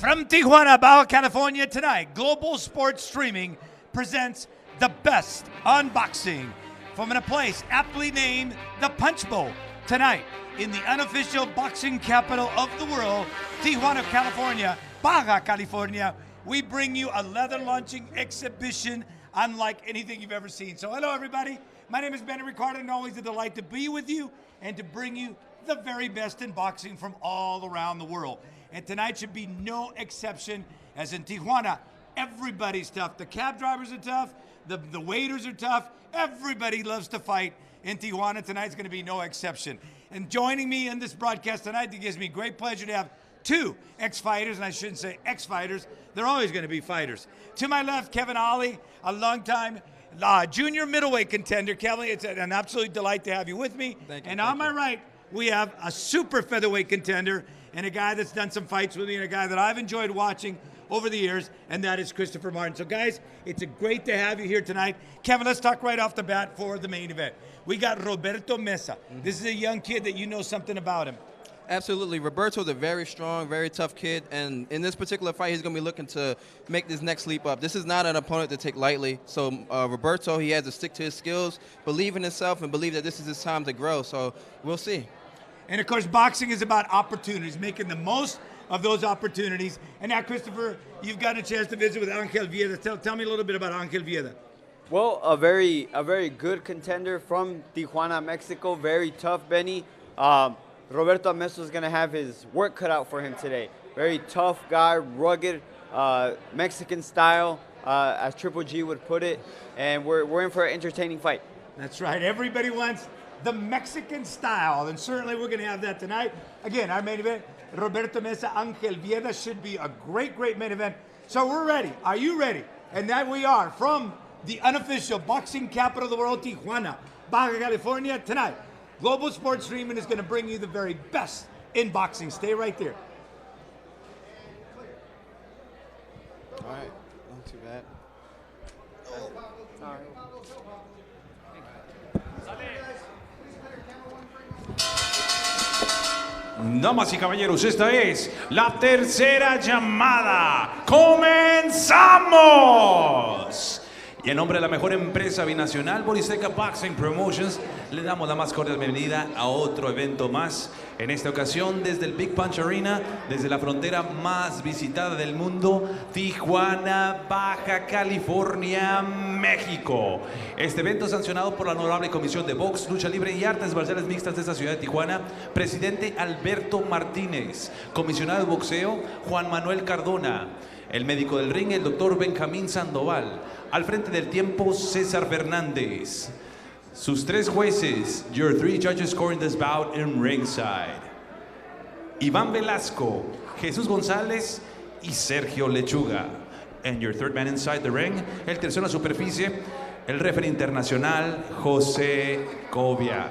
From Tijuana, Baja California tonight, Global Sports Streaming presents the best unboxing from a place aptly named the Punch Bowl. Tonight, in the unofficial boxing capital of the world, Tijuana, California, Baja California, we bring you a leather launching exhibition unlike anything you've ever seen. So hello everybody, my name is Ben Ricardo and always a delight to be with you and to bring you the very best in boxing from all around the world. And tonight should be no exception, as in Tijuana, everybody's tough. The cab drivers are tough, the waiters are tough, everybody loves to fight in Tijuana. Tonight's gonna be no exception. And joining me in this broadcast tonight, it gives me great pleasure to have two ex-fighters, and I shouldn't say ex-fighters, they're always gonna be fighters. To my left, Kevin Ali, a longtime junior middleweight contender. Kevin, it's an absolute delight to have you with me. Thank you. And on my right, we have a super featherweight contender and a guy that's done some fights with me and a guy that I've enjoyed watching over the years, and that is Christopher Martin. So guys, it's great to have you here tonight. Kevin, let's talk right off the bat for the main event. We got Roberto MEZA. This is a young kid that you know something about him. Absolutely. Roberto's a very strong, very tough kid, and in this particular fight, he's going to be looking to make this next leap up. This is not an opponent to take lightly. So Roberto, he has to stick to his skills, believe in himself, and believe that this is his time to grow. So we'll see. And of course, boxing is about opportunities, making the most of those opportunities. And now, Christopher, you've got a chance to visit with Angel Viedas. Tell me a little bit about Angel Viedas. Well, a very good contender from Tijuana, Mexico. Very tough, Benny. Roberto MEZA is going to have his work cut out for him today. Very tough guy, rugged, Mexican style, as Triple G would put it. And we're in for an entertaining fight. That's right. Everybody wants the Mexican style, and certainly we're going to have that tonight. Again, our main event, Roberto MEZA, Angel Viedas, should be a great main event. So we're ready. Are you ready? And that we are from the unofficial boxing capital of the world, Tijuana, Baja California, tonight. Global Sports Streaming is going to bring you the very best in boxing. Stay right there. All right. Not too bad. All right. Damas y caballeros, esta es la tercera llamada. ¡Comenzamos! Y en nombre de la mejor empresa binacional, Boriseca Boxing Promotions, le damos la más cordial bienvenida a otro evento más. En esta ocasión, desde el Big Punch Arena, desde la frontera más visitada del mundo, Tijuana, Baja California, México. Este evento es sancionado por la Honorable Comisión de Box, Lucha Libre y Artes Marciales Mixtas de esta ciudad de Tijuana, presidente Alberto Martínez, comisionado de boxeo Juan Manuel Cardona, el médico del ring, el doctor Benjamín Sandoval, al frente del tiempo César Fernández. Sus tres jueces, your three judges scoring this bout in ringside. Iván Velasco, Jesús González y Sergio Lechuga. And your third man inside the ring, el tercero en la superficie, el referee internacional José Cobia.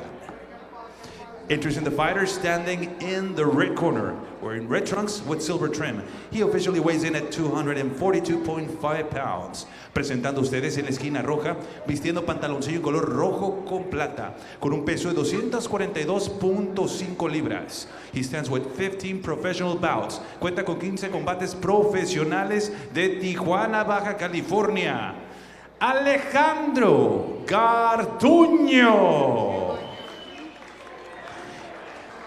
Introducing the fighter standing in the red corner, wearing red trunks with silver trim. He officially weighs in at 242.5 pounds. Presentando ustedes en la esquina roja, vistiendo pantaloncillo color rojo con plata, con un peso de 242.5 libras. He stands with 15 professional bouts. Cuenta con 15 combates profesionales de Tijuana, Baja California. Alejandro Garduño.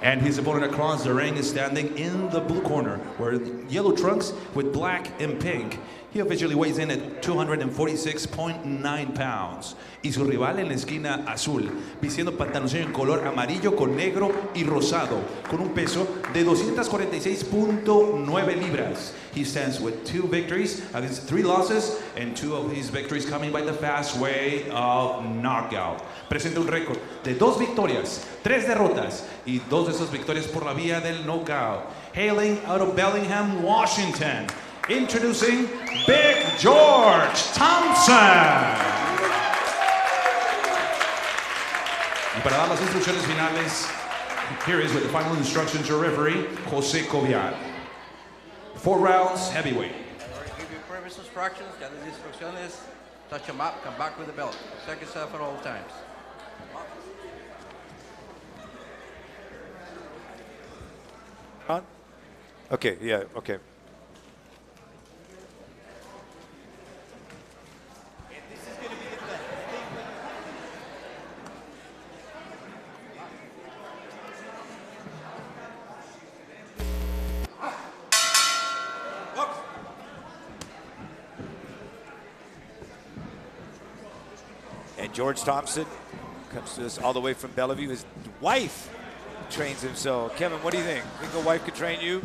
And his opponent across the ring is standing in the blue corner, wearing yellow trunks with black and pink. He officially weighs in at 246.9 pounds. Y su rival en la esquina azul, vistiendo pantaloncillo en color amarillo con negro y rosado, con un peso de 246.9 libras. He stands with 2 victories against 3 losses, and 2 of his victories coming by the fast way of knockout. Presenta un récord de 2 victorias, 3 derrotas, y 2 de esas victorias por la vía del knockout. Hailing out of Bellingham, Washington, introducing Big George Thompson. Y para dar las instrucciones finales, here is with the final instructions, your referee, José Cobia. 4 rounds, heavyweight. Give you previous instructions, ya las instrucciones, touch them up, come back with the belt. Check yourself at all times. On? Okay, yeah, okay. George Thompson comes to us all the way from Bellevue. His wife trains him. So, Kevin, what do you think? Think a wife could train you?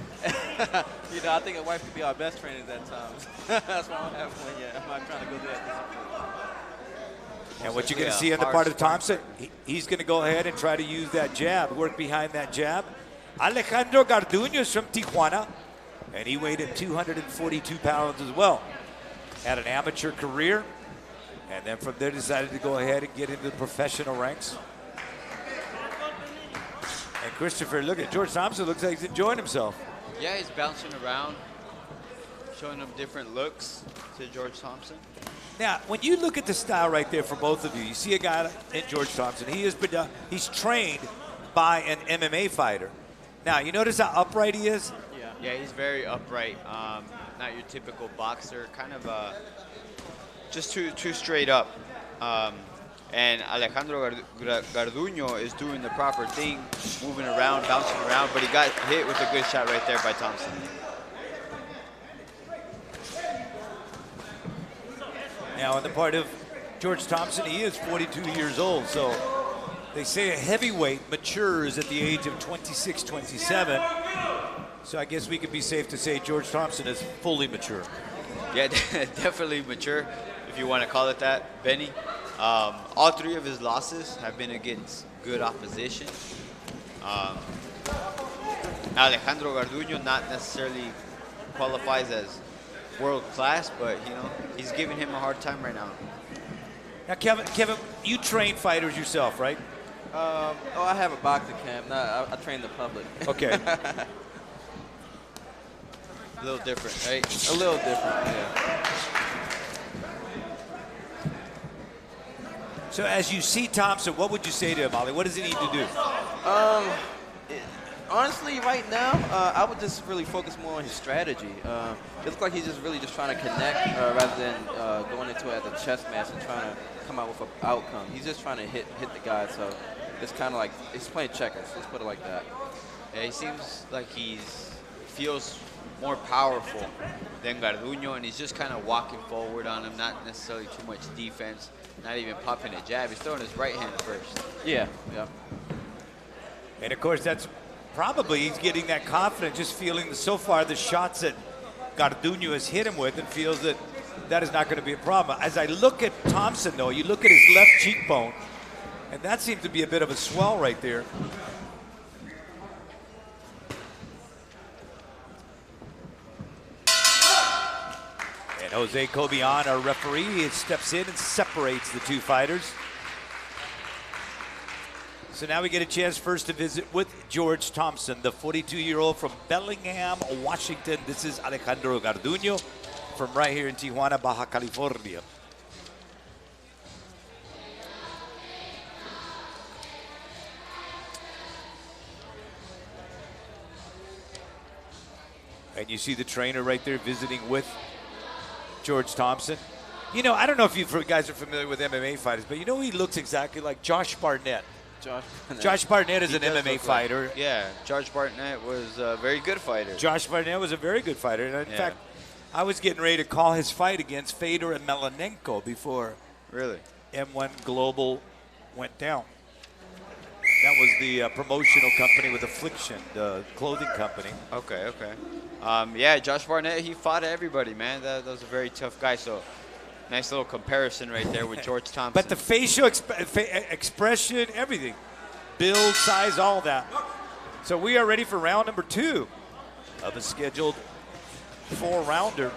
You know, I think a wife could be our best trainer at times. That's why I don't have one yet. I'm not trying to go there at this point. And what you're going to see on the part of Thompson, he's going to go ahead and try to use that jab, work behind that jab. Alejandro Garduño is from Tijuana, and he weighed at 242 pounds as well. Had an amateur career, and then from there decided to go ahead and get into the professional ranks. And Christopher, look at George Thompson, looks like he's enjoying himself. Yeah, he's bouncing around, showing him different looks to George Thompson. Now, when you look at the style right there for both of you, you see a guy in George Thompson. He's trained by an MMA fighter. Now, you notice how upright he is? Yeah, he's very upright. Not your typical boxer, kind of just too straight up. And Alejandro Garduño is doing the proper thing, moving around, bouncing around, but he got hit with a good shot right there by Thompson. Now, on the part of George Thompson, he is 42 years old, so they say a heavyweight matures at the age of 26, 27. So I guess we could be safe to say George Thompson is fully mature. Yeah, definitely mature, if you want to call it that, Benny. All three of his losses have been against good opposition. Alejandro Garduño not necessarily qualifies as world class, but you know he's giving him a hard time right now. Now, Kevin, you train fighters yourself, right? I have a boxing camp. No, I train the public. Okay. A little different, right? A little different, yeah. So as you see Thompson, what would you say to him, Ollie? What does he need to do? Honestly, right now, I would just really focus more on his strategy. It looks like he's just really just trying to connect rather than going into it as a chess match and trying to come out with an outcome. He's just trying to hit the guy, so it's kind of like he's playing checkers. Let's put it like that. Yeah, he seems like feels more powerful than Garduño, and he's just kind of walking forward on him, not necessarily too much defense, not even popping a jab. He's throwing his right hand first. Yeah. And of course, that's probably he's getting that confidence, just feeling so far the shots that Garduño has hit him with, and feels that that is not going to be a problem. As I look at Thompson, though, you look at his left cheekbone, and that seems to be a bit of a swell right there. And Jose Cobian, our referee, steps in and separates the two fighters. So now we get a chance first to visit with George Thompson, the 42-year-old from Bellingham, Washington. This is Alejandro Garduño from right here in Tijuana, Baja California. And you see the trainer right there visiting with George Thompson. You know, I don't know if you guys are familiar with MMA fighters, but you know he looks exactly like Josh Barnett. Josh Barnett is an MMA fighter. Yeah, Josh Barnett was a very good fighter. Josh Barnett was a very good fighter. And in fact, I was getting ready to call his fight against Fedor Emelianenko before M1 Global went down. That was the promotional company with Affliction, the clothing company. Okay. Yeah, Josh Barnett, he fought everybody, man. That was a very tough guy. So nice little comparison right there with George Thompson. But the facial expression, everything, build, size, all that. So we are ready for round number 2 of a scheduled 4-rounder.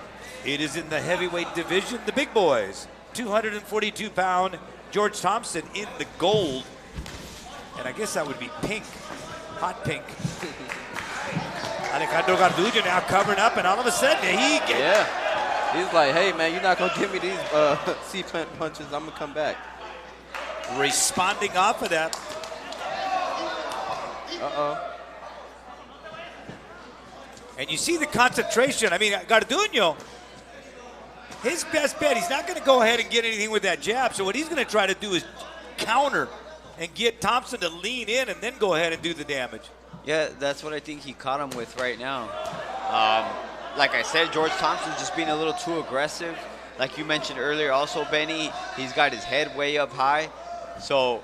It is in the heavyweight division, the big boys. 242-pound George Thompson in the gold. And I guess that would be pink, hot pink. Alejandro Garduño now covering up, and all of a sudden he gets... He's like, hey, man, you're not going to give me these C-plant punches. I'm going to come back. Responding off of that. And you see the concentration. I mean, Garduño, his best bet, he's not going to go ahead and get anything with that jab. So what he's going to try to do is counter and get Thompson to lean in and then go ahead and do the damage. Yeah, that's what I think he caught him with right now. Like I said, George Thompson's just being a little too aggressive. Like you mentioned earlier, also Benny, he's got his head way up high, so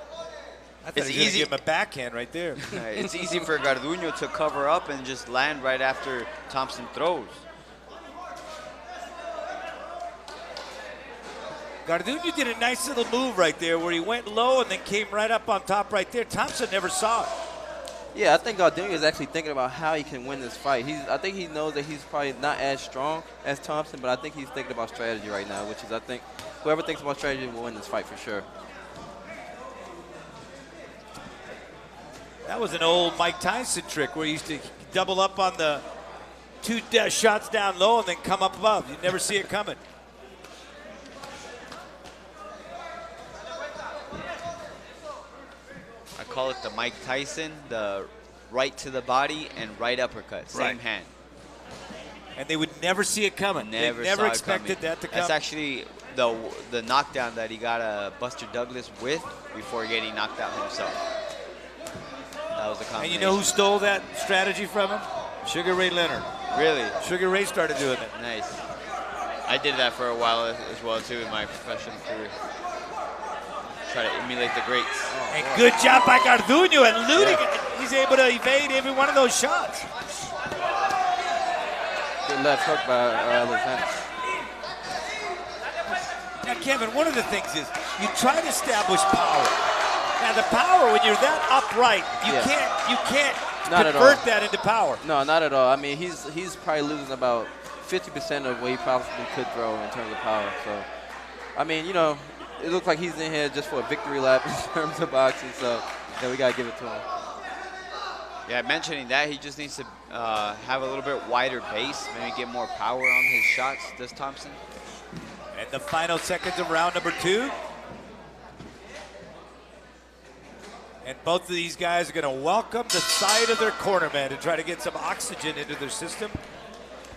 I thought it's he was easy. gonna give him a backhand right there. It's easy for Garduño to cover up and just land right after Thompson throws. Garduño did a nice little move right there where he went low and then came right up on top right there. Thompson never saw it. Yeah, I think Garduño is actually thinking about how he can win this fight. I think he knows that he's probably not as strong as Thompson, but I think he's thinking about strategy right now, which is, I think, whoever thinks about strategy will win this fight for sure. That was an old Mike Tyson trick where he used to double up on the two shots down low and then come up above. You never see it coming. I call it the Mike Tyson, the right to the body and right uppercut, same Right. hand. And they would never see it coming. Never they never saw it expected coming. that to come. That's actually the knockdown that he got Buster Douglas with before getting knocked out himself. That was the And combination. you know who stole that strategy from him? Sugar Ray Leonard. Really? Sugar Ray started doing it. Nice. I did that for a while as well too in my professional career. Try to emulate the greats. And good job by Garduño and eluding it. He's able to evade every one of those shots. Good left hook by Alejandro. Now, Kevin, one of the things is you try to establish power. Now, the power, when you're that upright, you can't Not at convert all. that into power. No, not at all. I mean, he's probably losing about 50% of what he possibly could throw in terms of power. So, I mean, you know, it looks like he's in here just for a victory lap in terms of boxing. So, yeah, we gotta give it to him. Yeah, mentioning that, he just needs to have a little bit wider base, maybe get more power on his shots, does Thompson. And the final seconds of round number 2. And both of these guys are going to welcome the side of their corner man to try to get some oxygen into their system.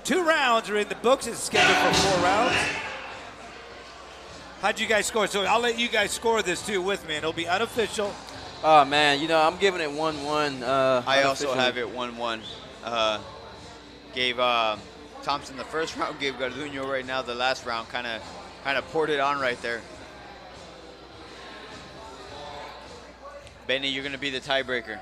2 rounds are in the books. It's scheduled for 4 rounds. How'd you guys score? So I'll let you guys score this too with me, and it'll be unofficial. Oh man, you know, I'm giving it 1-1. I also have it 1-1. Gave Thompson the first round, gave Garduño right now the last round. Kind of poured it on right there. Benny, you're going to be the tiebreaker.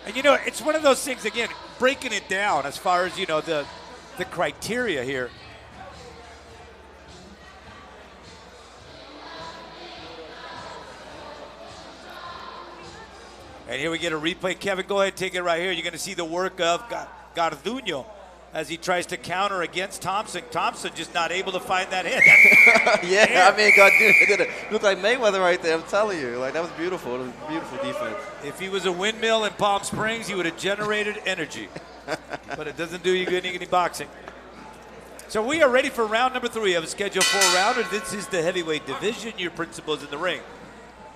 And you know, it's one of those things, again, breaking it down as far as, you know, the criteria here. And here we get a replay. Kevin, go ahead, take it right here. You're going to see the work of Garduño as he tries to counter against Thompson. Thompson just not able to find that hit. Yeah, I mean, Garduño did it. Looked like Mayweather right there, I'm telling you. Like, that was beautiful. It was beautiful defense. If he was a windmill in Palm Springs, he would have generated energy. But it doesn't do you good in any boxing. So we are ready for round number 3 of a scheduled 4-rounder. This is the heavyweight division. Your principals in the ring.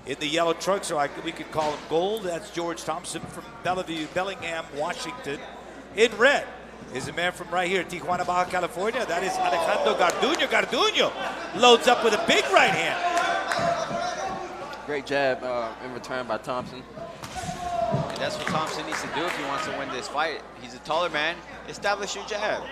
In the yellow trunk, so we could call him gold. That's George Thompson from Bellevue, Bellingham, Washington. In red is a man from right here, Tijuana, Baja California. That is Alejandro Garduño. Garduño loads up with a big right hand. Great jab in return by Thompson. And that's what Thompson needs to do if he wants to win this fight. He's a taller man. Establish your jab.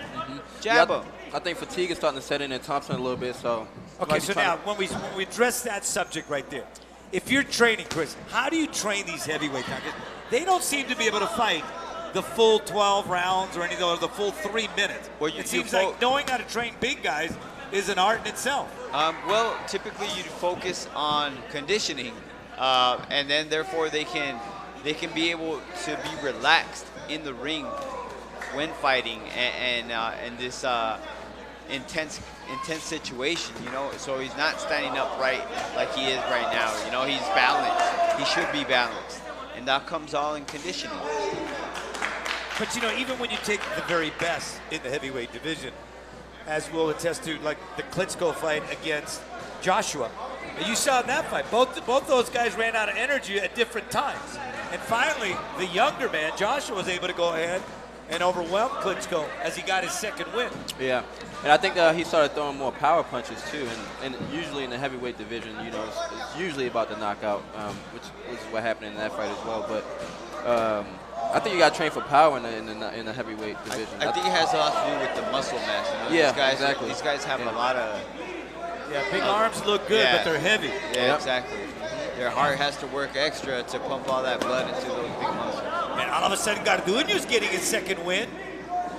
Jab him. I think fatigue is starting to set in Thompson a little bit, so. Okay, so now when we address that subject right there, if you're training, Chris, how do you train these heavyweight guys? They don't seem to be able to fight the full 12 rounds or anything, or the full 3 minutes. Well, it seems like knowing how to train big guys is an art in itself. Well, typically you focus on conditioning, and then therefore they can be able to be relaxed in the ring when fighting and this intense situation, you know. So he's not standing upright like he is right now. You know, he's balanced. He should be balanced, and that comes all in conditioning. But you know, even when you take the very best in the heavyweight division, as we'll attest to, like the Klitschko fight against Joshua, you saw in that fight, both those guys ran out of energy at different times. And finally, the younger man, Joshua, was able to go ahead and overwhelm Klitschko as he got his second win. Yeah, and I think he started throwing more power punches too, and usually in the heavyweight division, you know, it's usually about the knockout, which is what happened in that fight as well. But I think you got to train for power in the heavyweight division. I think it has a lot to do with the muscle mass. You know? Yeah, exactly. These guys have a lot of... Yeah, big arms look good, but they're heavy. Yeah, exactly. Their heart has to work extra to pump all that blood into those big muscles. And all of a sudden, Garduño's getting his second win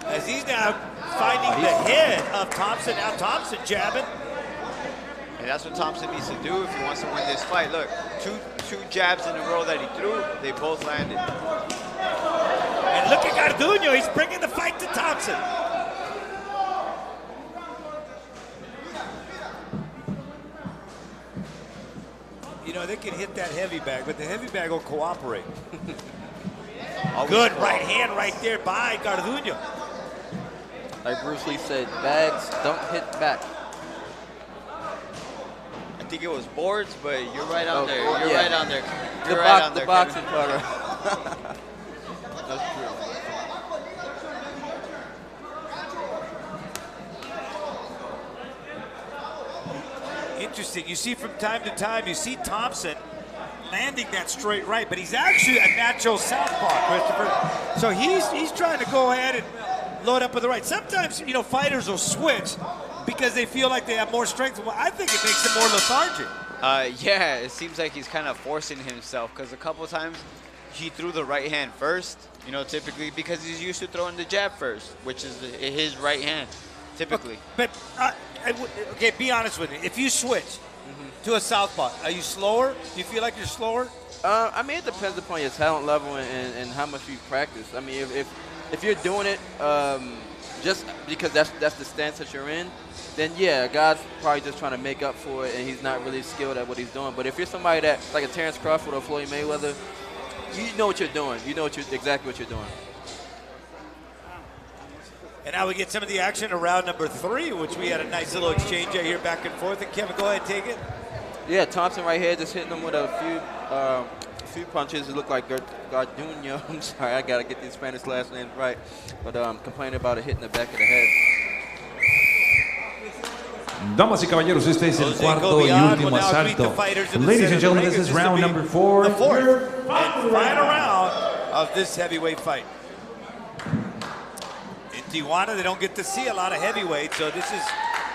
as he's now finding the head of Thompson. Now Thompson jabbing. And that's what Thompson needs to do if he wants to win this fight. Look, two jabs in a row that he threw, they both landed. And look at Garduño, he's bringing the fight to Thompson. You know, they can hit that heavy bag, but the heavy bag will cooperate. Good right hand right there by Garduño. Like Bruce Lee said, bags don't hit back. I think it was boards, but you're right on there. You're right on there. The boxing part. That's true. Interesting. You see from time to time, you see Thompson landing that straight right, but he's actually a natural southpaw, Christopher. So he's trying to go ahead and load up with the right. Sometimes, you know, fighters will switch because they feel like they have more strength. Well, I think it makes them more lethargic. Yeah, it seems like he's kind of forcing himself because a couple times he threw the right hand first, you know, typically because he's used to throwing the jab first, which is his right hand, typically. But okay, be honest with me. If you switch to a southpaw, are you slower? Do you feel like you're slower? I mean, it depends upon your talent level and how much you practice. I mean, if you're doing it just because that's the stance that you're in, then yeah, a guy's probably just trying to make up for it, and he's not really skilled at what he's doing. But if you're somebody that, like a Terrence Crawford or Floyd Mayweather, you know what you're doing. You know exactly what you're doing. And now we get some of the action of round number 3, which we had a nice little exchange here back and forth. And Kevin, go ahead, take it. Yeah, Thompson right here just hitting him with a few punches. It looked like Garduño. I'm sorry, I gotta get these Spanish last names right. But complaining about it hitting the back of the head. Damas y caballeros, este es el cuarto y último asalto. Ladies and gentlemen, this is round number 4. The fourth and final round of this heavyweight fight. In Tijuana, they don't get to see a lot of heavyweights, so this is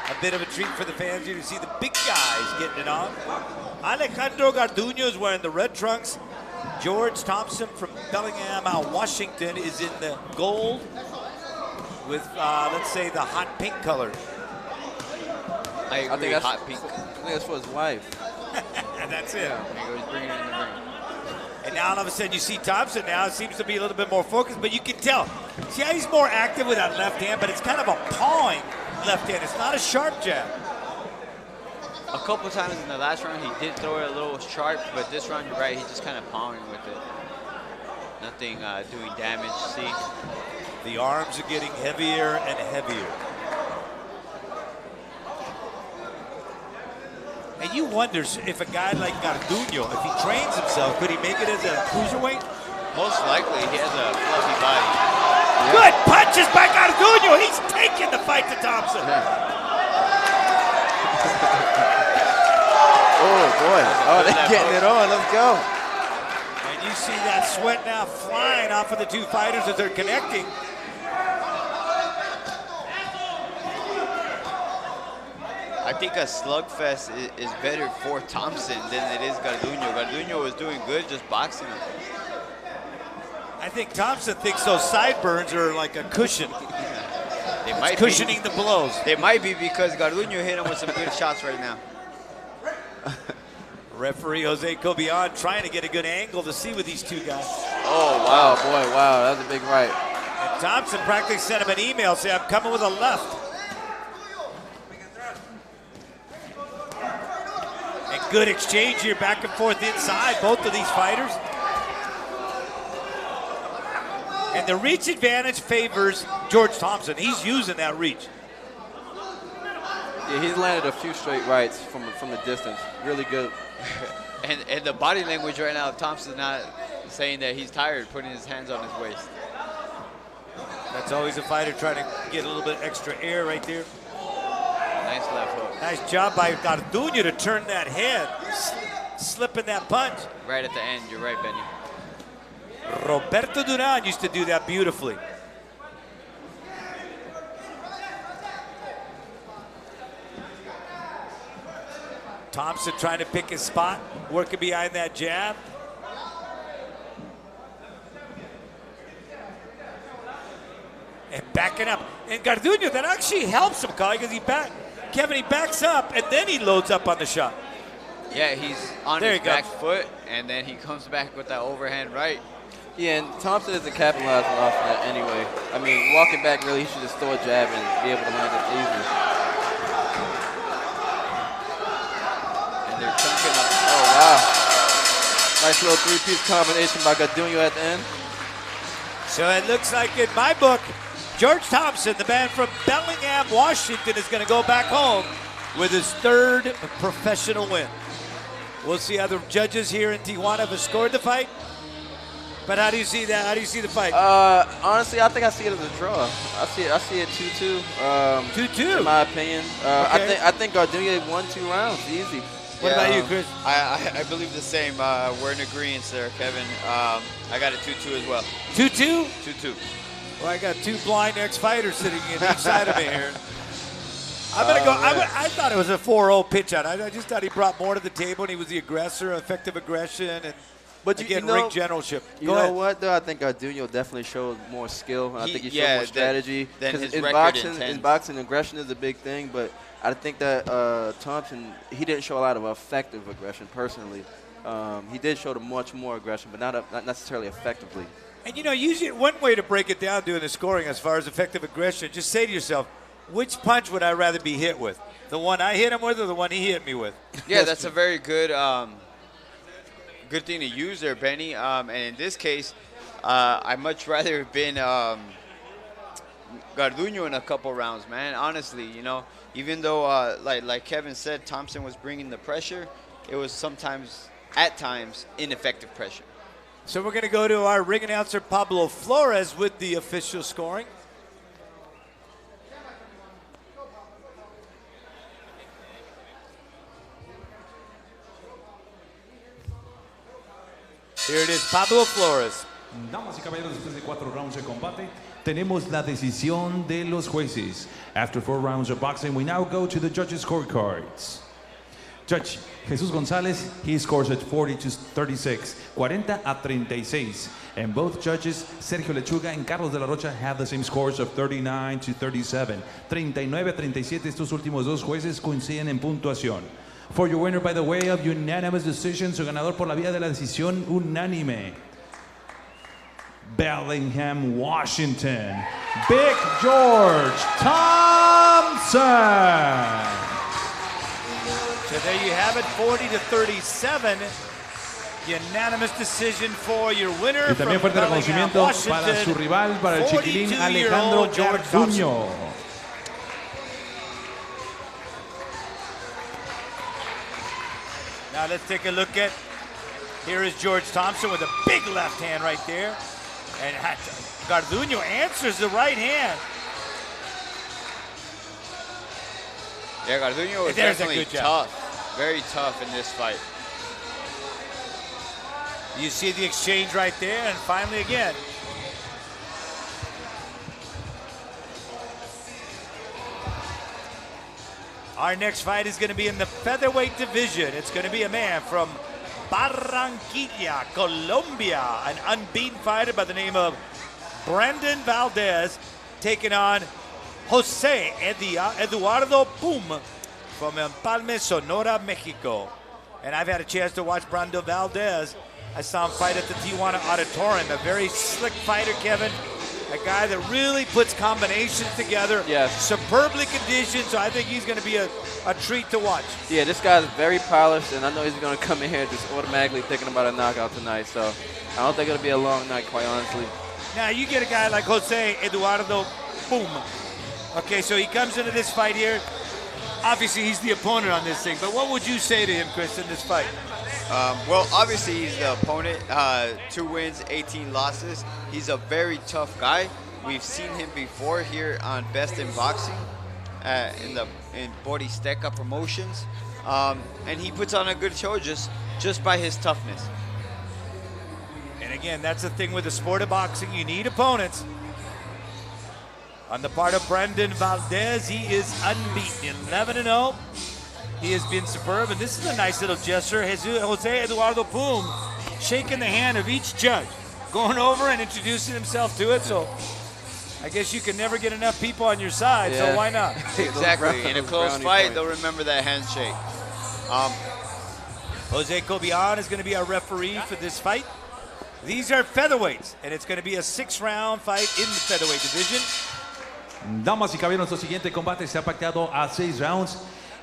a bit of a treat for the fans here to see the big guys getting it on. Alejandro Garduño is wearing the red trunks. George Thompson from Bellingham, Washington, is in the gold with, let's say, the hot pink color. I think that's hot pink. I think that's for his wife. And that's it. He's bringing it in the ring. And now all of a sudden you see Thompson now seems to be a little bit more focused, but you can tell. See how he's more active with that left hand, but it's kind of a pawing left hand. It's not a sharp jab. A couple times in the last round, he did throw it a little sharp, but this round, you're right, he's just kind of pawing with it. Nothing doing damage, see? The arms are getting heavier and heavier. And you wonder if a guy like Garduño, if he trains himself, could he make it as a cruiserweight? Most likely, he has a fluffy body. Yeah. Good punches by Garduño. He's taking the fight to Thompson. Oh, boy. Oh, they're getting it on. Let's go. And you see that sweat now flying off of the two fighters as they're connecting. I think a slugfest is better for Thompson than it is Garduño. Garduño was doing good just boxing him. I think Thompson thinks those sideburns are like a cushion. They might cushioning the blows. They might be because Garduño hit him with some good shots right now. Referee Jose Cobian trying to get a good angle to see with these two guys. Oh, wow, boy, wow. That was a big right. And Thompson practically sent him an email saying, I'm coming with a left. And good exchange here back and forth inside, both of these fighters. And the reach advantage favors George Thompson. He's using that reach. Yeah, he's landed a few straight rights from the distance. Really good. And the body language right now, Thompson's not saying that he's tired, putting his hands on his waist. That's always a fighter trying to get a little bit extra air right there. Nice left hook. Nice job by Garduño to turn that head, slipping that punch. Right at the end, you're right, Benny. Roberto Duran used to do that beautifully. Thompson trying to pick his spot, working behind that jab. And backing up. And Garduño, that actually helps him, because he backs up and then he loads up on the shot. Yeah, he's on his back foot, and then he comes back with that overhand right. Yeah, and Thompson isn't capitalizing off that anyway. I mean, walking back, really, he should just throw a jab and be able to land it easy. And they're chunking up. Oh, wow. Nice little three-piece combination by Garduño at the end. So it looks like, in my book, George Thompson, the man from Bellingham, Washington, is going to go back home with his third professional win. We'll see how the judges here in Tijuana have scored the fight. But how do you see that? How do you see the fight? Honestly, I think I see it as a draw. I see it 2-2. 2-2? In my opinion. Okay. I think Garduño won 2 rounds, easy. What about you, Chris? I believe the same. We're in agreement there, Kevin. I got a 2-2 as well. 2-2? 2-2. Well, I got 2 blind ex-fighters sitting in each side of me here. I'm going to go. I thought it was a 4-0 pitch out. I just thought he brought more to the table, and he was the aggressor, effective aggression, and ring generalship. You know what, though? I think Garduño definitely showed more skill. I think he showed more strategy. Because in boxing, aggression is a big thing, but I think that Thompson, he didn't show a lot of effective aggression personally. He did show much more aggression, but not necessarily effectively. And, usually one way to break it down doing the scoring as far as effective aggression, just say to yourself, which punch would I rather be hit with? The one I hit him with or the one he hit me with? Yeah, that's a very good good thing to use there, Benny. And in this case, I'd much rather have been Garduño in a couple rounds, man. Honestly, even though, like Kevin said, Thompson was bringing the pressure, it was at times, ineffective pressure. So we're going to go to our ring announcer, Pablo Flores, with the official scoring. Here it is, Pablo Flores. Damas y caballeros, después de 4 rounds de combate, tenemos la decisión de los jueces. After 4 rounds of boxing, we now go to the judges' scorecards. Judge Jesus Gonzalez, he scores at 40-36, 40-36. And both judges, Sergio Lechuga and Carlos de la Rocha, have the same scores of 39-37. 39-37, estos últimos dos jueces coinciden en puntuación. For your winner by the way of unanimous decision, su ganador por la vía de la decisión unánime, Bellingham, Washington, Big George Thompson. So there you have it, 40-37. Unanimous decision for your winner. Y también fuerte reconocimiento para su rival, para el chiquilín Alejandro GARDUñO. Now let's take a look at, here is George Thompson with a big left hand right there. And Garduño answers the right hand. Yeah, Garduño was definitely tough, very tough in this fight. You see the exchange right there, and finally again. Our next fight is going to be in the featherweight division. It's going to be a man from Barranquilla, Colombia, an unbeaten fighter by the name of Brandon Valdez, taking on Jose Eduardo POOM from Empalme, Sonora, Mexico. And I've had a chance to watch Brandon Valdez. I saw him fight at the Tijuana Auditorium. A very slick fighter, Kevin. A guy that really puts combinations together. Yes. Superbly conditioned, so I think he's going to be a treat to watch. Yeah, this guy's very polished, and I know he's going to come in here just automatically thinking about a knockout tonight. So I don't think it'll be a long night, quite honestly. Now, you get a guy like Jose Eduardo POOM. Okay, so he comes into this fight here. Obviously, he's the opponent on this thing, but what would you say to him, Chris, in this fight? Well, obviously he's the opponent. 2 wins, 18 losses. He's a very tough guy. We've seen him before here on Best in Boxing in Boristeca Promotions, and he puts on a good show just by his toughness. And again, that's the thing with the sport of boxing. You need opponents. On the part of Brandon Valdez, he is unbeaten, 11-0. He has been superb, and this is a nice little gesture. Jose Eduardo POOM shaking the hand of each judge, going over and introducing himself to it. So I guess you can never get enough people on your side, so why not? Exactly. In a close fight, they'll remember that handshake. Jose Cobian is going to be our referee for this fight. These are featherweights, and it's going to be a 6-round fight in the featherweight division. Damas y caballeros, nuestro siguiente combate se ha pactado a 6 rounds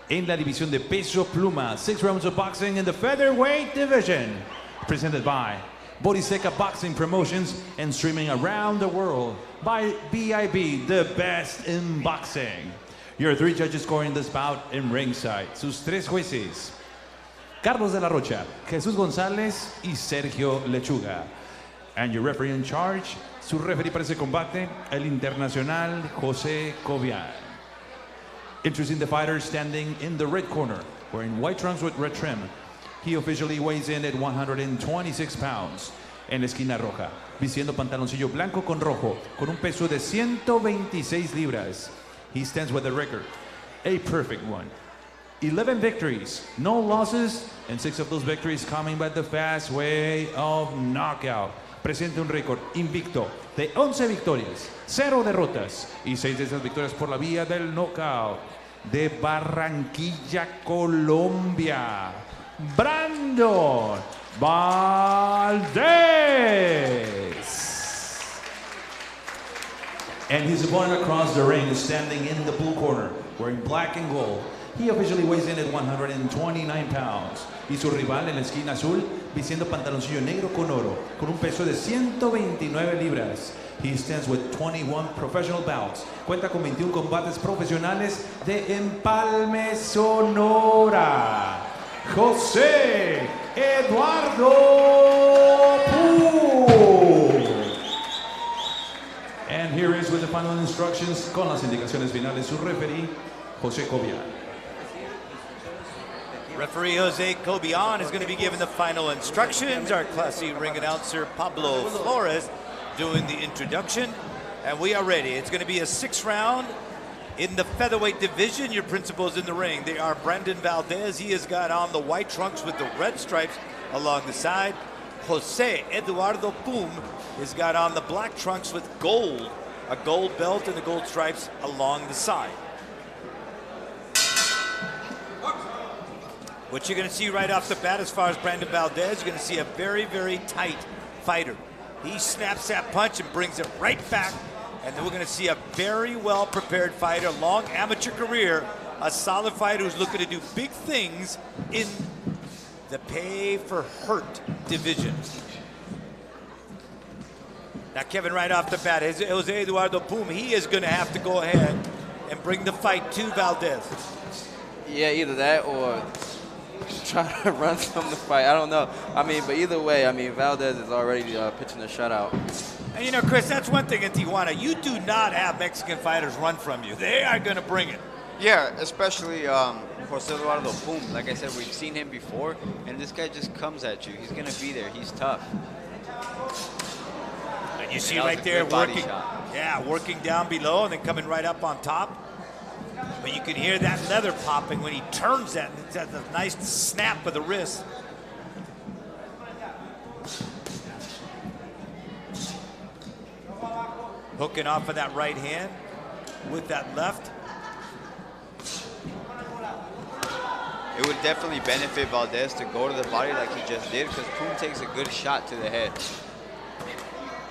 en la división de peso pluma. 6 rounds of boxing in the featherweight division. Presented by Boriseca Boxing Promotions and streaming around the world by BIB, the best in boxing. Your 3 judges scoring this bout in ringside. Sus 3 jueces: Carlos de la Rocha, Jesús González y Sergio Lechuga. And your referee in charge, su referee para ese combate, el internacional José Cobian. Introducing the fighter standing in the red corner, wearing white trunks with red trim. He officially weighs in at 126 pounds. En la esquina roja, vistiendo pantaloncillo blanco con rojo, con un peso de 126 libras. He stands with a record, a perfect one. 11 victories, no losses, and 6 of those victories coming by the fast way of knockout. Presenta un récord invicto de 11 victorias, 0 derrotas y 6 de esas victorias por la vía del knockout. De Barranquilla, Colombia, Brandon Valdez. And his opponent across the ring is standing in the blue corner, wearing black and gold. He officially weighs in at 129 pounds. Y su rival en la esquina azul, vistiendo pantaloncillo negro con oro, con un peso de 129 libras. He stands with 21 professional bouts. Cuenta con 21 combates profesionales de Empalme, Sonora. José Eduardo POOM. And here is with the final instructions, con las indicaciones finales, su referee, José Cobian. Referee Jose Cobian is going to be given the final instructions. Our classy ring announcer Pablo Flores doing the introduction. And we are ready. It's going to be a 6-round in the featherweight division. Your principals in the ring, they are Brandon Valdez. He has got on the white trunks with the red stripes along the side. Jose Eduardo POOM has got on the black trunks with gold, a gold belt and the gold stripes along the side. What you're going to see right off the bat as far as Brandon Valdez, you're going to see a very, very tight fighter. He snaps that punch and brings it right back. And then we're going to see a very well-prepared fighter, long amateur career, a solid fighter who's looking to do big things in the pay-for-hurt division. Now, Kevin, right off the bat, Jose Eduardo POOM, he is going to have to go ahead and bring the fight to Valdez. Yeah, either that or try to run from the fight. I don't know. I mean, but either way, I mean, Valdez is already pitching a shutout. And you know, Chris, that's one thing in Tijuana. You do not have Mexican fighters run from you. They are going to bring it. Yeah, especially Jose Eduardo POOM. Like I said, we've seen him before, and this guy just comes at you. He's going to be there. He's tough. And you see right there working, working down below and then coming right up on top. But you can hear that leather popping when he turns that. It's a nice snap of the wrist. Hooking off of that right hand with that left. It would definitely benefit Valdez to go to the body like he just did, because POOM takes a good shot to the head.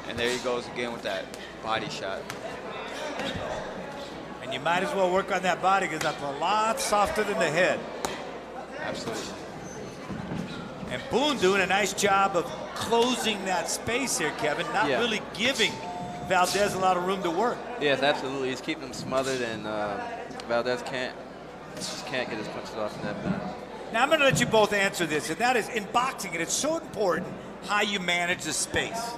And there he goes again with that body shot. And you might as well work on that body because that's a lot softer than the head. Absolutely. And POOM doing a nice job of closing that space here, Kevin, not really giving Valdez a lot of room to work. Yes, absolutely. He's keeping him smothered, and Valdez just can't get his punches off in that manner. Now, I'm going to let you both answer this, and that is, in boxing, and it's so important how you manage the space.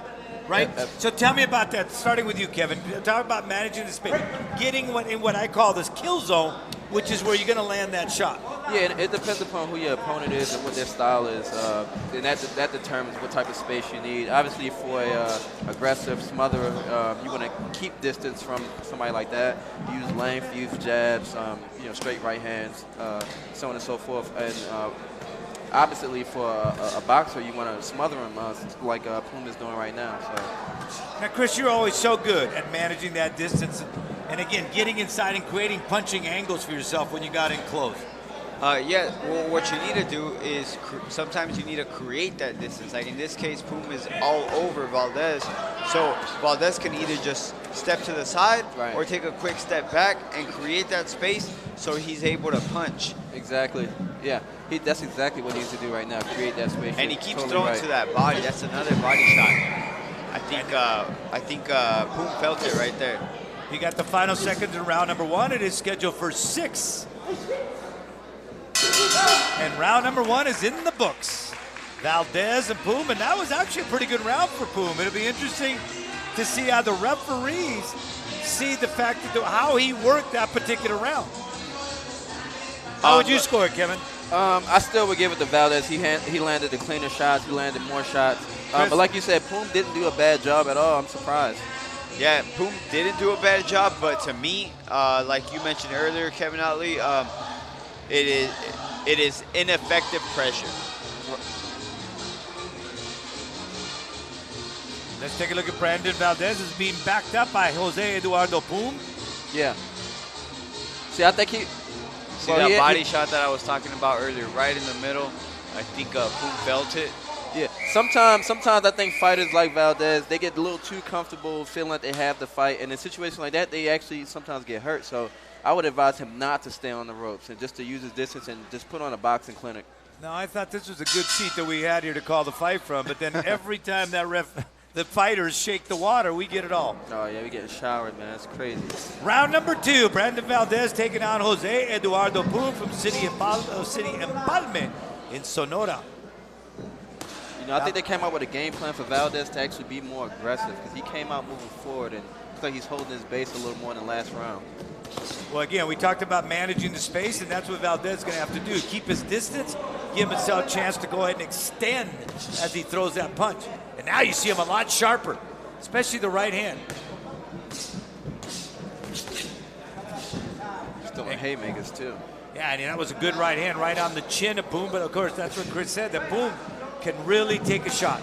right? Yep. So tell me about that, starting with you, Kevin. Talk about managing the space, getting in what I call this kill zone, which is where you're going to land that shot. Yeah, it depends upon who your opponent is and what their style is, and that determines what type of space you need. Obviously, for a aggressive smotherer, you want to keep distance from somebody like that. Use length, use jabs, straight right hands, so on and so forth. And obviously, for a boxer, you want to smother him like POOM is doing right now. So. Now, Chris, you're always so good at managing that distance, and again, getting inside and creating punching angles for yourself when you got in close. Yeah, well, what you need to do is sometimes you need to create that distance. Like in this case, POOM is all over Valdez. So Valdez can either just step to the side or take a quick step back and create that space so he's able to punch. Exactly. Yeah, that's exactly what he needs to do right now, create that space. And he keeps throwing to that body. That's another body shot. I think POOM felt it right there. You got the final seconds in round number 1. It is scheduled for 6. And round number 1 is in the books. Valdez and POOM, and that was actually a pretty good round for POOM. It'll be interesting to see how the referees see the fact that how he worked that particular round. How would you score it, Kevin? I still would give it to Valdez. He landed the cleaner shots. He landed more shots. But like you said, POOM didn't do a bad job at all. I'm surprised. Yeah, POOM didn't do a bad job, but to me, like you mentioned earlier, Kevin Ali, it is ineffective pressure. Let's take a look at Brandon Valdez. Is being backed up by Jose Eduardo POOM. Yeah. See, I think he... See that body shot that I was talking about earlier, right in the middle? I think POOM felt it. Yeah, sometimes I think fighters like Valdez, they get a little too comfortable feeling like they have the fight. And in a situation like that, they actually sometimes get hurt. So I would advise him not to stay on the ropes and just to use his distance and just put on a boxing clinic. No, I thought this was a good seat that we had here to call the fight from. But then every time that the fighters shake the water, we get it all. Oh, yeah, we get showered, man. That's crazy. Round number 2, Brandon Valdez taking on Jose Eduardo POOM from City Empalme in Sonora. You know, I think they came out with a game plan for Valdez to actually be more aggressive because he came out moving forward and looks like he's holding his base a little more in the last round. Well, again, we talked about managing the space, and that's what Valdez is going to have to do. Keep his distance, give himself a chance to go ahead and extend as he throws that punch. And now you see him a lot sharper, especially the right hand. Still in haymakers, too. Yeah, and that was a good right hand right on the chin of POOM, but of course, that's what Chris said, that POOM can really take a shot.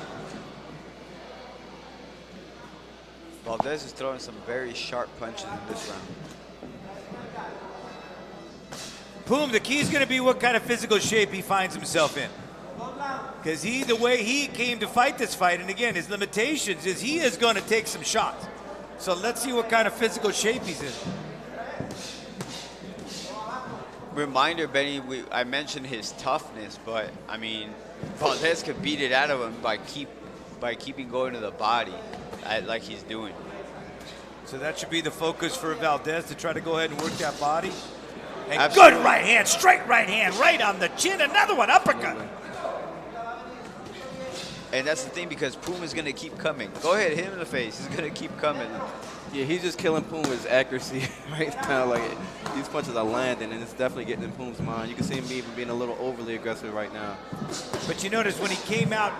Valdez is throwing some very sharp punches in this round. POOM, the key is going to be what kind of physical shape he finds himself in. Because the way he came to fight this fight, and again, his limitations is he is going to take some shots. So let's see what kind of physical shape he's in. Reminder, Benny, I mentioned his toughness, but I mean, Valdez could beat it out of him by keeping going to the body, like he's doing. So that should be the focus for Valdez, to try to go ahead and work that body. And absolutely. Good right hand, straight right hand, right on the chin. Another one, uppercut. And that's the thing, because POOM is going to keep coming. Go ahead, hit him in the face. He's going to keep coming. Yeah, he's just killing POOM with his accuracy right now. Like, these punches are landing, and it's definitely getting in POOM's mind. You can see him even being a little overly aggressive right now. But you notice when he came out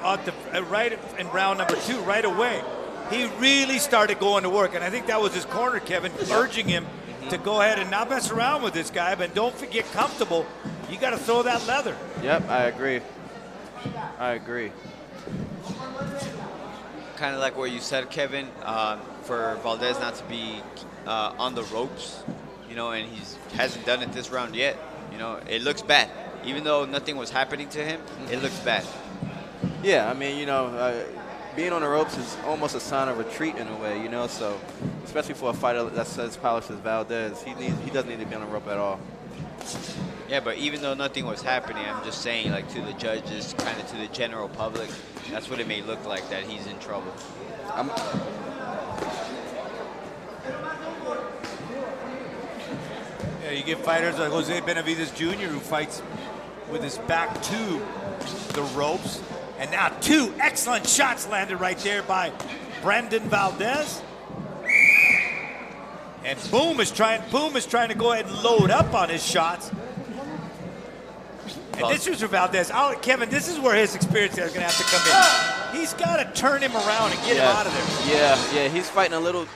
right in round number 2, right away, he really started going to work. And I think that was his corner, Kevin, urging him to go ahead and not mess around with this guy, but don't get comfortable. You got to throw that leather. Yep, I agree. I agree. Kind of like what you said, Kevin, for Valdez not to be on the ropes, you know, and he hasn't done it this round yet. You know, it looks bad. Even though nothing was happening to him, it looks bad. Yeah, I mean, you know, being on the ropes is almost a sign of retreat in a way, you know, so especially for a fighter that's as polished as Valdez, he doesn't need to be on the rope at all. Yeah, but even though nothing was happening, I'm just saying, like, to the judges, kind of to the general public, that's what it may look like, that he's in trouble. Yeah, you get fighters like Jose Benavidez Jr., who fights with his back to the ropes. And now 2 excellent shots landed right there by Brandon Valdez. And Poom is trying to go ahead and load up on his shots. And this is for Valdez. Oh, Kevin, this is where his experience is going to have to come in. He's got to turn him around and get him out of there. Yeah, he's fighting a little.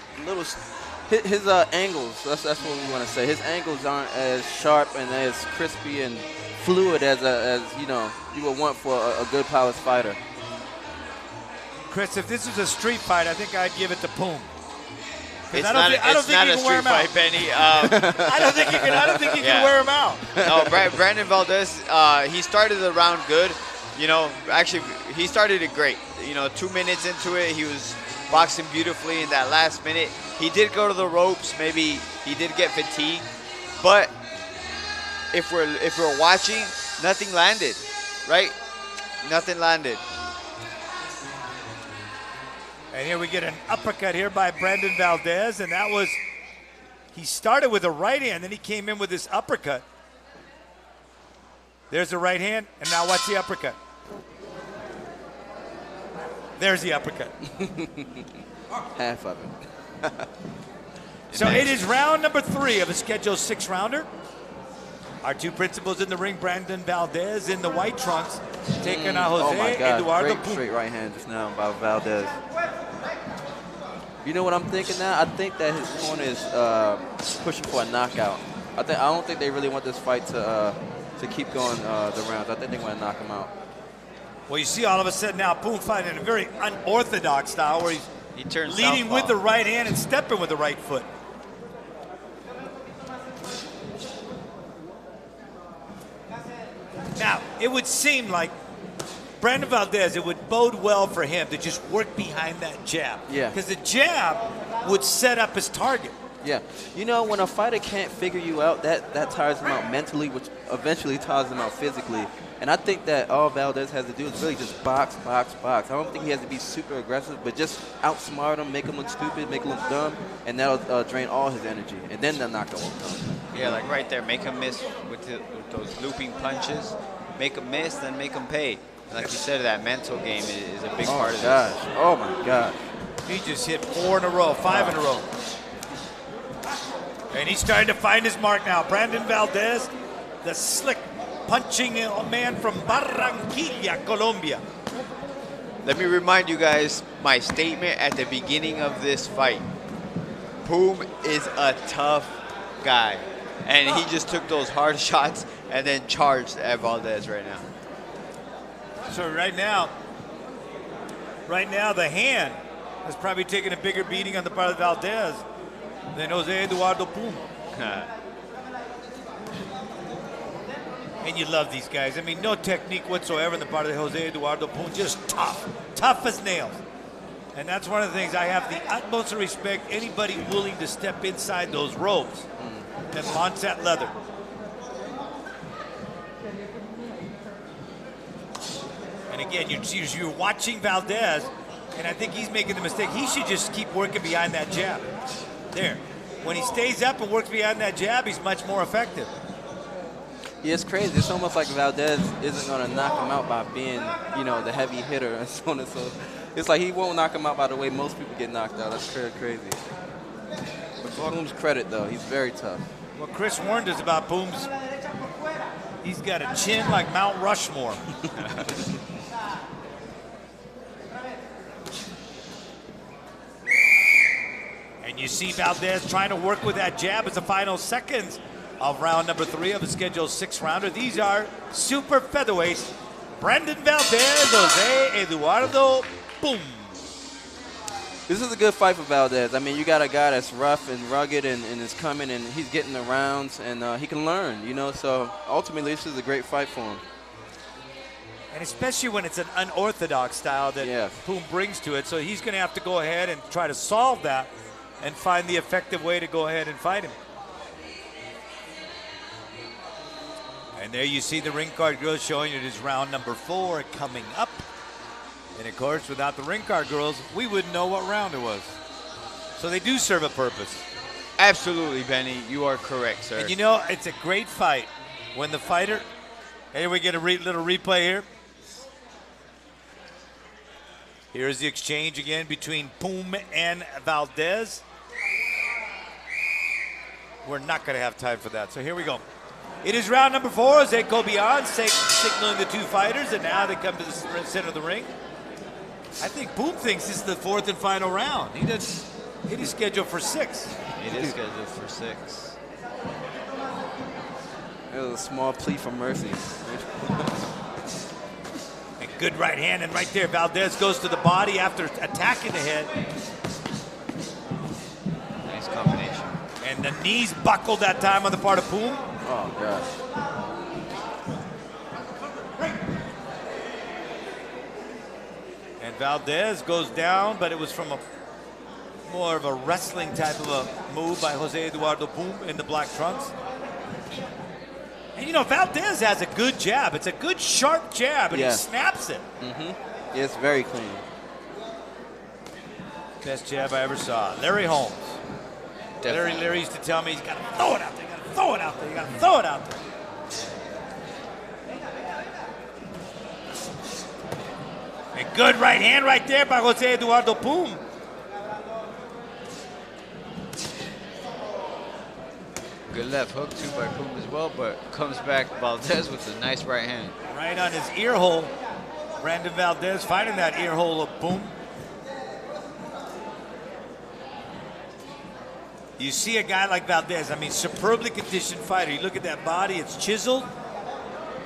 His angles. That's what we want to say. His angles aren't as sharp and as crispy and fluid as you would want for a good polished fighter. Chris, if this was a street fight, I think I'd give it to Poom. It's not a street fight, Benny. I don't think you can wear him out. No, Brandon Valdez, he started the round good. You know, actually, he started it great. You know, 2 minutes into it, he was boxing beautifully. In that last minute, he did go to the ropes. Maybe he did get fatigued. But if we're watching, nothing landed, right? Nothing landed. And here we get an uppercut here by Brandon Valdez, and that was, he started with a right hand, then he came in with this uppercut. There's the right hand, and now watch the uppercut. There's the uppercut. Half of it. So it is round number 3 of a scheduled 6-rounder. Our two principals in the ring, Brandon Valdez in the white trunks, taking on Jose Eduardo. Great straight right hand just now by Valdez. You know what I'm thinking now? I think that his corner is pushing for a knockout. I don't think they really want this fight to keep going the rounds. I think they want to knock him out. Well, you see all of a sudden now Poom fighting in a very unorthodox style where he turns leading with the right hand and stepping with the right foot. Now, it would seem like Brandon Valdez, it would bode well for him to just work behind that jab. Yeah. Because the jab would set up his target. Yeah. You know, when a fighter can't figure you out, that tires him out mentally, which eventually tires him out physically. And I think that all Valdez has to do is really just box, box, box. I don't think he has to be super aggressive, but just outsmart him, make him look stupid, make him look dumb, and that'll drain all his energy. And then the knockout will come. Yeah, like right there, make him miss with those looping punches. Make him miss, then make him pay. Like you said, that mental game is a big part of this. Oh my gosh. He just hit 4 in a row, 5 in a row. And he's starting to find his mark now. Brandon Valdez, the slick punching man from Barranquilla, Colombia. Let me remind you guys my statement at the beginning of this fight. Poom is a tough guy. And he just took those hard shots and then charged at Valdez right now. So right now, the hand has probably taken a bigger beating on the part of Valdez than Jose Eduardo Poom. And you love these guys. I mean, no technique whatsoever on the part of Jose Eduardo Poom, just tough as nails. And that's one of the things I have the utmost respect, anybody willing to step inside those ropes that wants that leather. And again, you're watching Valdez, and I think he's making the mistake. He should just keep working behind that jab. There. When he stays up and works behind that jab, he's much more effective. Yeah, it's crazy. It's almost like Valdez isn't going to knock him out by being, the heavy hitter and so on and so. It's like he won't knock him out by the way most people get knocked out. That's crazy. But to Poom's credit, though, he's very tough. Well, Chris warned us about Poom's. He's got a chin like Mount Rushmore. And you see Valdez trying to work with that jab as the final seconds of round number 3 of the scheduled 6-rounder. These are super featherweights. Brandon Valdez, Jose Eduardo Poom. This is a good fight for Valdez. I mean, you got a guy that's rough and rugged and is coming and he's getting the rounds and he can learn, So ultimately, this is a great fight for him. And especially when it's an unorthodox style that Poom brings to it. So he's going to have to go ahead and try to solve that and find the effective way to go ahead and fight him. And there you see the ring card girls showing it is round number 4 coming up. And of course, without the ring card girls, we wouldn't know what round it was. So they do serve a purpose. Absolutely, Benny. You are correct, sir. And it's a great fight when the fighter, here we get a little replay here. Here's the exchange again between POOM and Valdez. We're not going to have time for that, so here we go. It is round number 4. Jose Cobian signaling the two fighters, and now they come to the center of the ring. I think POOM thinks this is the 4th and final round. It is scheduled for 6. It is scheduled for 6. It was a small plea for mercy. A good right hand, and right there, Valdez goes to the body after attacking the head. Nice combination. And the knees buckled that time on the part of POOM. Oh, gosh. And Valdez goes down, but it was from more of a wrestling type of a move by Jose Eduardo POOM in the black trunks. And you know, Valdez has a good jab. It's a good, sharp jab, and he snaps it. Mm-hmm. It's very clean. Best jab I ever saw. Larry Holmes. Larry used to tell me, he's got to throw it out there, you got to throw it out there, you got to throw it out there. A good right hand right there by Jose Eduardo POOM. Good left hook too by POOM as well, but comes back Valdez with a nice right hand. Right on his ear hole. Brandon Valdez finding that ear hole of POOM. You see a guy like Valdez, I mean, superbly conditioned fighter. You look at that body, it's chiseled.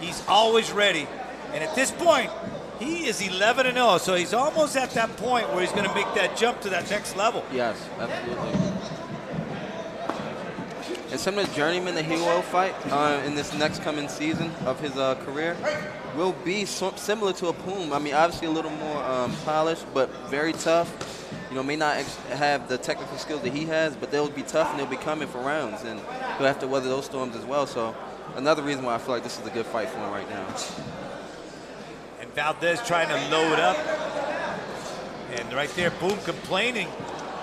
He's always ready. And at this point, he is 11-0, so he's almost at that point where he's going to make that jump to that next level. Yes, absolutely. And some of the journeymen that he will fight in this next coming season of his career will be similar to a POOM. I mean, obviously a little more polished, but very tough. You know, may not have the technical skills that he has, but they'll be tough and they'll be coming for rounds, and he'll have to weather those storms as well. So another reason why I feel like this is a good fight for him right now. And Valdez trying to load up. And right there, POOM complaining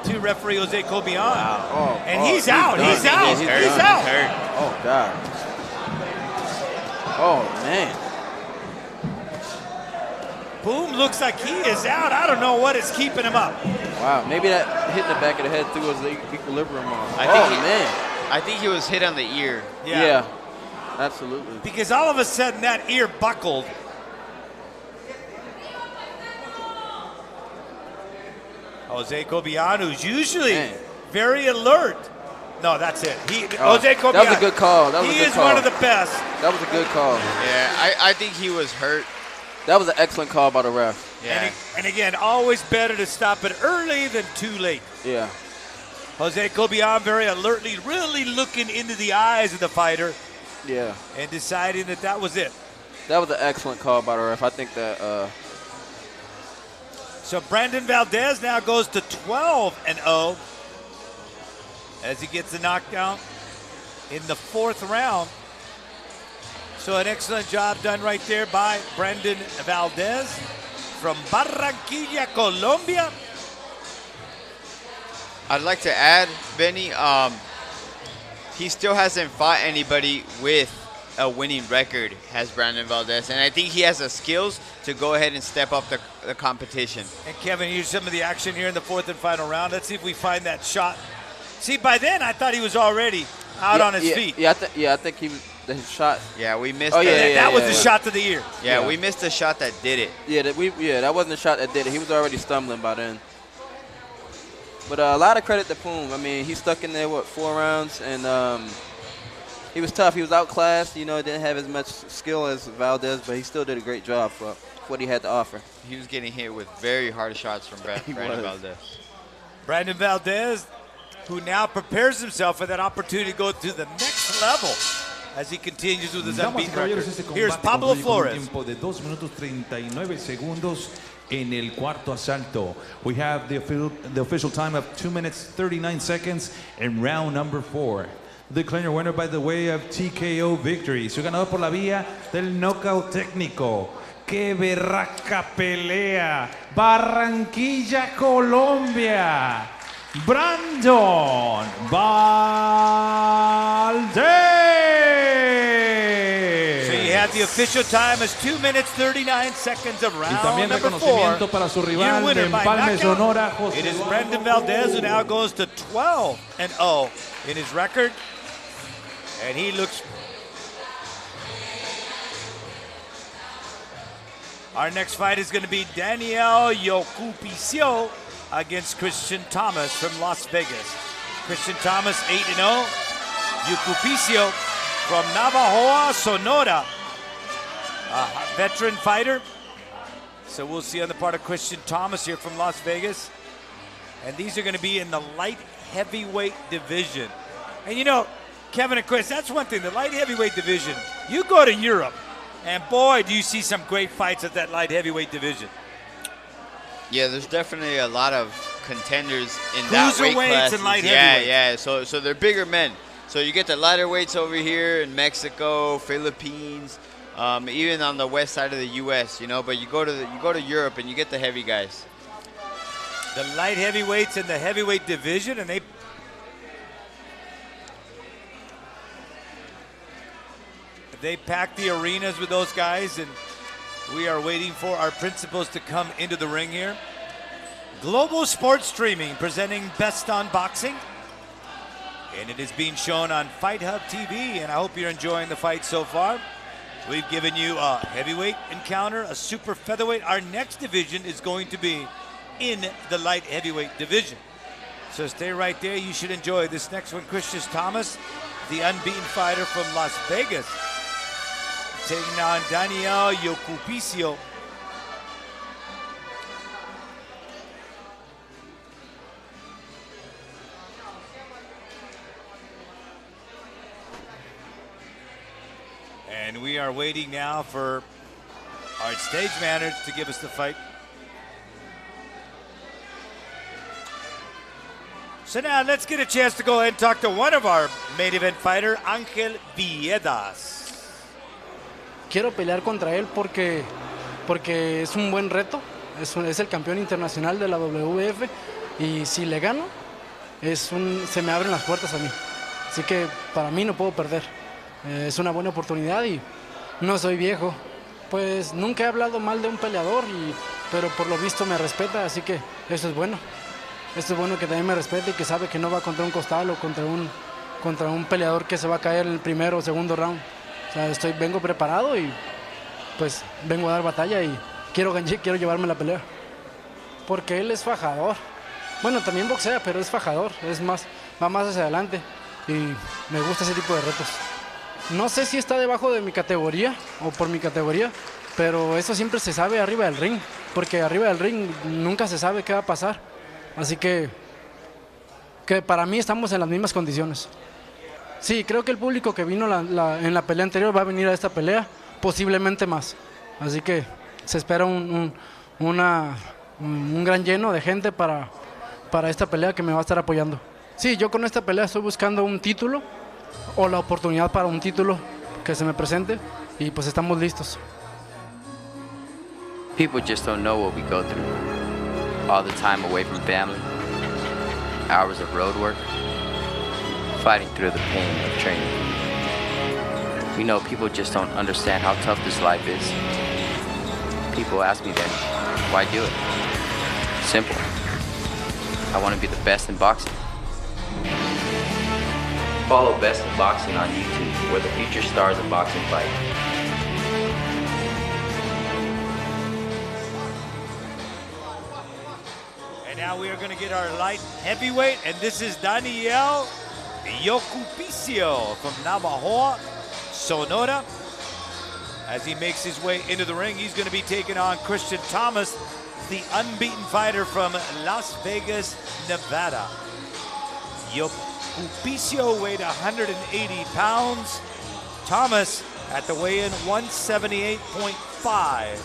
to referee Jose Cobian. Wow. Oh, and he's out, he's out, he's out. Oh, God. Oh, man. POOM looks like he is out. I don't know what is keeping him up. Wow, maybe that hitting the back of the head threw his equilibrium off. Man. I think he was hit on the ear. Yeah, absolutely. Because all of a sudden that ear buckled. Jose Cobian, who's usually very alert. No, that's it. Jose Cobian. That was a good call. He is one of the best. That was a good call. Yeah, I think he was hurt. That was an excellent call by the ref. Yeah. And again, always better to stop it early than too late. Yeah. Jose Cobian very alertly, really looking into the eyes of the fighter. Yeah. And deciding that that was it. That was an excellent call by the ref. I think that. So Brandon Valdez now goes to 12-0 as he gets the knockdown in the 4th round. So an excellent job done right there by Brandon Valdez from Barranquilla, Colombia. I'd like to add, Benny, he still hasn't fought anybody with a winning record, has Brandon Valdez, and I think he has the skills to go ahead and step up the competition. And Kevin, here's some of the action here in the 4th and final round. Let's see if we find that shot. See, by then I thought he was already out on his feet. Yeah, I think he was. The shot. Yeah, we missed. That was the shot to the ear. Yeah, we missed the shot that did it. Yeah, that wasn't the shot that did it. He was already stumbling by then. But a lot of credit to POOM. I mean, he stuck in there 4 rounds, and he was tough. He was outclassed. You know, didn't have as much skill as Valdez, but he still did a great job for what he had to offer. He was getting hit with very hard shots from Brandon Valdez. Brandon Valdez, who now prepares himself for that opportunity to go to the next level as he continues with his unbeaten record. Here's Pablo Flores. Tiempo de 2 minutos 39 segundos en el cuarto asalto. We have the official time of 2 minutes 39 seconds in round number 4. The clear winner by the way of TKO victory. Su ganador por la vía del knockout técnico. ¡Qué berraca pelea! Barranquilla, Colombia. Brandon Valdez. have the official time as 2 minutes 39 seconds of Y round también number 4. reconocimiento para su Your rival de winner by Empalme knockout, Sonora, José it is Eduardo. Brendan Valdez, who now goes to 12-0 in his record. And he looks... Our next fight is going to be Daniel YOCUPICIO against Christian Thomas from Las Vegas. Christian Thomas 8-0. YOCUPICIO from Navajoa, Sonora. A veteran fighter. So we'll see on the part of Christian Thomas here from Las Vegas. And these are going to be in the light heavyweight division. And you know, Kevin and Chris, that's one thing, the light heavyweight division. You go to Europe, and boy, do you see some great fights at that light heavyweight division. Yeah, there's definitely a lot of contenders in that weight Cruiserweights class. and light Yeah, heavyweights. yeah. So they're bigger men. So you get the lighter weights over here in Mexico, Philippines, even on the west side of the U.S. You know, but you go to Europe and you get the heavy guys. The light heavyweights in the heavyweight division, and they pack the arenas with those guys, and we are waiting for our principals to come into the ring here. Global Sports Streaming presenting Best on Boxing, and it is being shown on Fight Hub TV, and I hope you're enjoying the fight so far. We've given you a heavyweight encounter, a super featherweight. Our next division is going to be in the light heavyweight division. So stay right there. You should enjoy this next one. Christian Thomas, the unbeaten fighter from Las Vegas, taking on Daniel YOCUPICIO. And we are waiting now for our stage manager to give us the fight. So now let's get a chance to go ahead and talk to one of our main event fighter, Ángel Viedas. Quiero pelear contra él porque es un buen reto, es el campeón internacional de la WF y si le gano se me abren las puertas a mí. Así que para mí no puedo perder. Es una buena oportunidad y no soy viejo. Pues nunca he hablado mal de un peleador, pero por lo visto me respeta, así que eso es bueno. Esto es bueno que también me respete y que sabe que no va contra un costal o contra un peleador que se va a caer en el primero o segundo round. O sea, vengo preparado y pues vengo a dar batalla y quiero llevarme la pelea. Porque él es fajador. Bueno, también boxea, pero es fajador, va más hacia adelante y me gusta ese tipo de retos. No sé si está debajo de mi categoría o por mi categoría, pero eso siempre se sabe arriba del ring, porque arriba del ring nunca se sabe qué va a pasar. Así que para mí estamos en las mismas condiciones. Sí, creo que el público que vino en la pelea anterior va a venir a esta pelea, posiblemente más. Así que se espera un gran lleno de gente para esta pelea que me va a estar apoyando. Sí, yo con esta pelea estoy buscando un título o la oportunidad para un título que se me presente y pues estamos listos. People just don't know what we go through. All the time away from family, hours of road work, fighting through the pain of training. We know people just don't understand how tough this life is. People ask me then, why do it? Simple. I want to be the best in boxing. Follow Best in Boxing on YouTube, where the future stars of boxing fight. And now we are going to get our light heavyweight, and this is Daniel YOCUPICIO from Navajoa, Sonora. As he makes his way into the ring, he's going to be taking on Christian Thomas, the unbeaten fighter from Las Vegas, Nevada. YOCUPICIO weighed 180 pounds. Thomas at the weigh-in 178.5.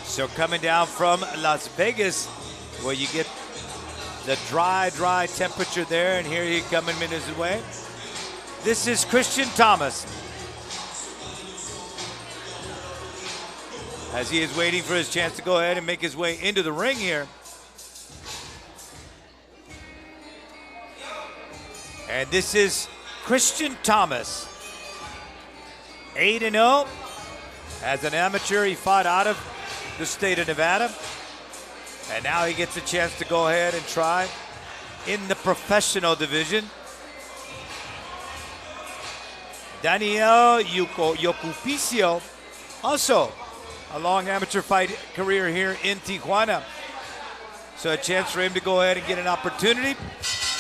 So coming down from Las Vegas, where you get the dry temperature there, and here he coming in his way. This is Christian Thomas, as he is waiting for his chance to go ahead and make his way into the ring here. And this is Christian Thomas, 8-0. As an amateur, he fought out of the state of Nevada. And now he gets a chance to go ahead and try in the professional division. Daniel YOCUPICIO, also a long amateur fight career here in Tijuana. So a chance for him to go ahead and get an opportunity.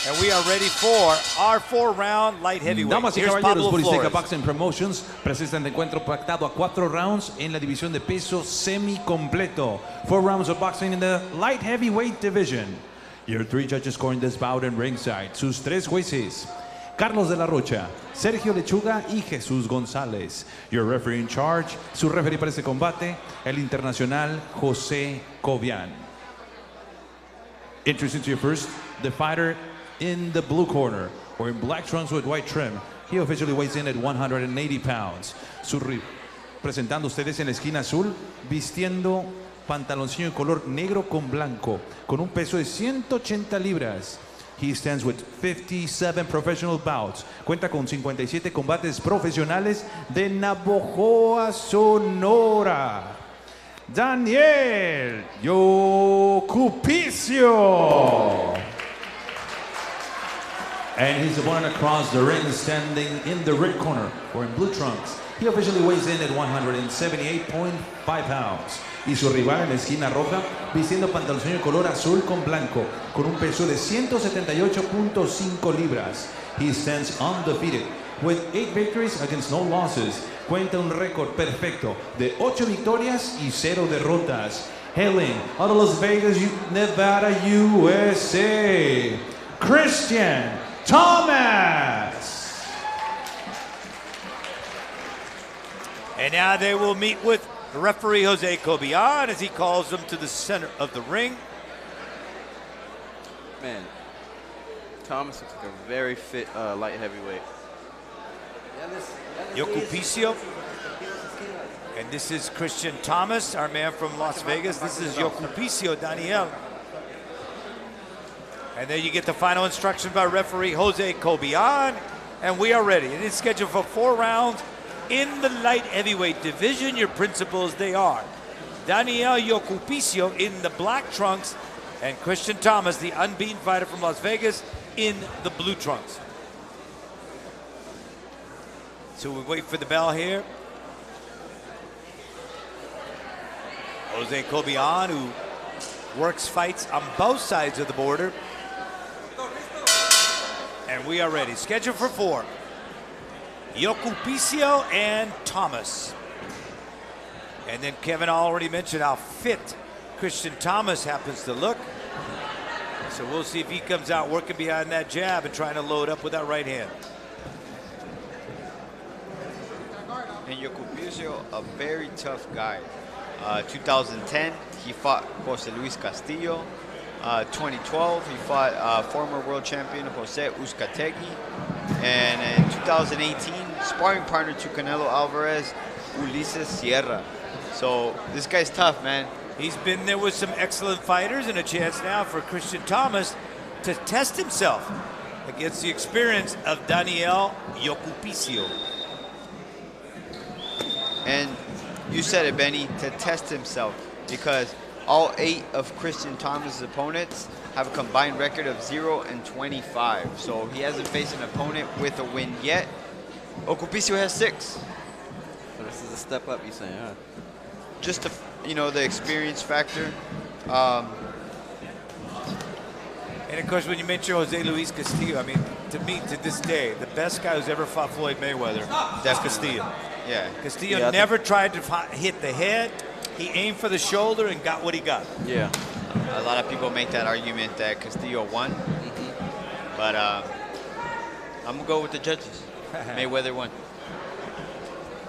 And we are ready for our 4-round light heavyweight. Damas y Here's caballeros, Pablo Boristeca Flores. Boxing Promotions presenta este encuentro pactado a 4 rounds en la división de peso semi-completo. 4 rounds of boxing in the light heavyweight division. Your 3 judges scoring this bout in ringside. Sus 3 jueces: Carlos de la Rocha, Sergio Lechuga y Jesús González. Your referee in charge, su referee para este combate, el internacional José Cobian. Introducing to you first, the fighter in the blue corner, or in black trunks with white trim. He officially weighs in at 180 pounds. Presentando ustedes en la esquina azul, vistiendo pantaloncillo en color negro con blanco, con un peso de 180 libras. He stands with 57 professional bouts. Cuenta con 57 combates profesionales de Navojoa, Sonora. Daniel YOCUPICIO. And his opponent across the ring, standing in the red corner, or in blue trunks. He officially weighs in at 178.5 pounds. Y su rival en la esquina roja, vistiendo pantaloncillo de color azul con blanco, con un peso de 178.5 libras. He stands undefeated, with 8 victories against no losses. Cuenta un récord perfecto de 8 victorias y 0 derrotas. Hailing out of Las Vegas, Nevada, USA, Christian Thomas. And now they will meet with referee Jose Cobian as he calls them to the center of the ring. Man, Thomas looks like a very fit light heavyweight. YOCUPICIO. And this is Christian Thomas, our man from Las Vegas. This is YOCUPICIO, Daniel. And then you get the final instruction by referee Jose Cobian. And we are ready. It is scheduled for 4 rounds in the light heavyweight division. Your principals, they are Daniel YOCUPICIO in the black trunks and Christian Thomas, the unbeaten fighter from Las Vegas, in the blue trunks. So we wait for the bell here. Jose Cobian, who works fights on both sides of the border. And we are ready. Scheduled for 4. YOCUPICIO and Thomas. And then Kevin already mentioned how fit Christian Thomas happens to look. So we'll see if he comes out working behind that jab and trying to load up with that right hand. And YOCUPICIO, a very tough guy. 2010, he fought Jose Luis Castillo. 2012, he fought former world champion Jose Uzcategui. And in 2018, sparring partner to Canelo Alvarez, Ulises Sierra. So this guy's tough, man. He's been there with some excellent fighters, and a chance now for Christian Thomas to test himself against the experience of Daniel YOCUPICIO. And you said it, Benny, to test himself, because all 8 of Christian Thomas' opponents have a combined record of 0-25. So he hasn't faced an opponent with a win yet. YOCUPICIO has 6. So this is a step up, you saying, huh? Just to, the experience factor. And of course, when you mention Jose Luis Castillo, I mean, to me, to this day, the best guy who's ever fought Floyd Mayweather, that's Castillo. Yeah. Castillo never tried to hit the head. He aimed for the shoulder and got what he got. Yeah. A lot of people make that argument that Castillo won. But I'm going to go with the judges. Mayweather won.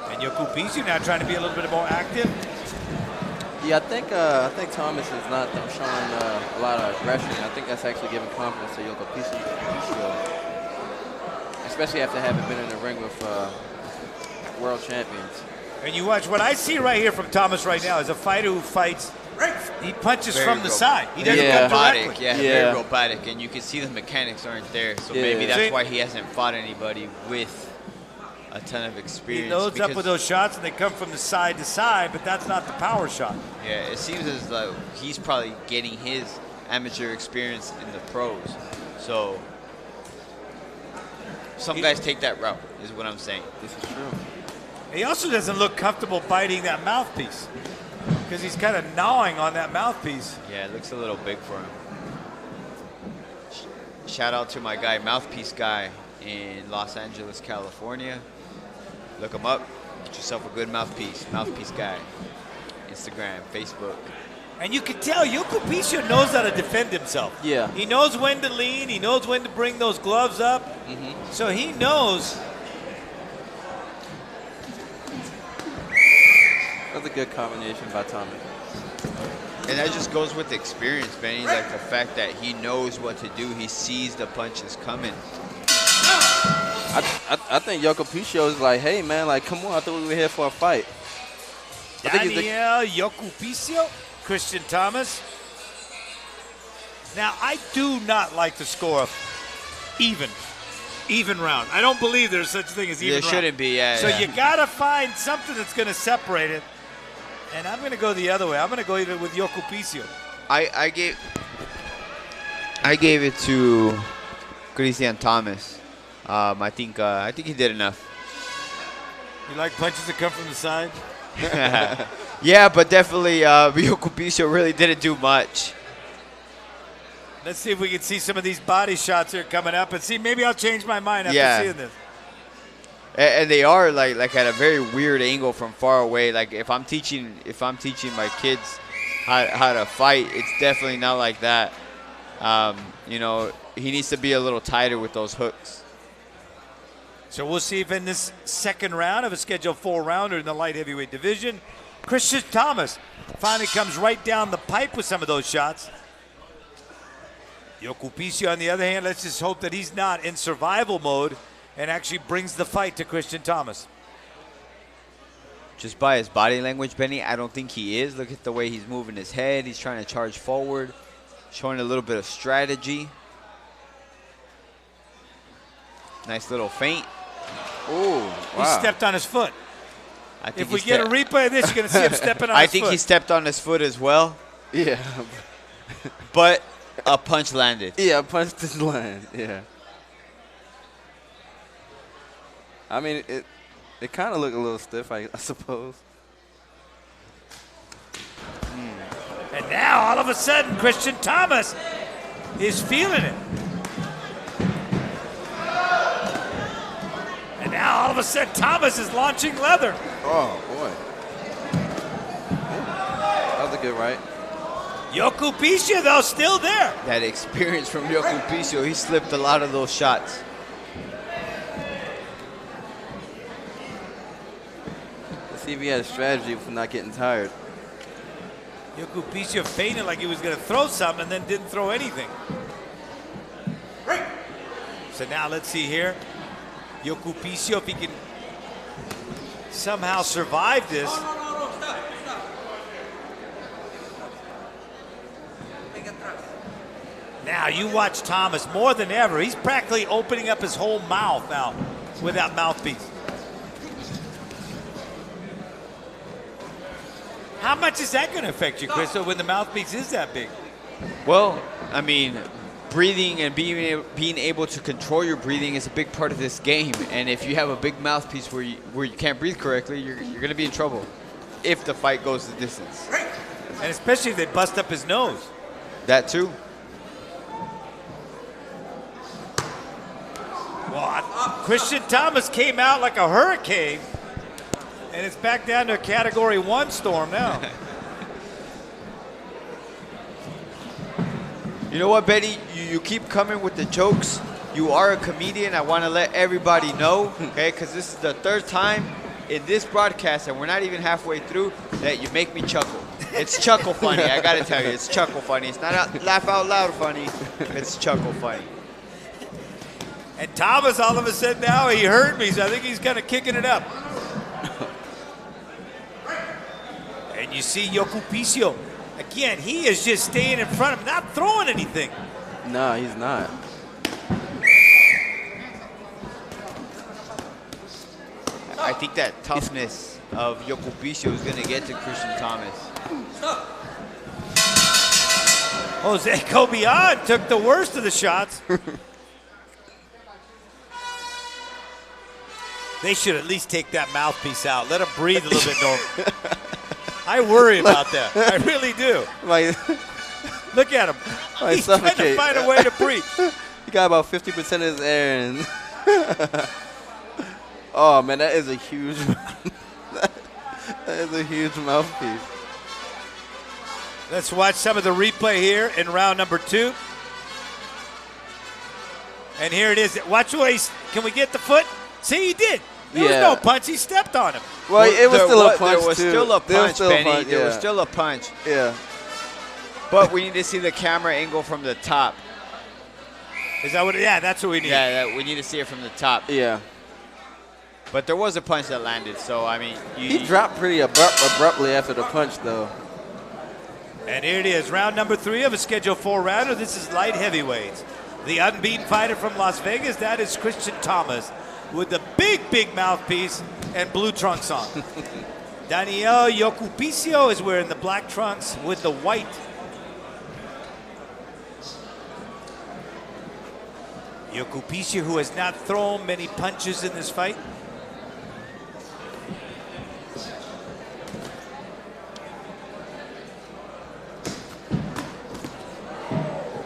And YOCUPICIO now trying to be a little bit more active. Yeah, I think Thomas is not showing a lot of aggression. I think that's actually giving confidence to YOCUPICIO, especially after having been in the ring with world champions. And you watch, what I see right here from Thomas right now is a fighter who fights He punches very from the side. He doesn't very come robotic, directly. yeah, very robotic, and you can see the mechanics aren't there. So maybe that's why he hasn't fought anybody with a ton of experience. He loads up with those shots, and they come from the side to side, but that's not the power shot. Yeah, it seems as though he's probably getting his amateur experience in the pros. So some guys take that route, is what I'm saying. This is true. He also doesn't look comfortable biting that mouthpiece because he's kind of gnawing on that mouthpiece. Yeah, it looks a little big for him. Shout out to my guy, Mouthpiece Guy in Los Angeles, California. Look him up. Get yourself a good mouthpiece. Mouthpiece Guy. Instagram, Facebook. And you can tell YOCUPICIO knows how to defend himself. Yeah. He knows when to lean. He knows when to bring those gloves up. So he knows. That's a good combination by Thomas. And that just goes with experience, Benny. Like the fact that he knows what to do. He sees the punches coming. I think YOCUPICIO is like, hey, man, like, come on. I thought we were here for a fight. Daniel YOCUPICIO, Christian Thomas. Now, I do not like the score of even round. I don't believe there's such a thing as even round. There shouldn't be, yeah. So you got to find something that's going to separate it. And I'm going to go the other way. I'm going to go even with YOCUPICIO. I gave it to Christian Thomas. I think he did enough. You like punches that come from the side? Yeah, but definitely YOCUPICIO really didn't do much. Let's see if we can see some of these body shots here coming up, and see, maybe I'll change my mind after seeing this. And they are like at a very weird angle from far away. Like if I'm teaching my kids how to fight, it's definitely not like that. You know, he needs to be a little tighter with those hooks. So we'll see if in this second round of a scheduled 4-rounder in the light heavyweight division, Christian Thomas finally comes right down the pipe with some of those shots. YOCUPICIO, on the other hand, let's just hope that he's not in survival mode and actually brings the fight to Christian Thomas. Just by his body language, Benny, I don't think he is. Look at the way he's moving his head. He's trying to charge forward, showing a little bit of strategy. Nice little feint. Ooh, wow. He stepped on his foot. I think if we get a replay of this, you're going to see him stepping on his foot. I think he stepped on his foot as well. Yeah. But a punch landed. Yeah, a punch did land. Yeah. I mean, it kind of looked a little stiff, I suppose. And now, all of a sudden, Christian Thomas is feeling it. And now, all of a sudden, Thomas is launching leather. Oh, boy. That was a good right. YOCUPICIO, though, still there. That experience from YOCUPICIO, he slipped a lot of those shots. Let's see if he had a strategy for not getting tired. YOCUPICIO feinted like he was going to throw something and then didn't throw anything. So now let's see here. YOCUPICIO, if he can somehow survive this. Now you watch Thomas more than ever. He's practically opening up his whole mouth now with that mouthpiece. How much is that going to affect you, Chris, when the mouthpiece is that big? Well, I mean, breathing and being able to control your breathing is a big part of this game. And if you have a big mouthpiece where you can't breathe correctly, you're going to be in trouble if the fight goes the distance. And especially if they bust up his nose. That too. Well, Christian Thomas came out like a hurricane, and it's back down to a Category 1 storm now. You know what, Betty? You keep coming with the jokes. You are a comedian. I want to let everybody know, okay? Because this is the third time in this broadcast, and we're not even halfway through, that you make me chuckle. It's chuckle funny. I got to tell you, it's chuckle funny. It's not laugh out loud funny. It's chuckle funny. And Thomas, all of a sudden now, he heard me, so I think he's kind of kicking it up. And you see YOCUPICIO again, he is just staying in front of him, not throwing anything. No, he's not. I think that toughness of YOCUPICIO is going to get to Christian Thomas. Jose Cobian took the worst of the shots. They should at least take that mouthpiece out. Let him breathe a little bit more. I worry about that. I really do. Look at him. He's trying to find a way to breathe. He got about 50% of his air in. Oh, man, that is a huge that is a huge mouthpiece. Let's watch some of the replay here in round number 2. And here it is. Watch where he's, can we get the foot? See, he did. There was no punch. He stepped on him. Well, it was still a punch, There was still a punch, Benny. There was still a punch. Yeah. But we need to see the camera angle from the top. Is that what? Yeah, that's what we need. Yeah, we need to see it from the top. Yeah. But there was a punch that landed, so, I mean. He dropped pretty abruptly after the punch, though. And here it is, round number 3 of a Schedule 4 rounder. This is light heavyweights. The unbeaten fighter from Las Vegas, that is Christian Thomas, with the big mouthpiece and blue trunks on. Daniel YOCUPICIO is wearing the black trunks with the white. YOCUPICIO, who has not thrown many punches in this fight.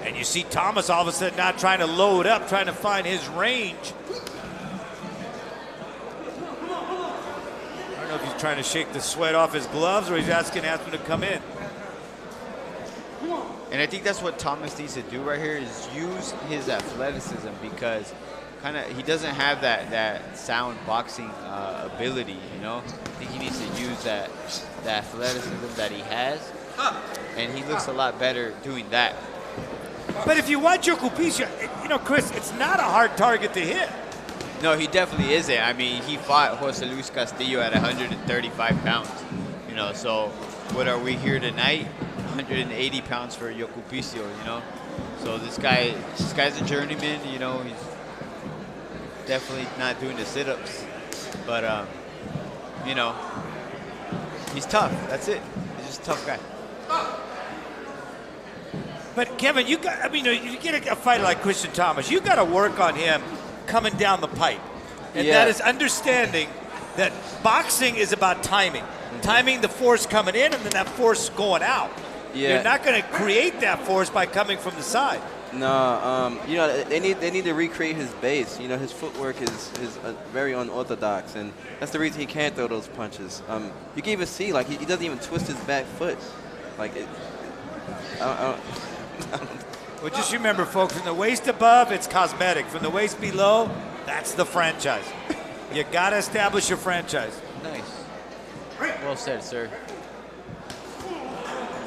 And you see Thomas all of a sudden not trying to load up, trying to find his range. I don't know if he's trying to shake the sweat off his gloves or he's asking him to come in. And I think that's what Thomas needs to do right here is use his athleticism because he doesn't have that sound boxing ability, you know? I think he needs to use that athleticism that he has, and he looks a lot better doing that. But if you watch YOCUPICIO, you know, Chris, it's not a hard target to hit. No, he definitely isn't. I mean, he fought Jose Luis Castillo at 135 pounds, you know, so what are we here tonight? 180 pounds for YOCUPICIO, you know? So this guy's a journeyman, you know, he's definitely not doing the sit-ups, but, you know, he's tough, that's it. He's just a tough guy. But Kevin, you get a fighter like Christian Thomas, you got to work on him coming down the pipe. And that is understanding that boxing is about timing. Timing the force coming in and then that force going out. Yeah. You're not going to create that force by coming from the side. No, you know, they need to recreate his base. You know, his footwork is very unorthodox, and that's the reason he can't throw those punches. You can even see, like, he doesn't even twist his back foot. Like, Well, just remember, folks, from the waist above, it's cosmetic. From the waist below, that's the franchise. You got to establish your franchise. Nice. Well said, sir.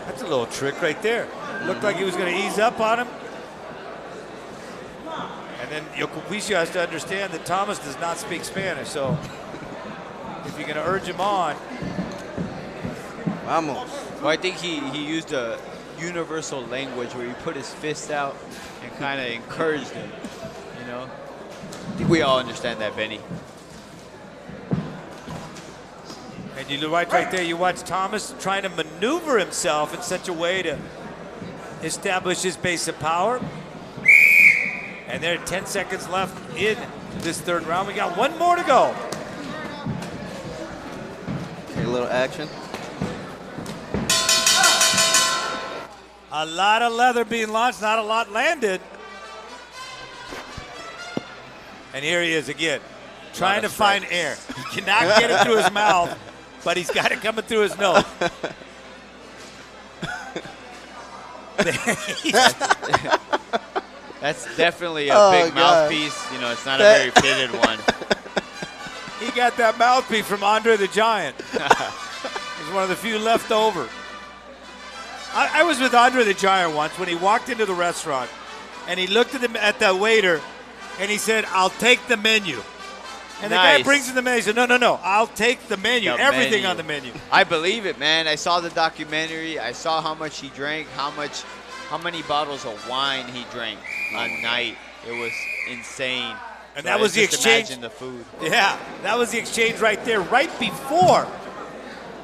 That's a little trick right there. Looked like he was going to ease up on him. And then YOCUPICIO has to understand that Thomas does not speak Spanish, so if you're going to urge him on. Vamos. Well, I think he used a universal language where he put his fists out and kind of encouraged him, you know? I think we all understand that, Benny. And you right there, you watch Thomas trying to maneuver himself in such a way to establish his base of power. And there are 10 seconds left in this third round. We got one more to go. Okay, a little action. A lot of leather being launched, not a lot landed. And here he is again, trying to find air. He cannot get it through his mouth, but he's got it coming through his nose. That's definitely a big mouthpiece. You know, it's not a very fitted one. He got that mouthpiece from Andre the Giant. He's one of the few left over. I was with Andre the Giant once when he walked into the restaurant and he looked at the waiter and he said, "I'll take the menu." And the guy brings in the menu. He said, no, I'll take the menu. Everything on the menu. I believe it, man. I saw the documentary. I saw how much he drank, how many bottles of wine he drank a night. It was insane. And that was the exchange. Imagine the food. Yeah, that was the exchange right there, right before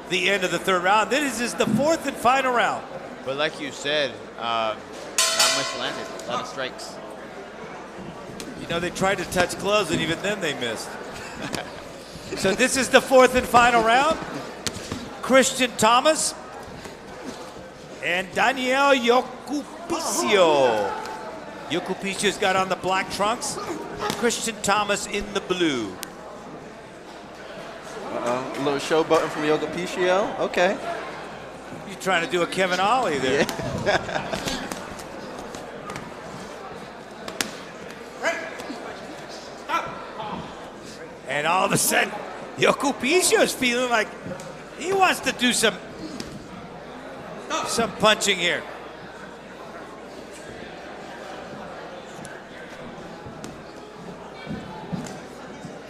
the end of the third round. This is the fourth and final round. But like you said, not much landed. A lot of strikes. You know, they tried to touch gloves, and even then they missed. So this is the fourth and final round. Christian Thomas and Daniel YOCUPICIO. YOCUPICIO's got on the black trunks. Christian Thomas in the blue. A little showboating from YOCUPICIO. Okay. You're trying to do a Kevin Ollie there. Yeah. And all of a sudden, YOCUPICIO is feeling like he wants to do some punching here.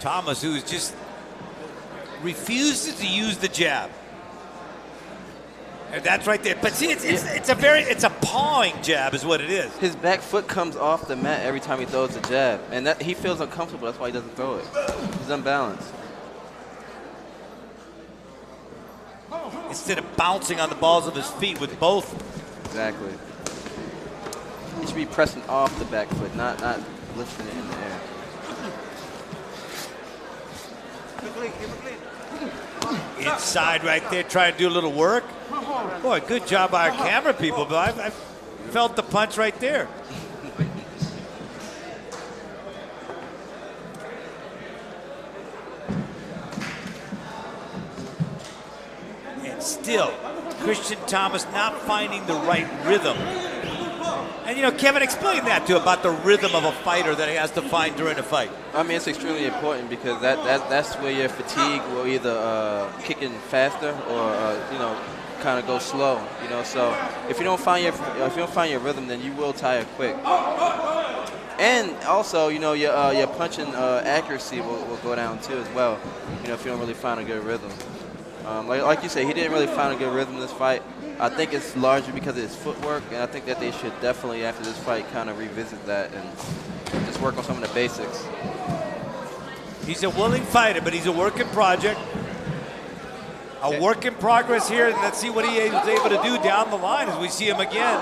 Thomas, who just refuses to use the jab. And that's right there. But see, it's a pawing jab is what it is. His back foot comes off the mat every time he throws a jab. And that he feels uncomfortable. That's why he doesn't throw it. He's unbalanced. Instead of bouncing on the balls of his feet with both. Exactly. He should be pressing off the back foot, not lifting it in the air. Inside right there, trying to do a little work. Boy, good job by our camera people, but I felt the punch right there. And still, Christian Thomas not finding the right rhythm. And, you know, Kevin, explain that to about the rhythm of a fighter that he has to find during a fight. I mean, it's extremely important because that's where your fatigue will either kick in faster or, you know, kind of go slow. You know, so if you don't find your rhythm, then you will tire quick. And also, you know, your punching accuracy will go down too as well. You know, if you don't really find a good rhythm. Like you said, he didn't really find a good rhythm in this fight. I think it's largely because of his footwork, and I think that they should definitely, after this fight, kind of revisit that and just work on some of the basics. He's a willing fighter, but he's a work in project. A work in progress here, and let's see what he was able to do down the line as we see him again.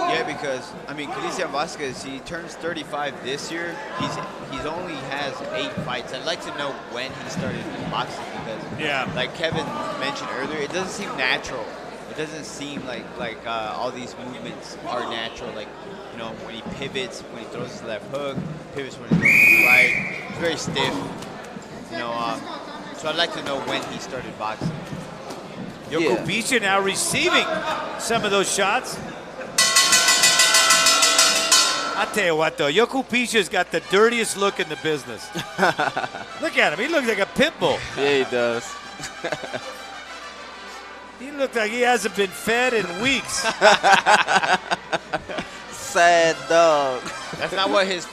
Yeah, because I mean, Cristian Vasquez, he turns 35 this year. He's only has 8 fights. I'd like to know when he started boxing because, like Kevin mentioned earlier, it doesn't seem natural. It doesn't seem like all these movements are natural. Like, you know, when he pivots, when he throws his left hook, pivots when he throws his right. It's very stiff. You know, so I'd like to know when he started boxing. YOCUPICIO now receiving some of those shots. I'll tell you what, though, YOCUPICIO's got the dirtiest look in the business. Look at him. He looks like a pit bull. Yeah, he does. He looks like he hasn't been fed in weeks. Sad dog. That's not what his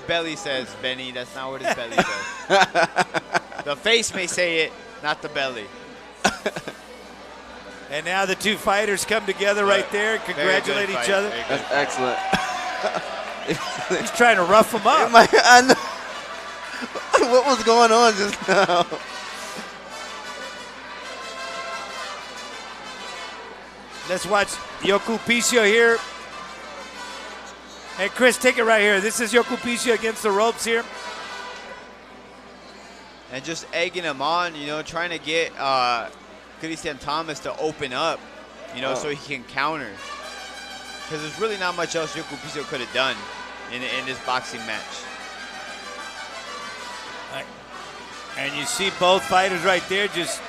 belly says, Benny. That's not what his belly says. The face may say it, not the belly. And now the two fighters come together right there and congratulate each other. That's excellent. He's trying to rough him up. I know. What was going on just now? Let's watch YOCUPICIO here. Hey, Chris, take it right here. This is YOCUPICIO against the ropes here. And just egging him on, you know, trying to get Christian Thomas to open up, you know, so he can counter. Because there's really not much else YOCUPICIO could have done in this boxing match. And you see both fighters right there just...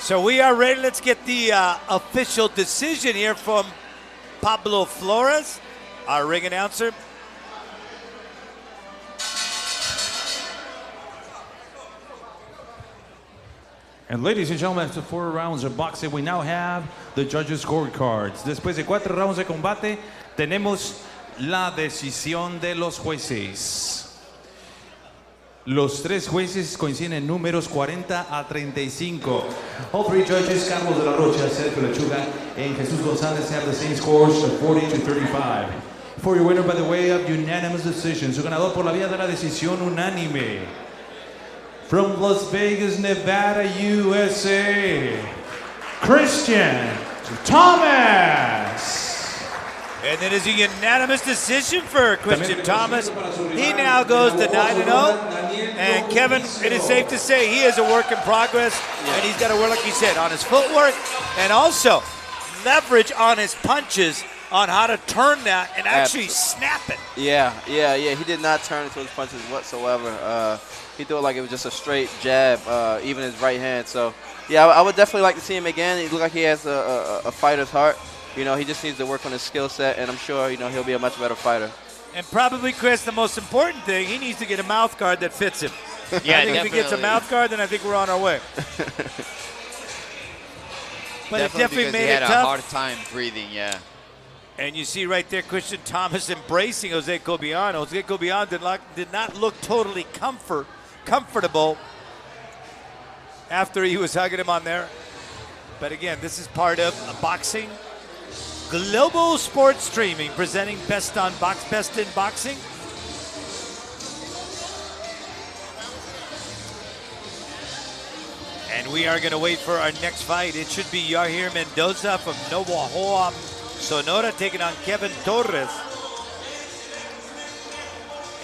So we are ready. Let's get the official decision here from Pablo Flores, our ring announcer. And ladies and gentlemen, after 4 rounds of boxing, we now have the judges' scorecards. Después de 4 rounds de combate, tenemos la decisión de los jueces. Los 3 jueces coinciden en números 40 a 35. All 3 judges, Carlos de la Rocha, Sergio Lechuga, and Jesus Gonzalez, have the same scores of 40 to 35. For your winner by the way of unanimous decision, su ganador por la vía de la decisión unánime. From Las Vegas, Nevada, USA, Christian Thomas. And it is a unanimous decision for Christian Thomas. He now goes to 9-0. And Kevin, it is safe to say he is a work in progress. And he's got to work, like you said, on his footwork and also leverage on his punches on how to turn that and actually snap it. Yeah. He did not turn into his punches whatsoever. He threw it like it was just a straight jab, even his right hand. So, yeah, I would definitely like to see him again. He looks like he has a fighter's heart. You know, he just needs to work on his skill set, and I'm sure, you know, he'll be a much better fighter. And probably, Chris, the most important thing, he needs to get a mouth guard that fits him. Yeah, I think if he gets a mouth guard, then I think we're on our way. But it definitely made it tough. He had a hard time breathing, yeah. And you see right there, Christian Thomas embracing Jose Cobian. Jose Cobian did not look totally comfortable after he was hugging him on there. But again, this is part of a boxing. Global Sports Streaming presenting Best in Boxing. And we are going to wait for our next fight. It should be Yahir Mendoza from Navojoa, Sonora, taking on Kevin Torres.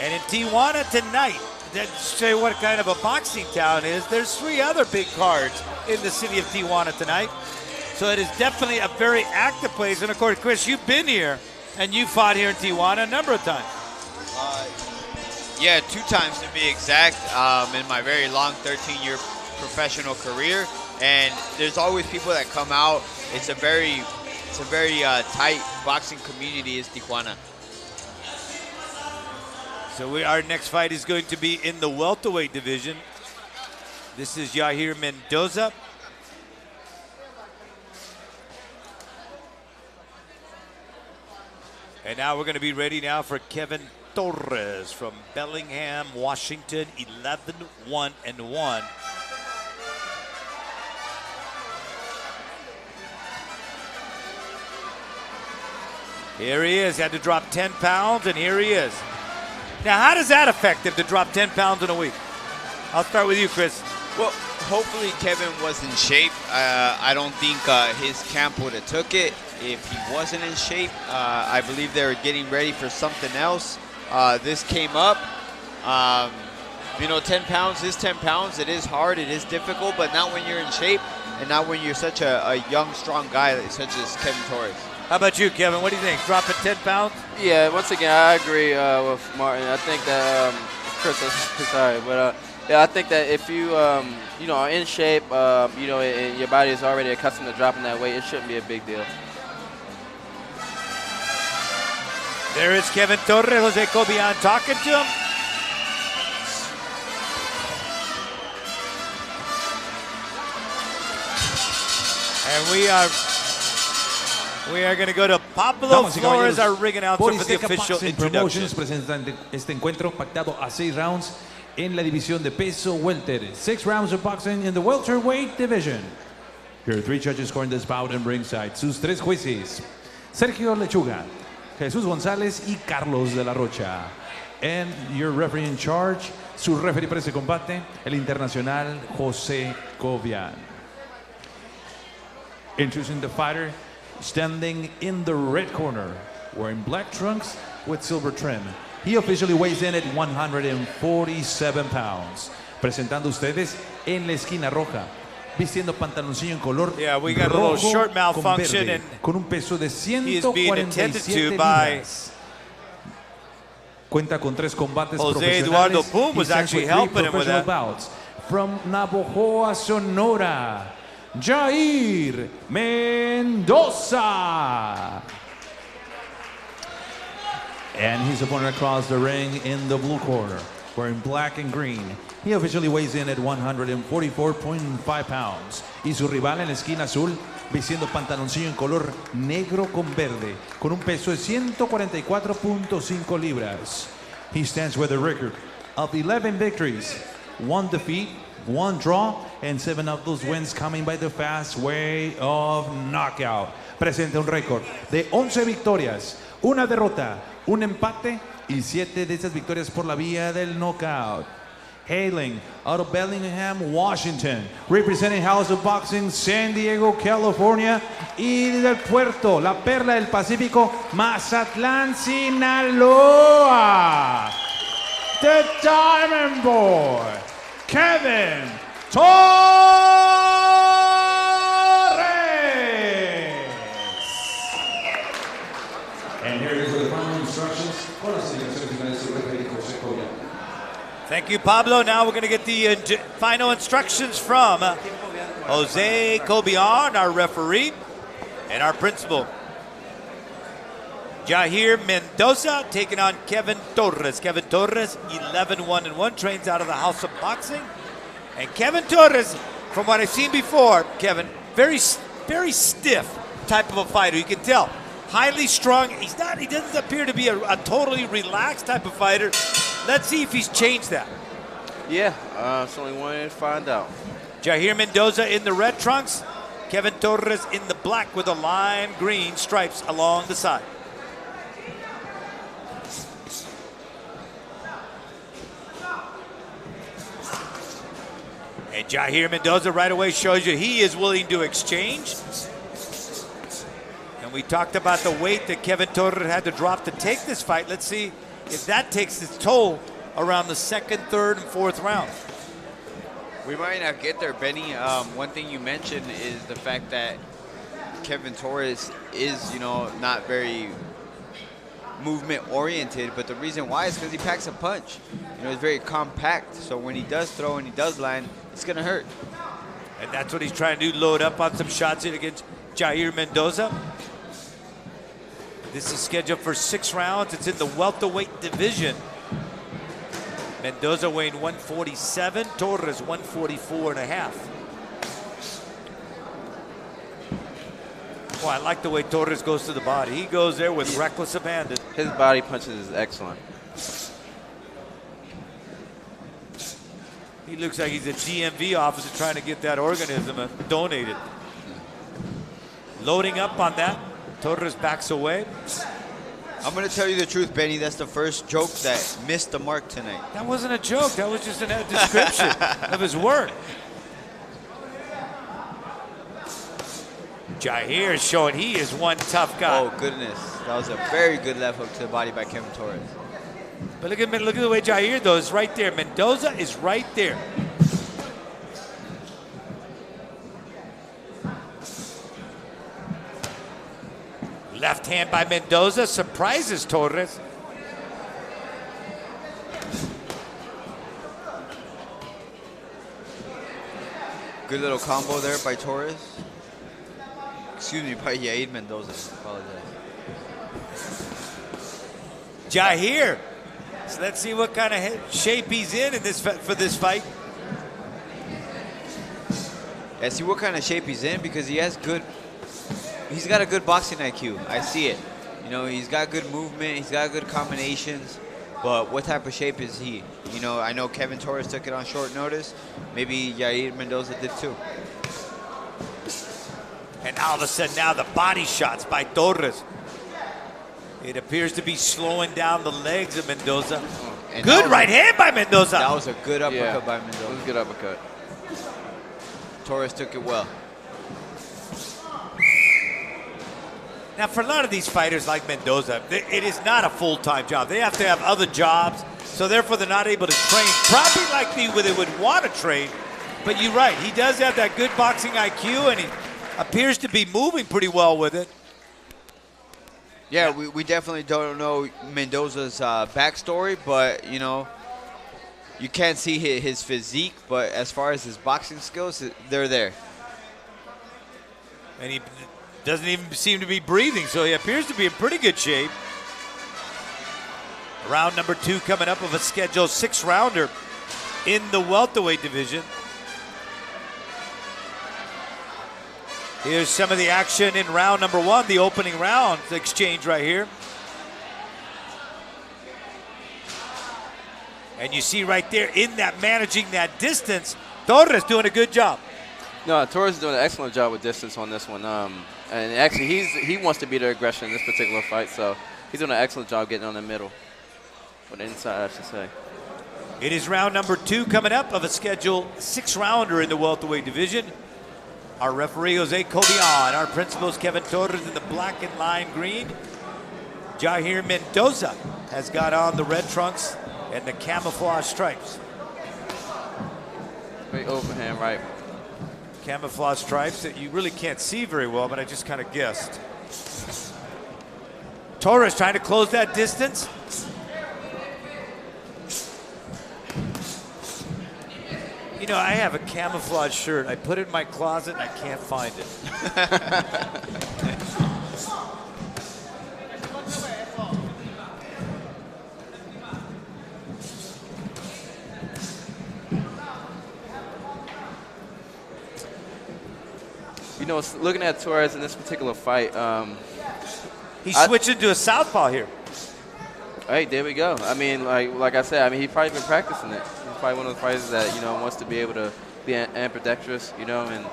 And in Tijuana tonight, let's show you what kind of a boxing town is. There's 3 other big cards in the city of Tijuana tonight. So it is definitely a very active place. And of course, Chris, you've been here and you fought here in Tijuana a number of times. Yeah, 2 times to be exact, in my very long 13-year professional career. And there's always people that come out. It's a very tight boxing community is Tijuana. So our next fight is going to be in the welterweight division. This is Yahir Mendoza. And now we're going to be ready now for Kevin Torres from Bellingham, Washington, 11-1-1. Here he is, had to drop 10 pounds, and here he is. Now, how does that affect him to drop 10 pounds in a week? I'll start with you, Chris. Well, hopefully Kevin was in shape. I don't think his camp would have took it if he wasn't in shape. I believe they were getting ready for something else. This came up. You know, 10 pounds is 10 pounds. It is hard. It is difficult, but not when you're in shape and not when you're such a young, strong guy such as Kevin Torres. How about you, Kevin? What do you think? Dropping 10 pounds? Yeah, once again, I agree with Martin. I think that, Chris, sorry, but yeah, I think that if you, you know, are in shape, you know, and your body is already accustomed to dropping that weight, it shouldn't be a big deal. There is Kevin Torres, Jose Cobian talking to him. And we are going to go to Pablo Flores, our ring announcer, for the official introduction. Presentan este encuentro pactado a 6 rounds en la división de peso welter. 6 rounds of boxing in the welterweight division. Here are 3 judges scoring this bout in ringside. Sus 3 jueces: Sergio Lechuga, Jesus Gonzalez y Carlos de la Rocha. And your referee in charge, su referee para ese combate, el internacional Jose Cobian. Introducing the fighter, standing in the red corner, wearing black trunks with silver trim. He officially weighs in at 147 pounds. Presentando ustedes en la esquina roja, vistiendo pantaloncillo en color we got a little short malfunction, and con un peso de he is being attended to 147 by libras. Cuenta con 3 combates Jose Eduardo profesionales. POOM was He stands actually with 3 helping him with professional that. bouts. From Navojoa, Sonora, Yahir Mendoza. And his opponent across the ring in the blue corner, wearing black and green. He officially weighs in at 144.5 pounds. Y su rival en la esquina azul, vistiendo pantaloncillo en color negro con verde, con un peso de 144.5 libras. He stands with a record of 11 victories, 1 defeat, 1 draw, and 7 of those wins coming by the fast way of knockout. Presenta un récord de 11 victorias, 1 derrota, 1 empate y 7 de esas victorias por la vía del knockout. Hailing out of Bellingham, Washington, representing House of Boxing, San Diego, California, y del puerto, la perla del Pacífico, Mazatlán, Sinaloa, the Diamond Boy, Kevin Torres. And here is the final instructions. Thank you, Pablo. Now we're going to get the final instructions from Jose Cobian, our referee, and our principal. YAHIR Mendoza taking on Kevin Torres. Kevin Torres, 11-1-1, trains out of the House of Boxing. And Kevin Torres, from what I've seen before, Kevin, very stiff type of a fighter. You can tell, highly strung. He doesn't appear to be a totally relaxed type of fighter. Let's see if he's changed that. Yeah, it's only one way to find out. YAHIR Mendoza in the red trunks. Kevin Torres in the black with the lime green stripes along the side. And YAHIR Mendoza right away shows you he is willing to exchange. And we talked about the weight that Kevin Torres had to drop to take this fight. Let's see if that takes its toll around the second, third, and fourth round. We might not get there, Benny. One thing you mentioned is the fact that Kevin Torres is, not very movement-oriented, but the reason why is because he packs a punch. He's very compact, so when he does throw and he does land, it's going to hurt. And that's what he's trying to do, load up on some shots against YAHIR Mendoza. This is scheduled for 6 rounds. It's in the welterweight division. Mendoza weighing 147, Torres 144.5. Well, I like the way Torres goes to the body. He goes there with reckless abandon. His body punches is excellent. He looks like he's a DMV officer trying to get that organism donated. Loading up on that. Torres backs away. I'm going to tell you the truth, Benny. That's the first joke that missed the mark tonight. That wasn't a joke. That was just a description of his work. YAHIR is showing he is one tough guy. Oh, goodness. That was a very good left hook to the body by Kevin Torres. But look at the way YAHIR, though, is right there. Mendoza is right there. Left hand by Mendoza surprises Torres. Good little combo there by Torres. Excuse me, by YAHIR Mendoza. Apologize. YAHIR. So let's see what kind of shape he's in this for this fight. Yeah, see what kind of shape he's in because he's got a good boxing IQ. I see it. He's got good movement. He's got good combinations. But what type of shape is he? I know Kevin Torres took it on short notice. Maybe YAHIR Mendoza did too. And all of a sudden now the body shots by Torres. It appears to be slowing down the legs of Mendoza. And good right hand by Mendoza. That was a good uppercut by Mendoza. It was a good uppercut. Torres took it well. Now, for a lot of these fighters like Mendoza, it is not a full-time job. They have to have other jobs, so therefore they're not able to train probably like they would want to train. But you're right, he does have that good boxing IQ, and he appears to be moving pretty well with it. Yeah, we definitely don't know Mendoza's backstory, but, you can't see his physique, but as far as his boxing skills, they're there. And he doesn't even seem to be breathing, so he appears to be in pretty good shape. Round number 2 coming up of a scheduled 6-rounder in the welterweight division. Here's some of the action in round number 1, the opening round, the exchange right here. And you see right there in that managing that distance, Torres doing a good job. No, Torres is doing an excellent job with distance on this one. And actually, he wants to be the aggression in this particular fight, so he's doing an excellent job getting on the middle. Or the inside, I should say. It is round number 2 coming up of a scheduled 6-rounder in the welterweight division. Our referee, Jose Cobian. Our principals, Kevin Torres in the black and lime green. YAHIR Mendoza has got on the red trunks and the camouflage stripes. Great overhand right. Camouflage stripes that you really can't see very well, but I just kind of guessed. Torres trying to close that distance. You know, I have a camouflage shirt. I put it in my closet and I can't find it. You know, looking at Torres in this particular fight, he's switching to a southpaw here. Hey, there we go. I mean, like I said, I mean, he's probably been practicing it. He's probably one of the fighters that, you know, wants to be able to be ambidextrous, you know, and.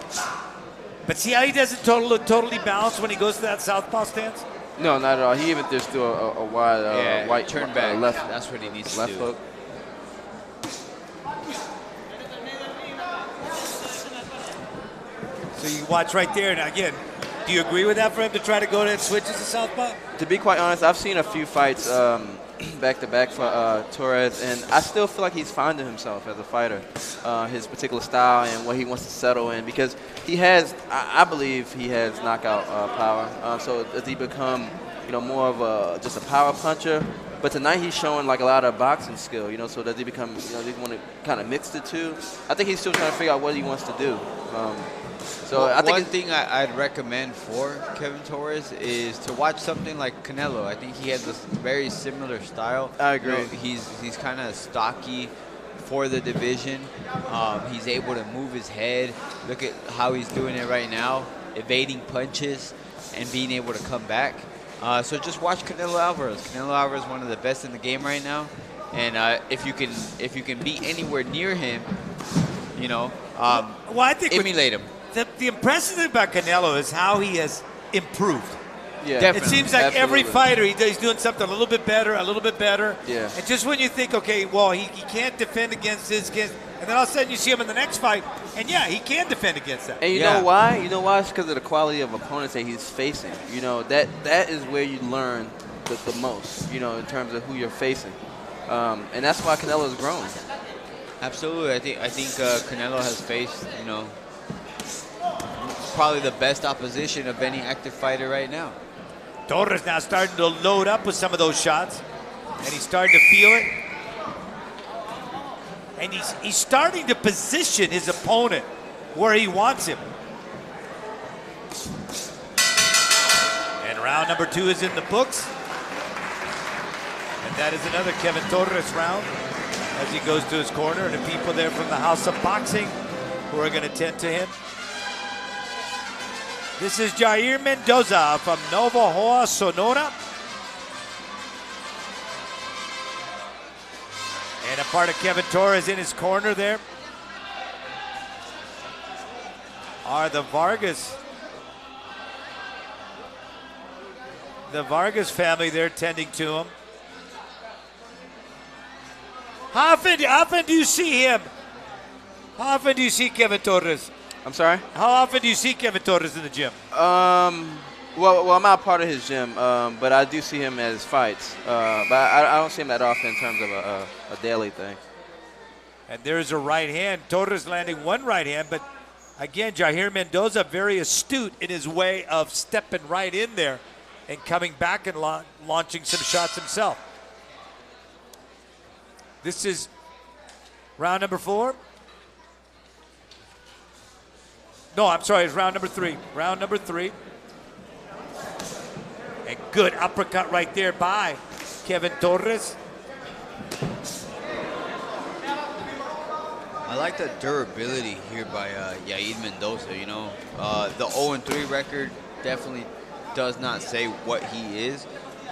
But see how he doesn't look totally balanced when he goes to that southpaw stance? No, not at all. He even just do a wide, white turn back. Left. That's what he needs to left do. hook. So you watch right there, and again, do you agree with that for him to try to go to that switch as a southpaw? To be quite honest, I've seen a few fights back-to-back for Torres, and I still feel like he's finding himself as a fighter, his particular style and what he wants to settle in, because he has, I believe he has knockout power. So does he become, you know, more of just a power puncher? But tonight he's showing like a lot of boxing skill, you know, so does he become, you know, does he want to kind of mix the two? I think he's still trying to figure out what he wants to do. So well, I think one thing I'd recommend for Kevin Torres is to watch something like Canelo. I think he has a very similar style. I agree. You know, he's kind of stocky for the division. He's able to move his head. Look at how he's doing it right now, evading punches and being able to come back. So just watch Canelo Alvarez. Canelo Alvarez is one of the best in the game right now, and if you can be anywhere near him, you know, well, I think emulate him. The impressive thing about Canelo is how he has improved. Yeah, definitely. It seems like Absolutely. every fighter, he's doing something a little bit better, a little bit better. Yeah. And just when you think, okay, well, he can't defend against this, and then all of a sudden you see him in the next fight, and yeah, he can defend against that. And you know why? You know why? It's because of the quality of opponents that he's facing. You know, that is where you learn the most, you know, in terms of who you're facing. And that's why Canelo's grown. Absolutely. I think Canelo has faced, you know, probably the best opposition of any active fighter right now. Torres now starting to load up with some of those shots, and he's starting to feel it. And he's starting to position his opponent where he wants him. And round number 2 is in the books. And that is another Kevin Torres round as he goes to his corner, and the people there from the House of Boxing who are going to tend to him. This is YAHIR Mendoza from Navojoa, Sonora. And a part of Kevin Torres in his corner there are the Vargas. The Vargas family there tending to him. How often do you see him? How often do you see Kevin Torres? I'm sorry? How often do you see Kevin Torres in the gym? Well, I'm not part of his gym, but I do see him at his fights. But I don't see him that often in terms of a daily thing. And there's a right hand. Torres landing one right hand, but again, YAHIR Mendoza very astute in his way of stepping right in there and coming back and launching some shots himself. This is round number 4. No, I'm sorry, it's round number 3. Round number 3. A good uppercut right there by Kevin Torres. I like the durability here by Yahir Mendoza. You know, the 0-3 record definitely does not say what he is.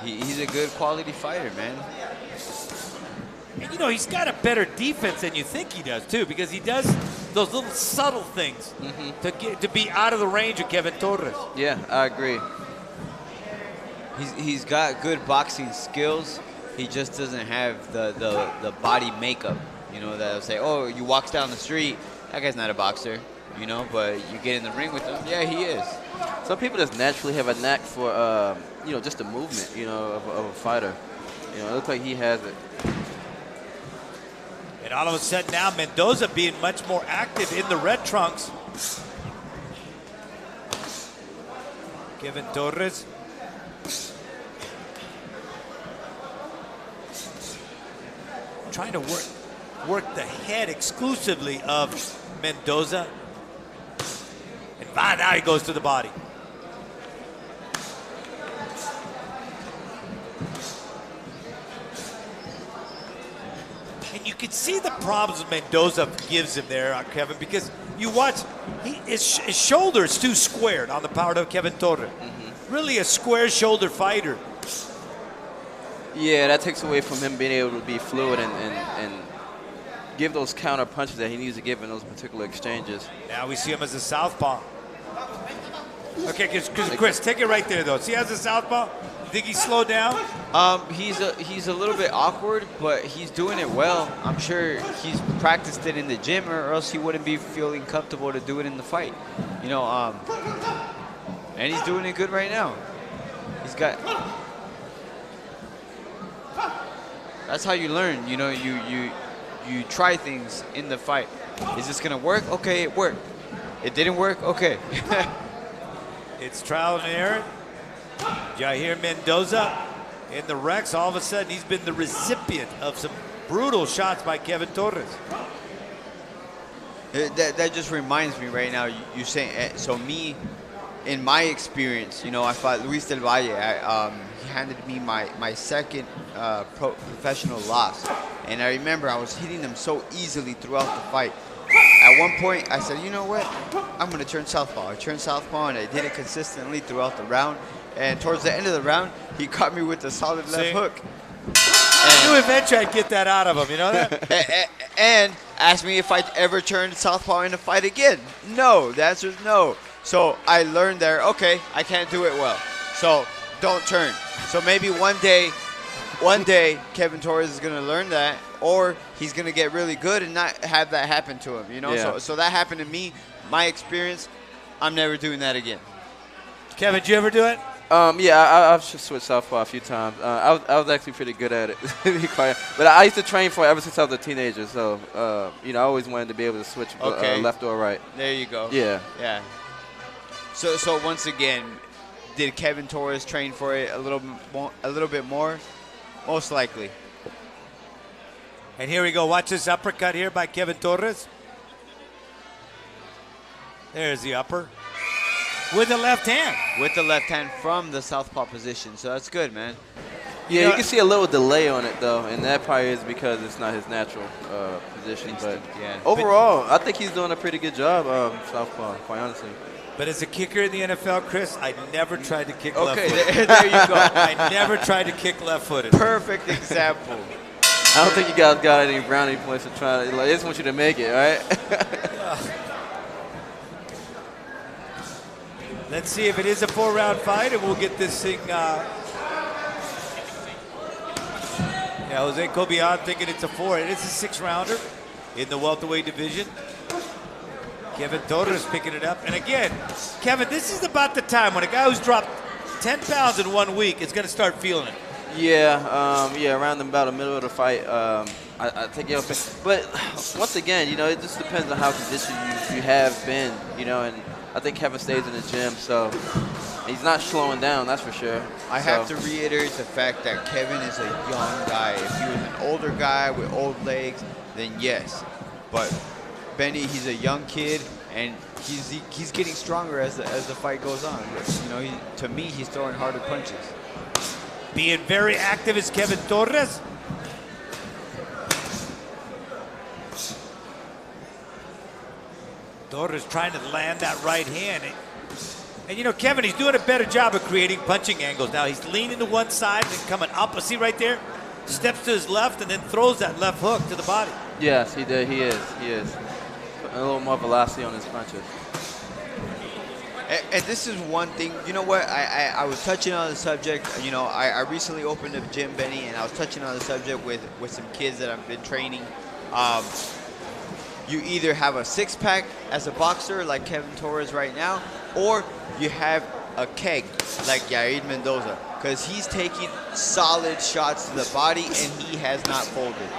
He's a good quality fighter, man. And you know, he's got a better defense than you think he does too, because he does those little subtle things to be out of the range of Kevin Torres. Yeah, I agree. He's got good boxing skills. He just doesn't have the body makeup. You know, that'll say, oh, you walk down the street, that guy's not a boxer. You know, but you get in the ring with him, yeah, he is. Some people just naturally have a knack for, you know, just the movement, you know, of a fighter. You know, it looks like he has it. And all of a sudden now, Mendoza being much more active in the red trunks. Kevin Torres. Trying to work the head exclusively of Mendoza. And now he goes to the body. And you can see the problems Mendoza gives him there, Kevin, because you watch, his shoulder is too squared on the part of Kevin Torres. Really a square shoulder fighter. Yeah, that takes away from him being able to be fluid and give those counter punches that he needs to give in those particular exchanges. Now we see him as a southpaw. Okay, Chris, take it right there though. See, as a southpaw, you think he's slowed down? He's a little bit awkward, but he's doing it well. I'm sure he's practiced it in the gym, or else he wouldn't be feeling comfortable to do it in the fight. You know, and he's doing it good right now. He's got. That's how you learn. You know, you try things in the fight. Is this gonna work? Okay, it worked. It didn't work? Okay. It's trial and error. Yahir Mendoza in the Rex. All of a sudden, he's been the recipient of some brutal shots by Kevin Torres. That just reminds me right now, you saying, so me, in my experience, you know, I fought Luis Del Valle. He handed me my second professional loss. And I remember I was hitting him so easily throughout the fight. At one point, I said, you know what? I'm going to turn southpaw. I turned southpaw, and I did it consistently throughout the round. And towards the end of the round, he caught me with a solid left hook. I knew eventually I'd get that out of him, you know that? And asked me if I'd ever turn southpaw in a fight again. No, the answer is no. So I learned there, okay, I can't do it well. So don't turn. So maybe one day Kevin Torres is going to learn that, or he's going to get really good and not have that happen to him, you know? Yeah. So that happened to me, my experience. I'm never doing that again. Kevin, did you ever do it? Yeah, I've switched southpaw a few times. I was actually pretty good at it, to be quiet. But I used to train for it ever since I was a teenager. So, you know, I always wanted to be able to switch left or right. There you go. Yeah. Yeah. So once again, did Kevin Torres train for it a little bit more? Most likely. And here we go. Watch this uppercut here by Kevin Torres. There's the upper. With the left hand. With the left hand from the southpaw position. So that's good, man. Yeah, you can see a little delay on it, though, and that probably is because it's not his natural position. But yeah. Overall, I think he's doing a pretty good job, southpaw, quite honestly. But as a kicker in the NFL, Chris, I never tried to kick left-footed. Okay, there you go. I never tried to kick left-footed. Perfect example. I don't think you guys got any brownie points to try. Like, they just want you to make it, right? Let's see if it is a 4-round fight, and we'll get this thing. Yeah, Jose Cobian thinking it's a 4. It is a 6-rounder in the welterweight division. Kevin Torres picking it up. And again, Kevin, this is about the time when a guy who's dropped 10 pounds in 1 week is going to start feeling it. Yeah, around about the middle of the fight, I think you'll. But once again, you know, it just depends on how conditioned you have been, you know, and I think Kevin stays in the gym, so he's not slowing down, that's for sure. I have to reiterate the fact that Kevin is a young guy. If he was an older guy with old legs, then yes. But Benny, he's a young kid, and he's getting stronger as the fight goes on. You know, to me, he's throwing harder punches. Being very active is Kevin Torres. Torres trying to land that right hand. And you know, Kevin, he's doing a better job of creating punching angles. Now he's leaning to one side and coming up. See right there? Steps to his left and then throws that left hook to the body. Yes, he did. He is. Putting a little more velocity on his punches. And this is one thing, you know what, I was touching on the subject, you know, I recently opened a gym, Benny, and I was touching on the subject with some kids that I've been training. You either have a six-pack as a boxer like Kevin Torres right now, or you have a keg like Yair Mendoza, because he's taking solid shots to the body and he has not folded.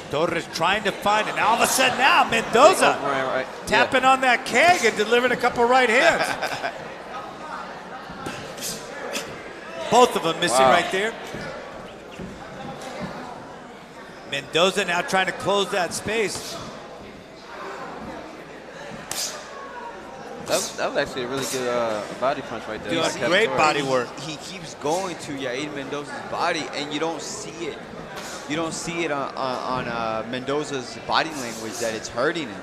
Torres trying to find it. Now all of a sudden now, Mendoza tapping on that keg and delivering a couple right hands. Both of them missing right there. Mendoza now trying to close that space. That was actually a really good body punch right there. Doing great body work. He keeps going to Yair Mendoza's body, and you don't see it. You don't see it on Mendoza's body language that it's hurting him.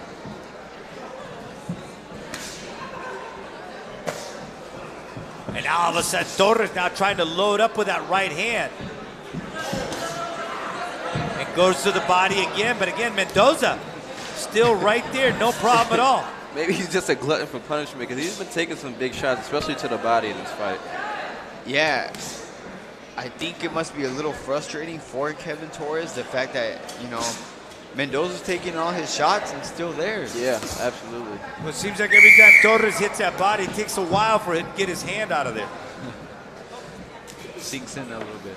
And now all of a sudden, Torres now trying to load up with that right hand. And goes to the body again, but again, Mendoza still right there, no problem at all. Maybe he's just a glutton for punishment because he's been taking some big shots, especially to the body in this fight. Yeah. I think it must be a little frustrating for Kevin Torres, the fact that, you know, Mendoza's taking all his shots and still there. Yeah, absolutely. Well, it seems like every time Torres hits that body, it takes a while for him to get his hand out of there. Sinks in a little bit.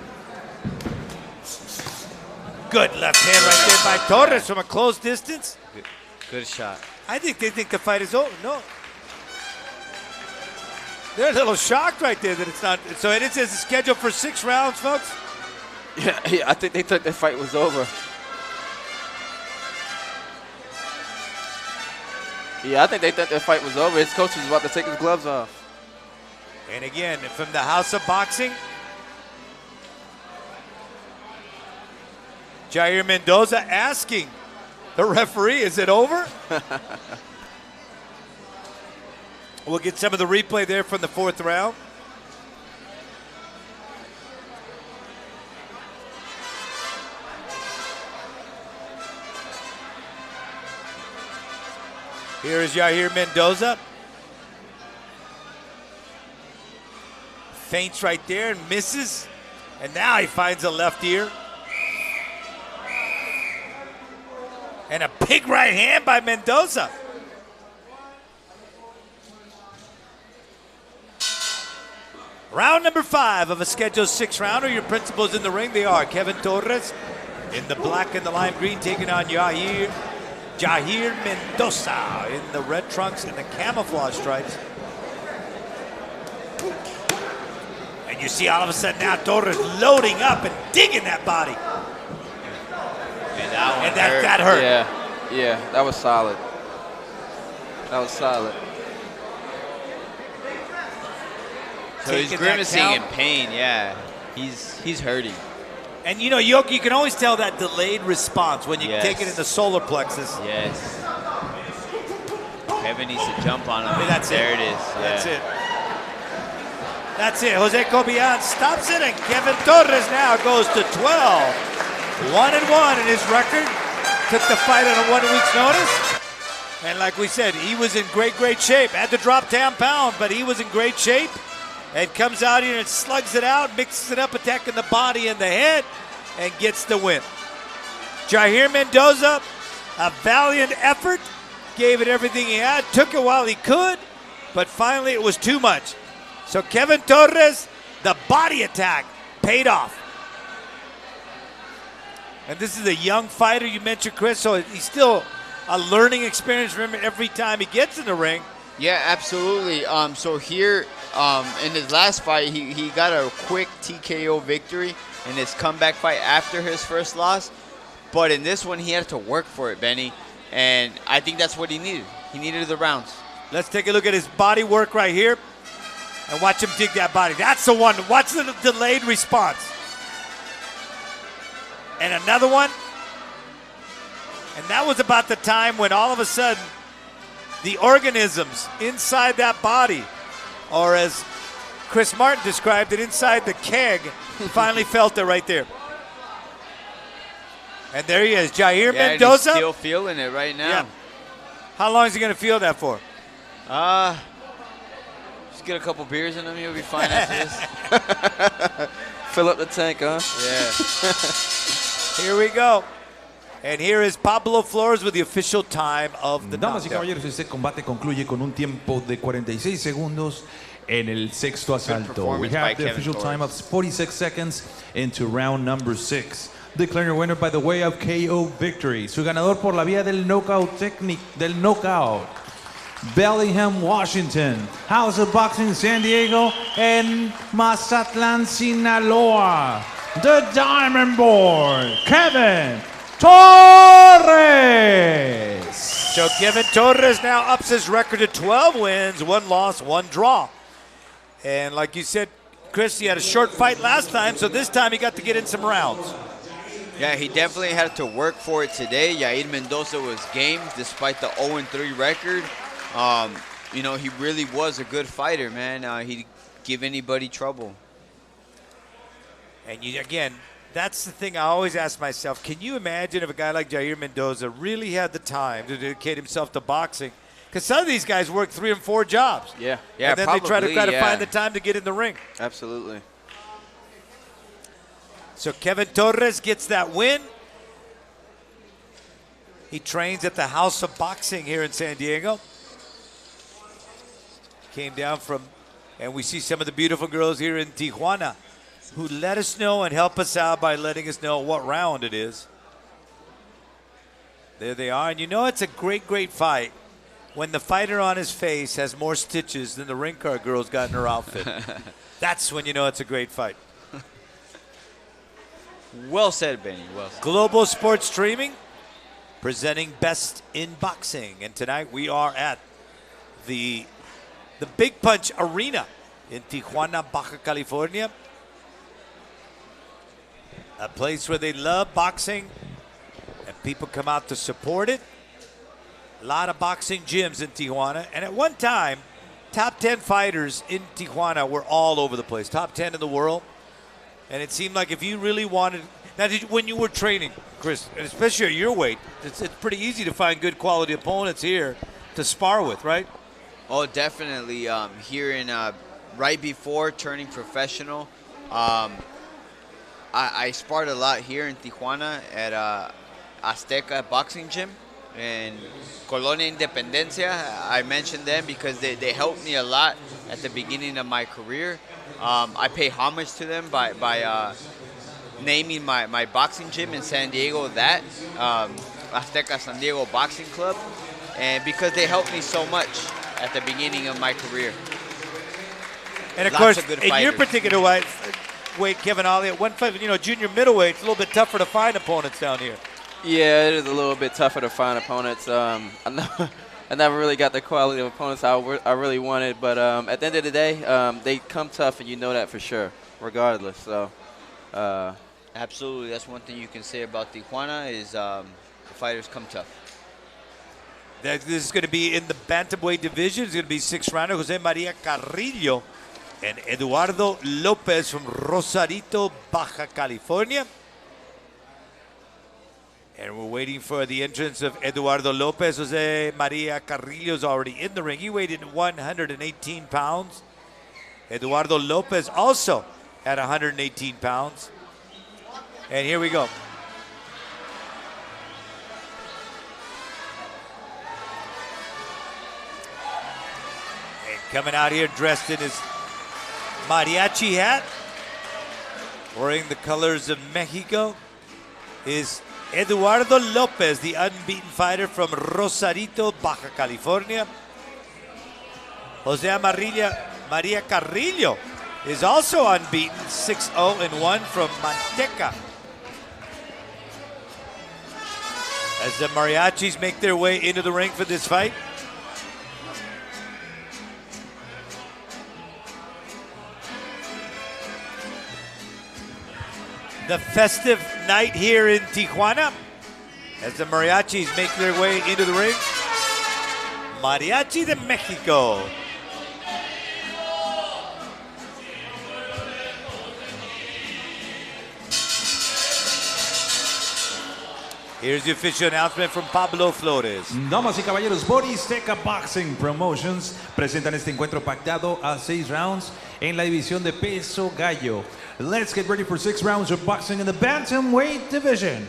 Good left hand right there by Torres from a close distance. Good shot. I think they think the fight is over. No. They're a little shocked right there that it's not. So it is scheduled for 6 rounds, folks? Yeah, I think they thought the fight was over. Yeah, I think they thought the fight was over. His coach was about to take his gloves off. And again, from the House of Boxing, Yair Mendoza asking the referee, is it over? We'll get some of the replay there from the 4th round. Here is Yair Mendoza. Feints right there and misses. And now he finds a left ear. And a big right hand by Mendoza. Round number 5 of a scheduled 6-rounder. Your principals in the ring, they are Kevin Torres in the black and the lime green, taking on Yair Mendoza in the red trunks and the camouflage stripes. And you see all of a sudden now Torres loading up and digging that body. And that hurt. Yeah, that was solid. That was solid. So he's grimacing in pain, yeah. He's hurting. And you know, you can always tell that delayed response when you take it in the solar plexus. Yes. Kevin needs to jump on him. That's there it. It is. That's it. That's it. Jose Cobian stops it, and Kevin Torres now goes to 12. 1-1 in his record. Took the fight on a 1 week's notice. And like we said, he was in great shape. Had to drop 10 pounds, but he was in great shape. And comes out here and slugs it out, mixes it up, attacking the body and the head, and gets the win. Yair Mendoza, a valiant effort, gave it everything he had, took it while he could, but finally it was too much. So Kevin Torres, the body attack, paid off. And this is a young fighter, you mentioned, Chris, so he's still a learning experience for him every time he gets in the ring. Yeah, absolutely. So here in his last fight, he got a quick TKO victory in his comeback fight after his first loss. But in this one, he had to work for it, Benny. And I think that's what he needed. He needed the rounds. Let's take a look at his body work right here and watch him dig that body. That's the one. Watch the delayed response. And another one. And that was about the time when all of a sudden the organisms inside that body, or as Chris Martin described it, inside the keg, finally felt it right there. And there he is, Yahir Mendoza. He's still feeling it right now. Yeah. How long is he going to feel that for? Just get a couple beers in him, he'll be fine after this. Fill up the tank, huh? Yeah. Here we go. And here is Pablo Flores with the official time of the Damas y knockout. caballeros, este combate concluye con un tiempo de 46 segundos en el sexto asalto. We have the official time of 46 seconds into round number 6. Declaring a winner by the way of KO victory. Su ganador por la vía del knockout Bellingham, Washington, House of Boxing San Diego, and Mazatlán, Sinaloa. The Diamond Boy, Kevin Torres. So Kevin Torres now ups his record to 12 wins, 1 loss, 1 draw. And like you said, Chris, he had a short fight last time, so this time he got to get in some rounds. Yeah, he definitely had to work for it today. Yahir Mendoza was game despite the 0-3 record. You know, he really was a good fighter, man. He'd give anybody trouble. And again, that's the thing I always ask myself. Can you imagine if a guy like Yahir Mendoza really had the time to dedicate himself to boxing? Because some of these guys work 3 and 4 jobs. Yeah. Yeah, and then probably, they try to find the time to get in the ring. Absolutely. So Kevin Torres gets that win. He trains at the House of Boxing here in San Diego. Came down from, and we see some of the beautiful girls here in Tijuana who let us know and help us out by letting us know what round it is. There they are. And you know it's a great, great fight when the fighter on his face has more stitches than the ring card girl's got in her outfit. That's when you know it's a great fight. Well said, Benny. Well said. Global Sports Streaming presenting Best in Boxing. And tonight we are at the Big Punch Arena in Tijuana, Baja California. A place where they love boxing and people come out to support it. A lot of boxing gyms in Tijuana. And at one time, top 10 fighters in Tijuana were all over the place. Top 10 in the world. And it seemed like if you really wanted, now when you were training, Chris, and especially at your weight, it's pretty easy to find good quality opponents here to spar with, right? Oh, definitely. Here in right before turning professional, I sparred a lot here in Tijuana at Azteca Boxing Gym and Colonia Independencia. I mentioned them because they helped me a lot at the beginning of my career. I pay homage to them by naming my boxing gym in San Diego that, Azteca San Diego Boxing Club, and because they helped me so much at the beginning of my career. And of Lots course, of good in your fighters. particular weight, Kevin Ollie, at 150, junior middleweight, it's a little bit tougher to find opponents down here. Yeah, it is a little bit tougher to find opponents. I never really got the quality of opponents I really wanted, but at the end of the day, they come tough, and you know that for sure, regardless. So, Absolutely, that's one thing you can say about Tijuana is the fighters come tough. This is going to be in the bantamweight division. It's going to be 6-rounder. Jose Maria Carrillo and Eduardo Lopez from Rosarito, Baja California. And we're waiting for the entrance of Eduardo Lopez. Jose Maria Carrillo is already in the ring. He weighed in 118 pounds. Eduardo Lopez also at 118 pounds. And here we go. And coming out here dressed in his mariachi hat, wearing the colors of Mexico, is Eduardo Lopez, the unbeaten fighter from Rosarito, Baja California. Jose Maria Carrillo is also unbeaten, 6-0-1 from Manteca. As the mariachis make their way into the ring for this fight. The festive night here in Tijuana. As the mariachis make their way into the ring. Mariachi de Mexico. Here's the official announcement from Pablo Flores. Damas y caballeros, Boristeca Boxing Promotions presentan este encuentro pactado a 6 rounds en la división de peso gallo. Let's get ready for 6 rounds of boxing in the bantamweight division.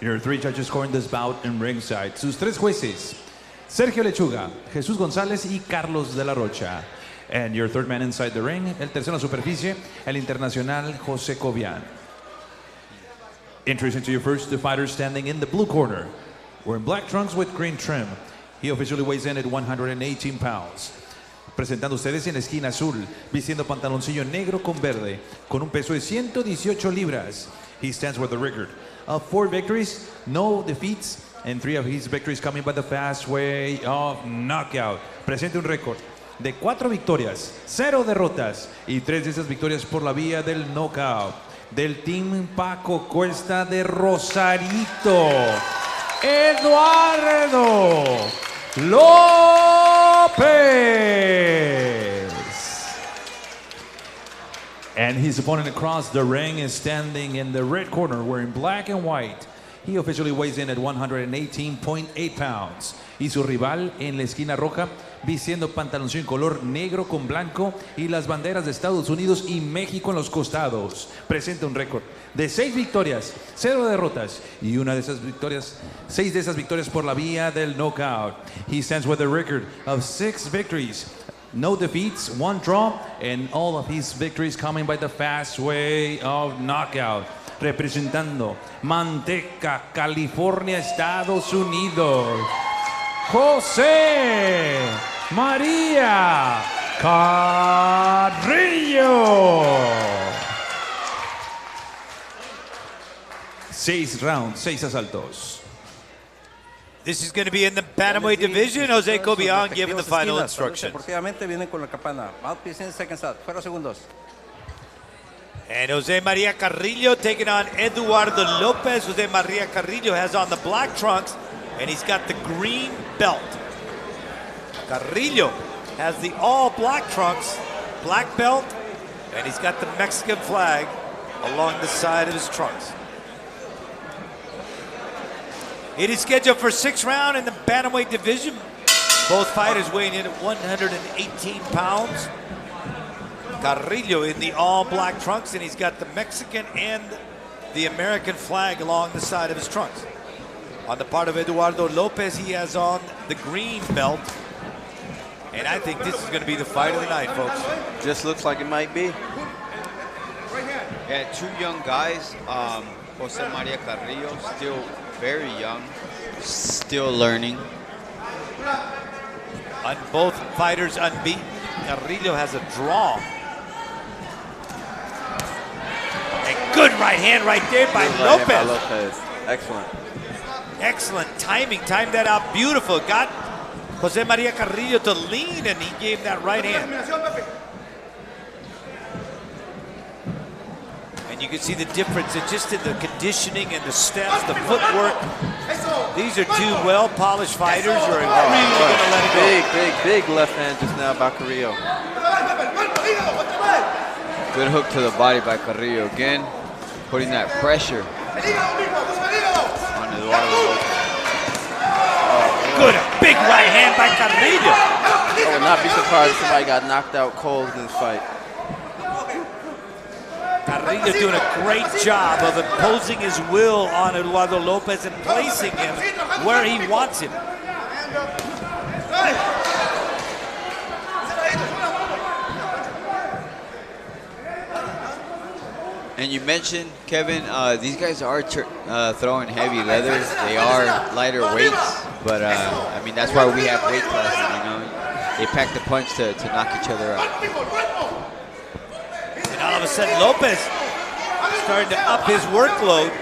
Your 3 judges scoring this bout in ringside. Sus 3 jueces, Sergio Lechuga, Jesús González y Carlos de la Rocha. And your 3rd man inside the ring, el tercero en la superficie, el internacional José Cobian. Introducing to you first the fighter standing in the blue corner. Wearing black trunks with green trim. He officially weighs in at 118 pounds. Presentando ustedes en la esquina azul, vistiendo pantaloncillo negro con verde, con un peso de 118 libras. He stands with a record of 4 victories, no defeats, and 3 of his victories coming by the fast way of knockout. Presenta un récord de 4 victorias, 0 derrotas y 3 de esas victorias por la vía del knockout. Del Team Paco Cuesta de Rosarito, Eduardo Lopez. And his opponent across the ring is standing in the red corner wearing black and white. He officially weighs in at 118.8 pounds. Y su rival en la esquina roja, vistiendo pantaloncillo en color negro con blanco y las banderas de Estados Unidos y México en los costados. Presenta un récord de 6 victorias, 0 derrotas y 6 de esas victorias por la vía del knockout. He stands with a record of 6 victories, no defeats, 1 draw, and all of his victories coming by the fast way of knockout. Representando Manteca, California, Estados Unidos, José María Carrillo. 6 rounds, 6 asaltos. This is going to be in the bantamweight division. Jose Cobian giving the final instructions. Deportivamente vienen con la campana. Mouthpiece in, seconds out. Fuera segundos. And Jose Maria Carrillo taking on Eduardo Lopez. Jose Maria Carrillo has on the black trunks and he's got the green belt. Carrillo has the all black trunks, black belt, and he's got the Mexican flag along the side of his trunks. It is scheduled for 6th round in the bantamweight division. Both fighters weighing in at 118 pounds. Carrillo in the all black trunks, and he's got the Mexican and the American flag along the side of his trunks. On the part of Eduardo Lopez, he has on the green belt. And I think this is going to be the fight of the night, folks. Just looks like it might be. Yeah, 2 young guys. Jose Maria Carrillo, still very young, still learning. On both fighters unbeaten. Carrillo has a draw. A good right hand right there by Lopez. Excellent. Excellent timing. Timed that out beautiful. Got Jose Maria Carrillo to lean, and he gave that right hand. And you can see the difference just in the conditioning and the steps, the footwork. These are 2 well-polished fighters who are really going to let it go. Big left hand just now by Carrillo. Good hook to the body by Carrillo again, putting that pressure on Eduardo Lopez. Good, a big right hand by Carrillo. I would not be surprised if somebody got knocked out cold in this fight. Carrillo doing a great job of imposing his will on Eduardo Lopez and placing him where he wants him. And you mentioned, Kevin, these guys are throwing heavy leather. They are lighter weights, but I mean, that's why we have weight classes, you know. They pack the punch to knock each other out. And all of a sudden, Lopez starting to up his workload.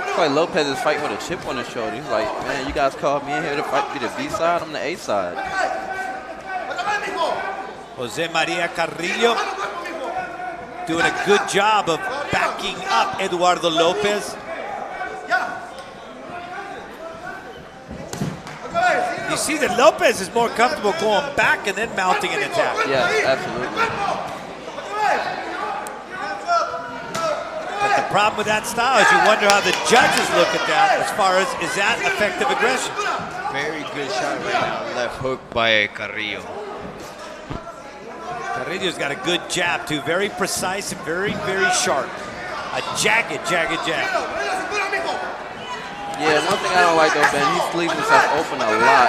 It's like Lopez is fighting with a chip on his shoulder. He's like, man, you guys called me in here to fight, be the B side, I'm the A side. Jose Maria Carrillo doing a good job of backing up Eduardo Lopez. You see that Lopez is more comfortable going back and then mounting an attack. Yes, absolutely. But the problem with that style is you wonder how the judges look at that as far as, is that effective aggression? Very good shot right now. Left hook by Carrillo. Carrillo's got a good jab too. Very precise and very, very sharp. A jagged jab. Yeah, one thing I don't like though, Ben, he leaves himself open a lot.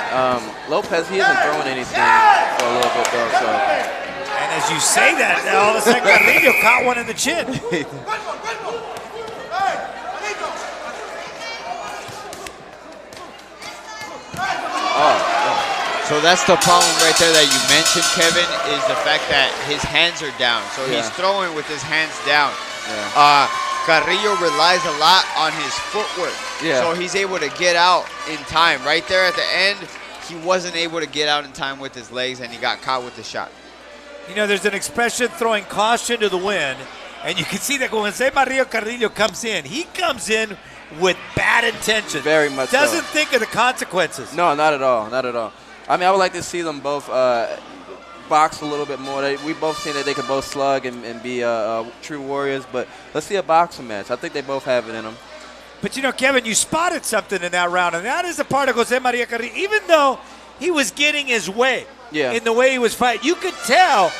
Lopez, he isn't throwing anything for a little bit though, so. And as you say that, all of a sudden Carrillo caught one in the chin. So that's the problem right there that you mentioned, Kevin, is the fact that his hands are down. So he's throwing with his hands down. Carrillo relies a lot on his footwork. So he's able to get out in time. Right there at the end, he wasn't able to get out in time with his legs, and he got caught with the shot. You know, there's an expression throwing caution to the wind, and you can see that when Jose Maria Carrillo comes in, he comes in with bad intentions. Very much Doesn't so. think of the consequences. No, not at all, not at all. I mean, I would like to see them both box a little bit more. We both seen that they could both slug and be true warriors, but let's see a boxing match. I think they both have it in them. But you know, Kevin, you spotted something in that round, and that is the part of Jose Maria Carrillo. Even though he was getting his way in the way he was fighting, you could tell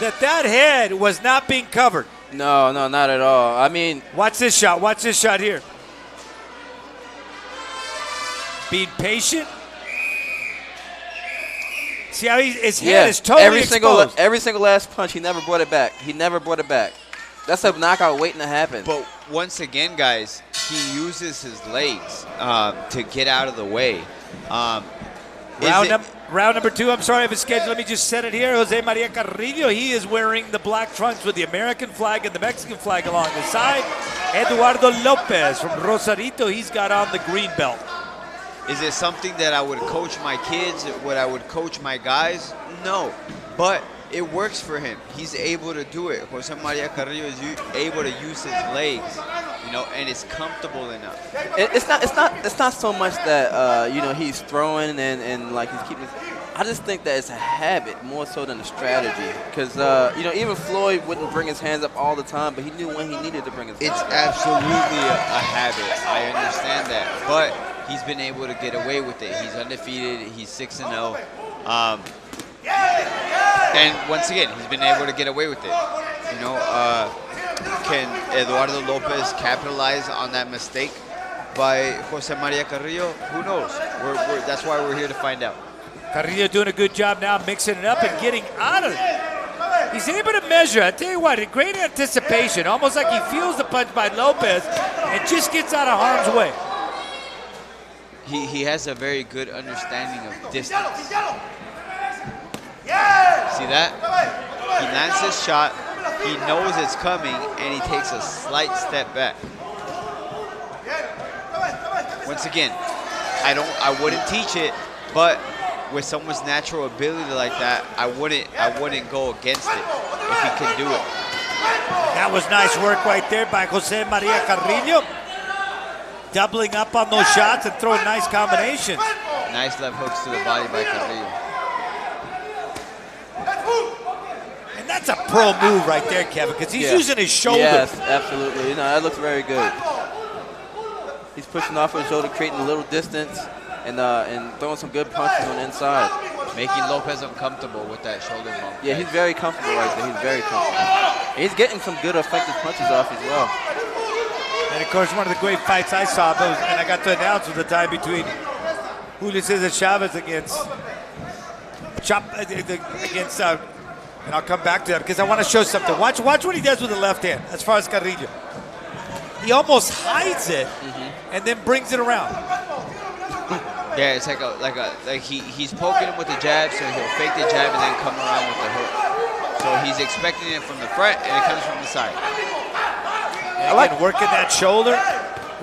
that that head was not being covered. No, no, not at all. I mean, watch this shot. Watch this shot here. Being patient. See how his head is totally exposed. Every single last punch, he never brought it back. He never brought it back. That's a knockout waiting to happen. But once again, guys, he uses his legs to get out of the way. Round number 2, I'm sorry, I have a schedule. Let me just set it here. Jose Maria Carrillo, he is wearing the black trunks with the American flag and the Mexican flag along the side. Eduardo Lopez from Rosarito, he's got on the green belt. Is it something that I would coach my kids, what I would coach my guys? No, but it works for him. He's able to do it. Jose Maria Carrillo is able to use his legs, you know, and it's comfortable enough. It's not so much that you know, he's throwing and like he's keeping. I just think that it's a habit more so than a strategy. Because you know, even Floyd wouldn't bring his hands up all the time, but he knew when he needed to bring his hands up. It's absolutely a habit. I understand that, but he's been able to get away with it. He's undefeated. He's 6-0. And once again, he's been able to get away with it. You know, can Eduardo Lopez capitalize on that mistake by Jose Maria Carrillo? Who knows? That's why we're here to find out. Carrillo doing a good job now mixing it up and getting out of it. He's able to measure. I tell you what, in great anticipation, almost like he feels the punch by Lopez and just gets out of harm's way. He has a very good understanding of distance. See that? He lands his shot, he knows it's coming, and he takes a slight step back. Once again, I wouldn't teach it, but with someone's natural ability like that, I wouldn't go against it if he can do it. That was nice work right there by Jose Maria Carrillo. Doubling up on those shots and throwing nice combinations. Nice left hooks to the body by Carrillo. And that's a pro move right there, Kevin, because he's using his shoulder. Yes, absolutely. You know, that looks very good. He's pushing off his shoulder, creating a little distance, and throwing some good punches on the inside. Making Lopez uncomfortable with that shoulder bump. Yeah, he's very comfortable right there. He's very comfortable. And he's getting some good effective punches off as well. And of course, one of the great fights I saw, and I got to announce was the time between Julio Cesar Chavez against and I'll come back to that because I want to show something. Watch what he does with the left hand as far as Carrillo. He almost hides it and then brings it around. Yeah, it's like he's poking him with the jab, so he'll fake the jab and then come around with the hook. So he's expecting it from the front and it comes from the side. I like working that shoulder.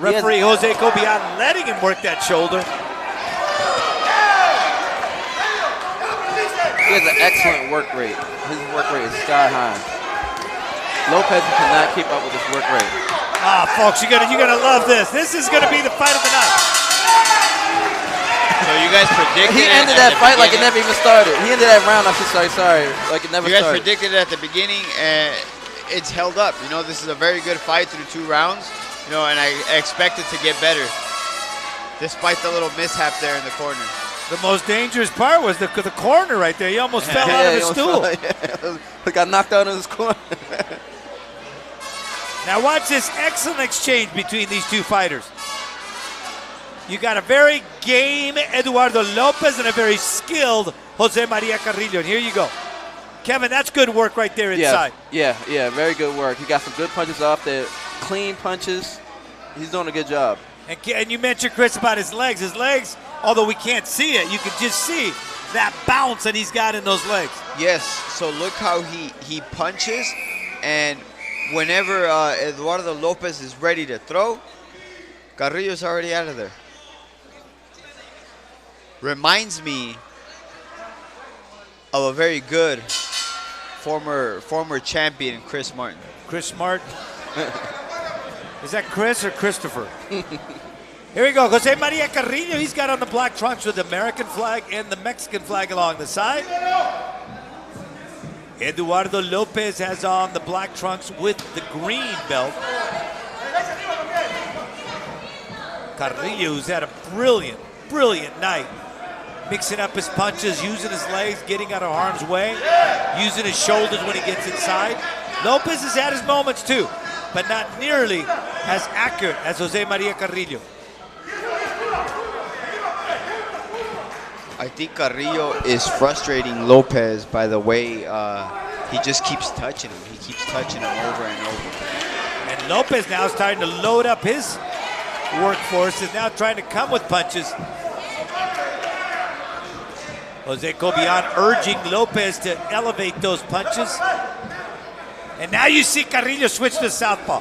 Referee Jose Cobian letting him work that shoulder. He has an excellent work rate. His work rate is sky high. Lopez cannot keep up with his work rate. Ah, folks, you're gonna love this. This is gonna be the fight of the night. So you guys predicted He ended that fight like it never even started. He ended that round, I should say, sorry, like it never You guys started. predicted it at the beginning, and it's held up. You know, this is a very good fight through 2 rounds. You know, and I expect it to get better, despite the little mishap there in the corner. The most dangerous part was the corner right there. He almost fell out of his stool. He got knocked out in his corner. Now watch this excellent exchange between these two fighters. You got a very game Eduardo Lopez and a very skilled Jose Maria Carrillo. And here you go. Kevin, that's good work right there inside. Yeah, very good work. He got some good punches off there, clean punches. He's doing a good job. And you mentioned, Chris, about his legs. His legs, although we can't see it, you can just see that bounce that he's got in those legs. Yes, so look how he punches, and whenever Eduardo Lopez is ready to throw, Carrillo's already out of there. Reminds me of a very good former champion, Chris Martin. Chris Martin. Is that Chris or Christopher? Here we go. Jose Maria Carrillo, he's got on the black trunks with the American flag and the Mexican flag along the side. Eduardo Lopez has on the black trunks with the green belt. Carrillo, who's had a brilliant night. Mixing up his punches, using his legs, getting out of harm's way, using his shoulders when he gets inside. Lopez has had his moments too, but not nearly as accurate as Jose Maria Carrillo. I think Carrillo is frustrating Lopez by the way he just keeps touching him. He keeps touching him over and over. And Lopez now is starting to load up his workforce, is now trying to come with punches. Jose Cobian urging Lopez to elevate those punches. And now you see Carrillo switch to southpaw.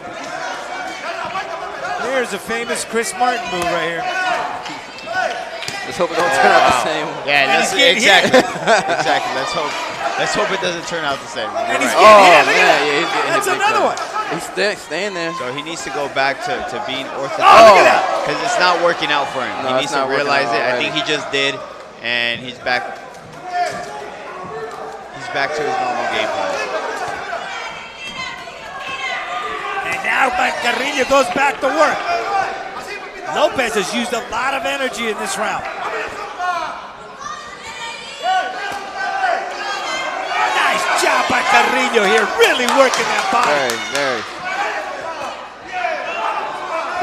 Here's a famous Chris Martin move right here. Let's hope it don't turn out the same. Yeah, that's exactly. Exactly. Let's hope it doesn't turn out the same. And he's Oh, getting hit. man, yeah, he's getting That's hit big another time. one. He's staying there. So he needs to go back to being orthodox. Oh, look at that. Because it's not working out for him. No, He it's needs to not working realize out it. I already. think he just did, and he's back. He's back to his normal game plan. And now Carrillo goes back to work. Lopez has used a lot of energy in this round. Nice job by Carrillo here, really working that body. Very.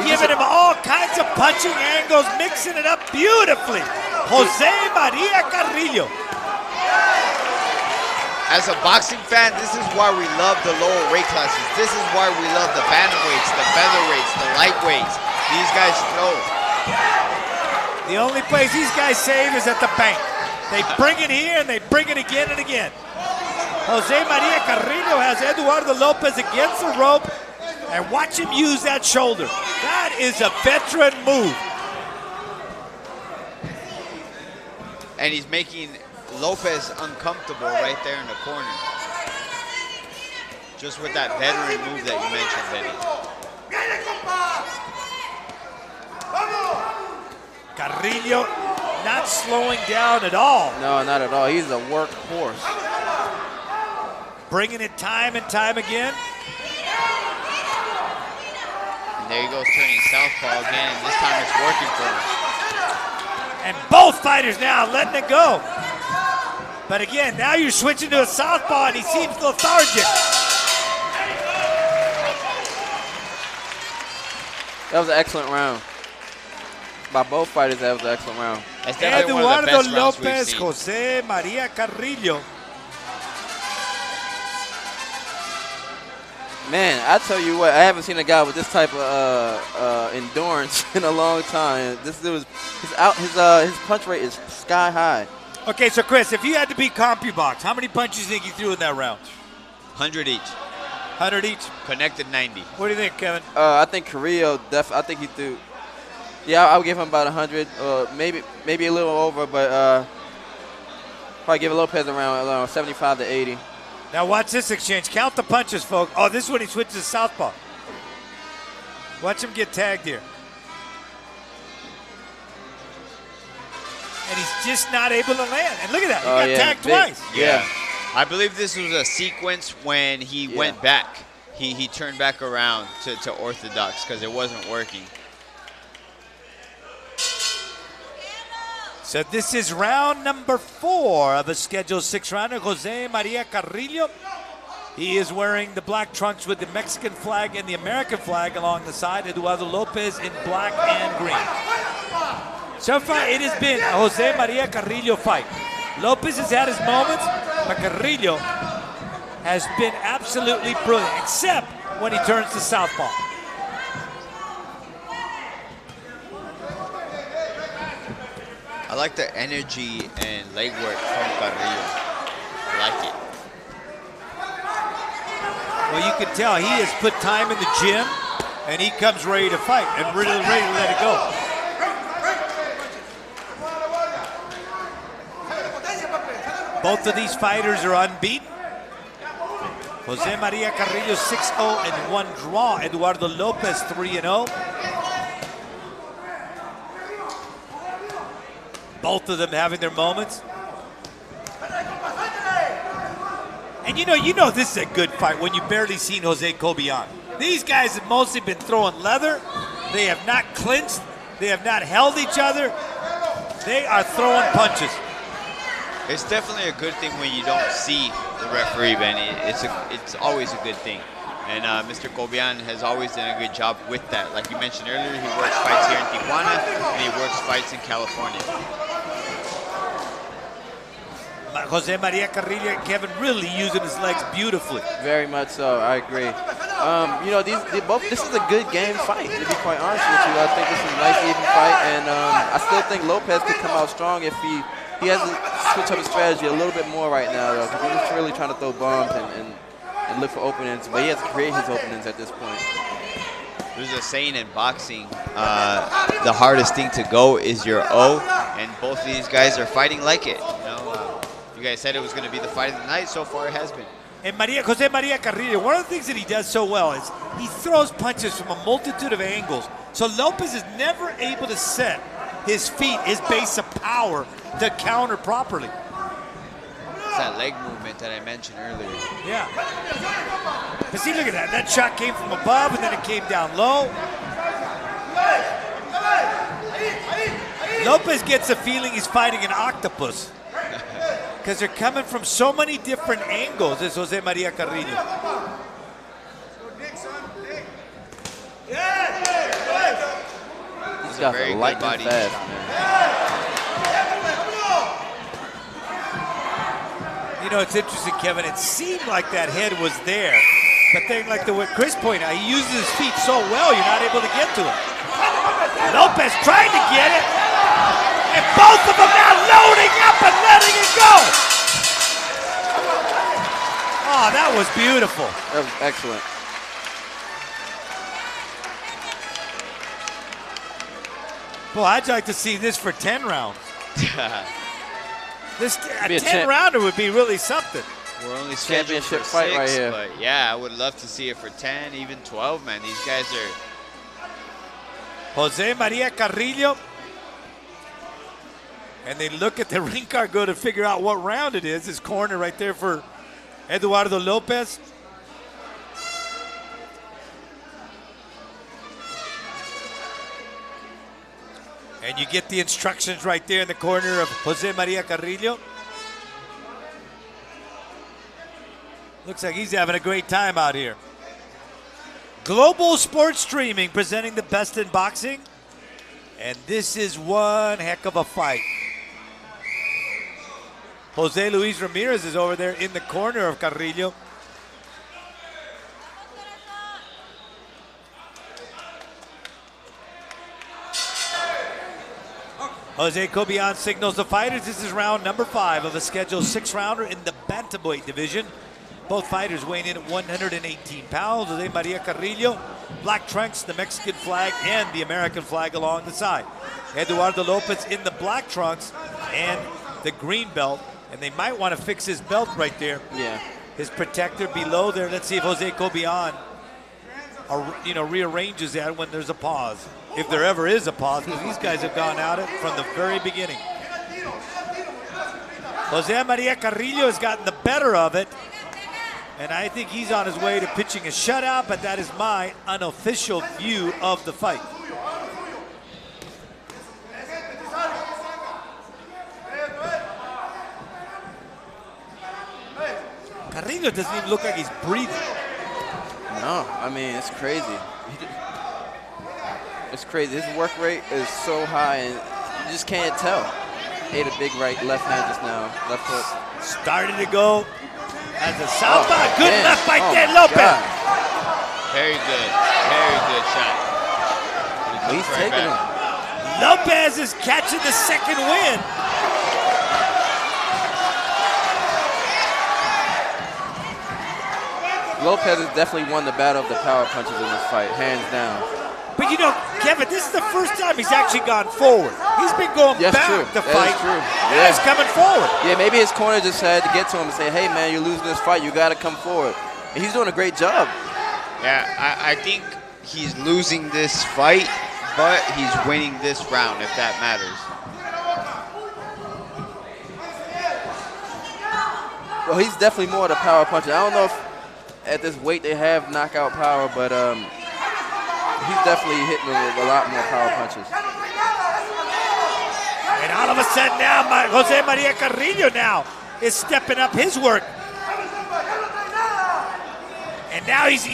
Giving him all kinds of punching angles, mixing it up beautifully. Jose Maria Carrillo. As a boxing fan, this is why we love the lower weight classes. This is why we love the bantamweights, the featherweights, the lightweights. These guys throw. The only place these guys save is at the bank. They bring it here and they bring it again and again. Jose Maria Carrillo has Eduardo Lopez against the rope, and watch him use that shoulder. That is a veteran move. And he's making Lopez uncomfortable right there in the corner. Just with that veteran move that you mentioned, Benny. Carrillo not slowing down at all. No, not at all. He's a workhorse. Bringing it time and time again. And there he goes, turning southpaw again, and this time it's working for him. And both fighters now letting it go. But again, now you're switching to a southpaw and he seems lethargic. That was an excellent round. By both fighters, that was an excellent round. That's definitely one of the Eduardo best rounds we've Lopez, seen. Jose Maria Carrillo. Man, I tell you what, I haven't seen a guy with this type of endurance in a long time. This dude his punch rate is sky high. Okay, so Chris, if you had to beat CompuBox, how many punches do you think you threw in that round? 100 each. 100 each? Connected 90. What do you think, Kevin? I think Carrillo, I think he threw. Yeah, I would give him about 100, maybe a little over, but probably give Lopez around 75 to 80. Now watch this exchange. Count the punches, folks. Oh, this is when he switches to southpaw. Watch him get tagged here. he's just not able to land. And look at that, he Oh, got yeah, tagged big. twice. Yeah. I believe this was a sequence when he went back. He turned back around to orthodox because it wasn't working. So this is round number 4 of a scheduled 6-rounder. Jose Maria Carrillo. He is wearing the black trunks with the Mexican flag and the American flag along the side. Eduardo Lopez in black and green. So far, it has been a Jose Maria Carrillo fight. Lopez has had his moments, but Carrillo has been absolutely brilliant, except when he turns to southpaw. I like the energy and leg work from Carrillo. I like it. Well, you can tell he has put time in the gym, and he comes ready to fight and really ready to let it go. Both of these fighters are unbeaten. Jose Maria Carrillo 6-0 and 1 draw. Eduardo Lopez 3-0. Both of them having their moments. And you know this is a good fight when you barely seen Jose Cobian. These guys have mostly been throwing leather. They have not clinched. They have not held each other. They are throwing punches. It's definitely a good thing when you don't see the referee, Benny. It's always a good thing. And Mr. Cobian has always done a good job with that. Like you mentioned earlier, he works fights here in Tijuana, and he works fights in California. Jose Maria Carrillo, Kevin, really using his legs beautifully. Very much so. I agree. You know, this is a good game fight, to be quite honest with you. I think this is a nice even fight, and I still think Lopez could come out strong if he has to switch up his strategy a little bit more right now, though, because he's just really trying to throw bombs and look for openings, but he has to create his openings at this point. There's a saying in boxing, the hardest thing to go is your O, and both of these guys are fighting like it. You guys said it was going to be the fight of the night. So far, it has been. And Jose Maria Carrillo, one of the things that he does so well is he throws punches from a multitude of angles. So Lopez is never able to set his feet, his base of power, to counter properly. It's that leg movement that I mentioned earlier. Yeah. But see, look at that. That shot came from above, and then it came down low. Lopez gets a feeling he's fighting an octopus. Because they're coming from so many different angles, is Jose Maria Carrillo. He's got a lightning fast, man. You know, it's interesting, Kevin. It seemed like that head was there. But then, like what Chris pointed out, he uses his feet so well, you're not able to get to it. Lopez trying to get it. And both of them now loading up and letting it go. Oh, that was beautiful. That was excellent. Boy, I'd like to see this for 10 rounds. A 10-rounder would be really something. We're only scheduled for 6, fight right here. But yeah, I would love to see it for 10, even 12, man. These guys are... Jose Maria Carrillo. And they look at the ring card, go to figure out what round it is. His corner right there for Eduardo Lopez. And you get the instructions right there in the corner of Jose Maria Carrillo. Looks like he's having a great time out here. Global Sports Streaming presenting the best in boxing. And this is one heck of a fight. Jose Luis Ramirez is over there in the corner of Carrillo. Jose Cobian signals the fighters. This is round number 5 of a scheduled 6-rounder in the bantamweight division. Both fighters weighing in at 118 pounds. Jose Maria Carrillo, black trunks, the Mexican flag, and the American flag along the side. Eduardo Lopez in the black trunks and the green belt. And they might want to fix his belt right there. Yeah. His protector below there. Let's see if Jose Cobian, rearranges that when there's a pause. If there ever is a pause, because these guys have gone at it from the very beginning. Jose Maria Carrillo has gotten the better of it. And I think he's on his way to pitching a shutout, but that is my unofficial view of the fight. Carrillo doesn't even look like he's breathing. No, I mean, it's crazy. It's crazy. His work rate is so high, and you just can't tell. Ate a big right, left hand just now, left hook. Started to go as a southpaw. Good man. left by Oh, there, my Lopez. God. Very good shot. He's taking him. Lopez is catching the second win. Lopez has definitely won the battle of the power punches in this fight, hands down. But you know, Kevin, this is the first time he's actually gone forward. He's been going back to That fight. is true. Now he's coming forward. Yeah, maybe his corner just had to get to him and say, hey, man, you're losing this fight. You got to come forward. And he's doing a great job. Yeah, I think he's losing this fight, but he's winning this round, if that matters. Well, he's definitely more of the power puncher. I don't know if at this weight they have knockout power, but he's definitely hitting with a lot more power punches. And all of a sudden now, Jose Maria Carrillo now is stepping up his work. And now he's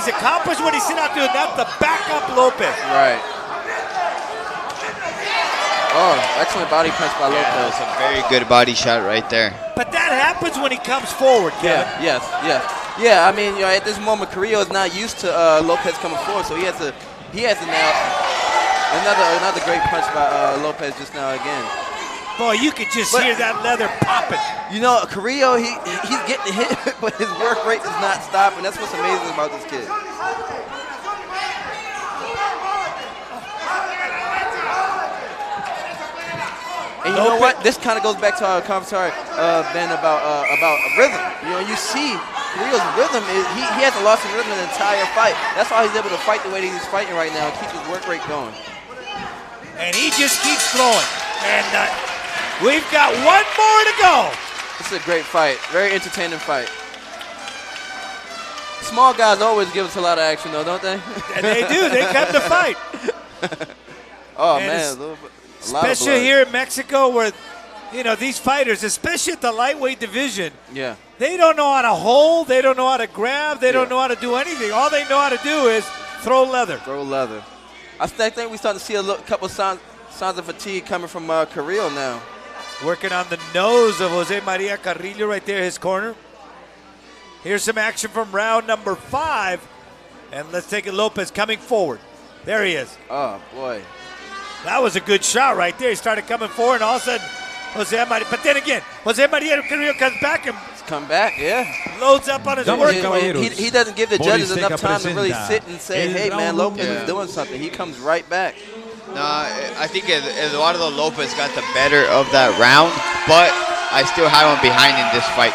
accomplished what he set out to do. That's the backup Lopez. Right. Oh, excellent body punch by Lopez. That's a very good body shot right there. But that happens when he comes forward, Kevin. Yeah, I mean, you know, at this moment, Carrillo is not used to Lopez coming forward, so he has to now. Another great punch by Lopez just now again. Boy, you could just hear that leather popping. You know, Carrillo, he's getting hit, but his work rate is not stopping. That's what's amazing about this kid. And you know what? This kind of goes back to our commentary, Ben, about rhythm. You know, you see Carrillo's rhythm is he hasn't lost his rhythm the entire fight. That's why he's able to fight the way that he's fighting right now and keep his work rate going. And he just keeps throwing. And we've got one more to go. This is a great fight. Very entertaining fight. Small guys always give us a lot of action, though, don't they? And they do. They come to fight. Oh, and man. Especially here in Mexico where, you know, these fighters, especially at the lightweight division, yeah, they don't know how to hold. They don't know how to grab. They don't know how to do anything. All they know how to do is throw leather. Throw leather. I think we're starting to see a couple signs of fatigue coming from Carrillo now. Working on the nose of Jose Maria Carrillo right there, his corner. Here's some action from round number 5. And let's take it, Lopez coming forward. There he is. Oh, boy. That was a good shot right there. He started coming forward, and all of a sudden, Jose Maria. But then again, Jose Maria Carrillo comes back and come back, yeah. Loads up on his work. He doesn't give the judges enough time to really sit and say, hey, man, Lopez is doing something. He comes right back. No, I think Eduardo Lopez got the better of that round, but I still have him behind in this fight.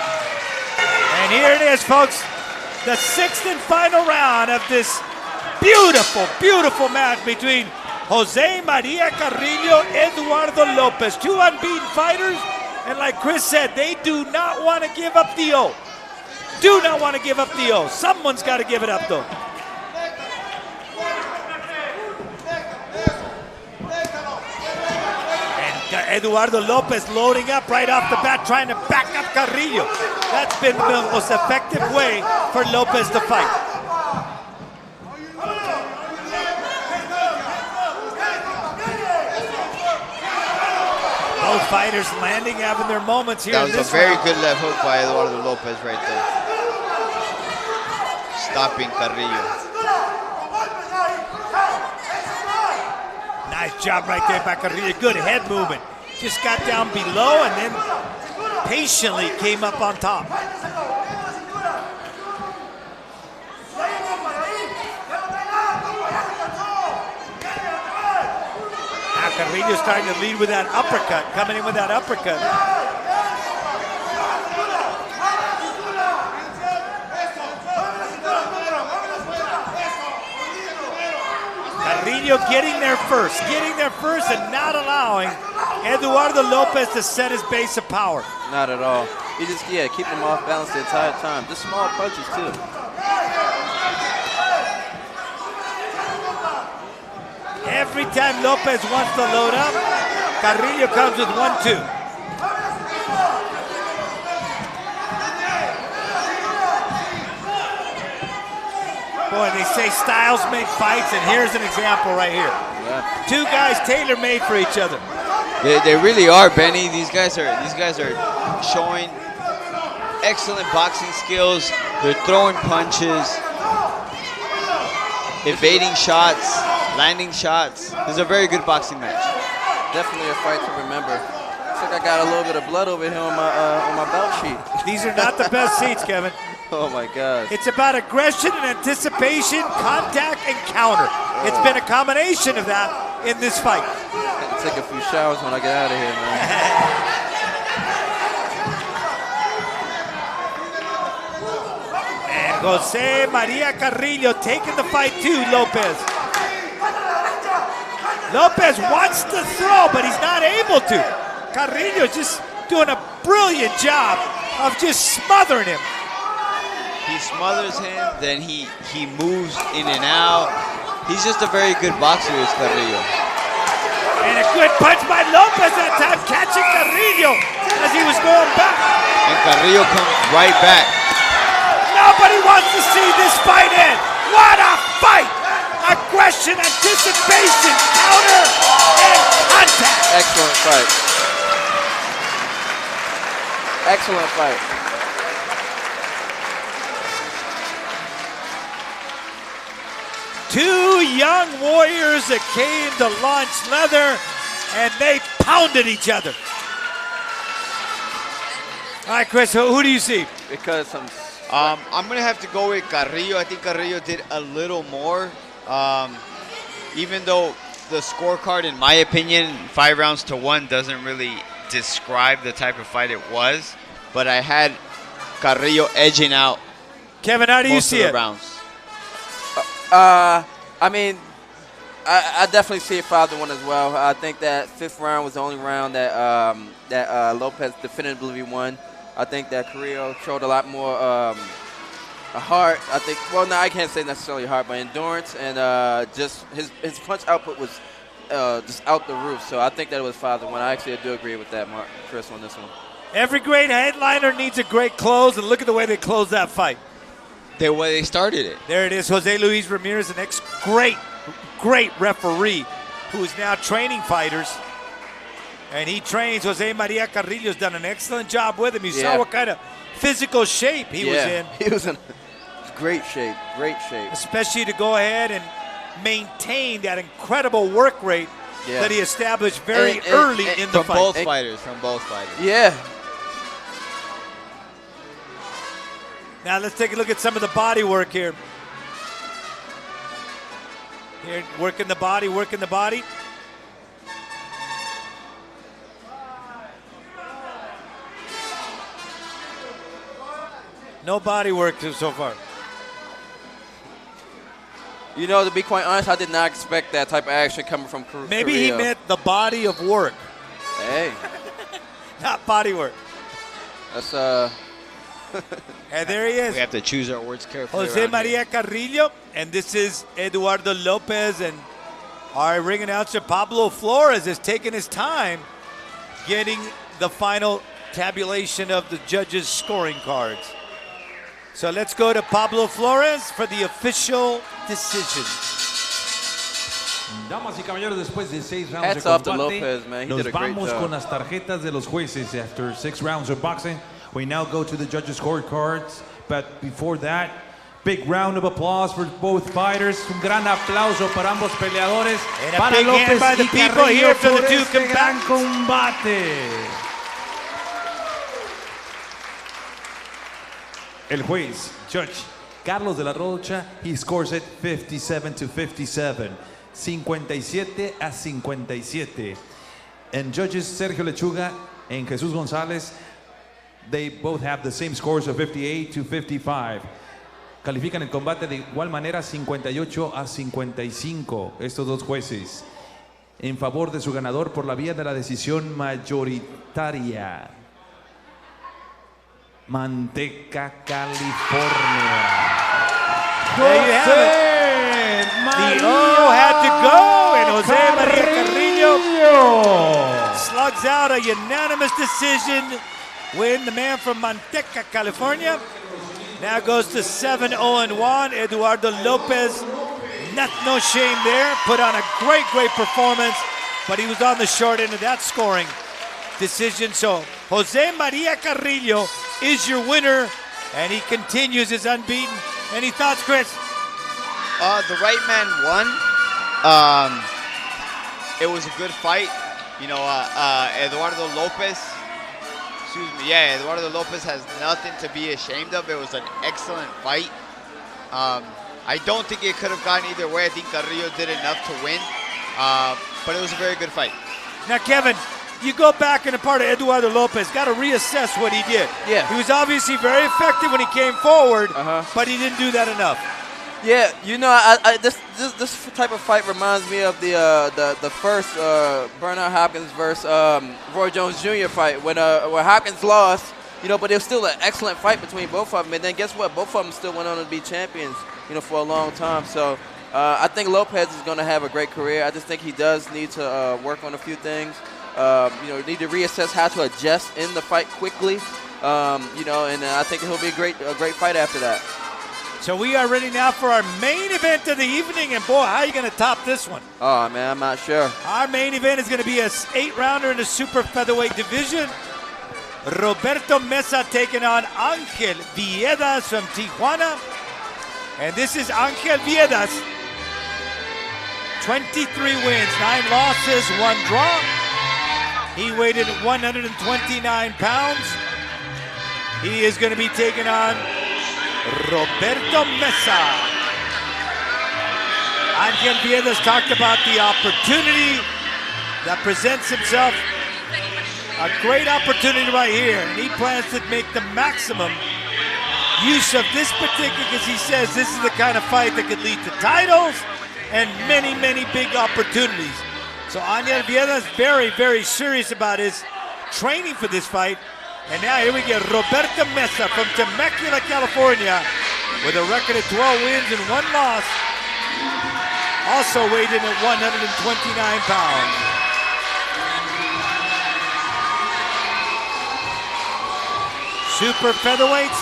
And here it is, folks. The 6th and final round of this beautiful, beautiful match between Jose Maria Carrillo, Eduardo Lopez. 2 unbeaten fighters. And like Chris said, they do not want to give up the O. Do not want to give up the O. Someone's got to give it up, though. And Eduardo Lopez loading up right off the bat, trying to back up Carrillo. That's been the most effective way for Lopez to fight. Both fighters landing, having their moments here. That in was this a very round. good left hook by Eduardo Lopez right there. Stopping Carrillo. Nice job right there by Carrillo. Good head movement. Just got down below and then patiently came up on top. Now Carrillo's starting to lead with that uppercut, coming in with that uppercut. Carrillo getting there first and not allowing Eduardo Lopez to set his base of power. Not at all. He just, keep him off balance the entire time. Just small punches, too. Every time Lopez wants to load up, Carrillo comes with 1-2. Boy, they say styles make fights, and here's an example right here. Yeah. Two guys tailor-made for each other. They really are, Benny. These guys are showing excellent boxing skills. They're throwing punches, evading shots, landing shots. This is a very good boxing match. Definitely a fight to remember. Looks like I got a little bit of blood over here on my belt sheet. These are not the best seats, Kevin. Oh my God. It's about aggression and anticipation, contact and counter. It's been a combination of that in this fight. I'll take a few showers when I get out of here, man. And Jose Maria Carrillo taking the fight to Lopez. Lopez wants to throw, but he's not able to. Carrillo just doing a brilliant job of just smothering him. He smothers him, then he moves in and out. He's just a very good boxer, is Carrillo. And a good punch by Lopez that time, catching Carrillo as he was going back. And Carrillo comes right back. Nobody wants to see this fight end. What a fight! Aggression, anticipation, counter, and contact. Excellent fight. Excellent fight. Two young warriors that came to launch leather, and they pounded each other. All right, Chris, who do you see? Because I'm going to have to go with Carrillo. I think Carrillo did a little more. Even though the scorecard, in my opinion, 5-1 doesn't really describe the type of fight it was. But I had Carrillo edging out. Kevin, how do you see it? Rounds. I mean, I definitely see it 5-1 as well. I think that 5th round was the only round that Lopez definitively won. I think that Carrillo showed a lot more heart. I think, well, no, I can't say necessarily heart, but endurance and just his punch output was just out the roof. So I think that it was 5-1. I actually do agree with that, Chris, on this one. Every great headliner needs a great close, and look at the way they closed that fight. The way they started it. There it is, Jose Luis Ramirez, an great referee who is now training fighters. And he trains. Jose Maria Carrillo's done an excellent job with him. You saw what kind of physical shape he was in. He was in great shape, Especially to go ahead and maintain that incredible work rate that he established very early in the fight. From both fighters. Yeah. Now let's take a look at some of the body work here. Here, working the body, No body work so far. You know, to be quite honest, I did not expect that type of action coming from Carrillo. Maybe he meant the body of work. Hey. Not body work. That's And there he is. We have to choose our words carefully. Jose Maria Carrillo, and this is Eduardo Lopez, and our ring announcer Pablo Flores is taking his time getting the final tabulation of the judges' scoring cards. So let's go to Pablo Flores for the official decision. Damas y caballeros, después de 6 rounds Hats de off to combate, Lopez, man. He nos did a great vamos job. con las tarjetas de los jueces. After 6 rounds of boxing, we now go to the judges' scorecards. But before that, big round of applause for both fighters. Un gran aplauso para ambos peleadores. And a Para big hand Lopez by the y people Carrillo here for the por two este gran combatants. combate. El juez, Judge Carlos de la Rocha, he scores it 57-57. 57-57. And judges Sergio Lechuga and Jesus Gonzalez, they both have the same scores of 58-55. Califican el combate de igual manera 58 a 55 estos dos jueces en favor de su ganador por la vía de la decisión mayoritaria. Manteca, California. There you have it. The O had to go, and Jose Maria Carrillo slugs out a unanimous decision. Win the man from Manteca, California. Now goes to 7-0-1. Eduardo Lopez, no shame there. Put on a great performance, but he was on the short end of that scoring decision. So Jose Maria Carrillo is your winner, and he continues his unbeaten. Any thoughts, Chris? The right man won. It was a good fight. You know, Eduardo Lopez. Eduardo Lopez has nothing to be ashamed of. It was an excellent fight. I don't think it could have gone either way. I think Carrillo did enough to win, but it was a very good fight. Now, Kevin, you go back in the part of Eduardo Lopez, got to reassess what he did. Yeah. He was obviously very effective when he came forward, but he didn't do that enough. Yeah, you know, this type of fight reminds me of the first Bernard Hopkins versus Roy Jones Jr. fight when where Hopkins lost, you know, but it was still an excellent fight between both of them. And then guess what? Both of them still went on to be champions, you know, for a long time. So I think Lopez is going to have a great career. I just think he does need to work on a few things. You know, need to reassess how to adjust in the fight quickly. You know, and I think he'll be a great fight after that. So we are ready now for our main event of the evening, and boy, how are you going to top this one? Oh, man, I'm not sure. Our main event is going to be an 8-rounder in the super featherweight division. Roberto Meza taking on Angel Viedas from Tijuana. And this is Angel Viedas. 23 wins, 9 losses, 1 draw. He weighed in at 129 pounds. He is going to be taking on Roberto Meza. Angel Viedas talked about the opportunity that presents himself. A great opportunity right here, and he plans to make the maximum use of this particular, because he says this is the kind of fight that could lead to titles and many big opportunities. So Angel Viedas very serious about his training for this fight. And now here we get Roberto Meza from Temecula, California, with a record of 12 wins and 1 loss. Also weighed in at 129 pounds. Super featherweights.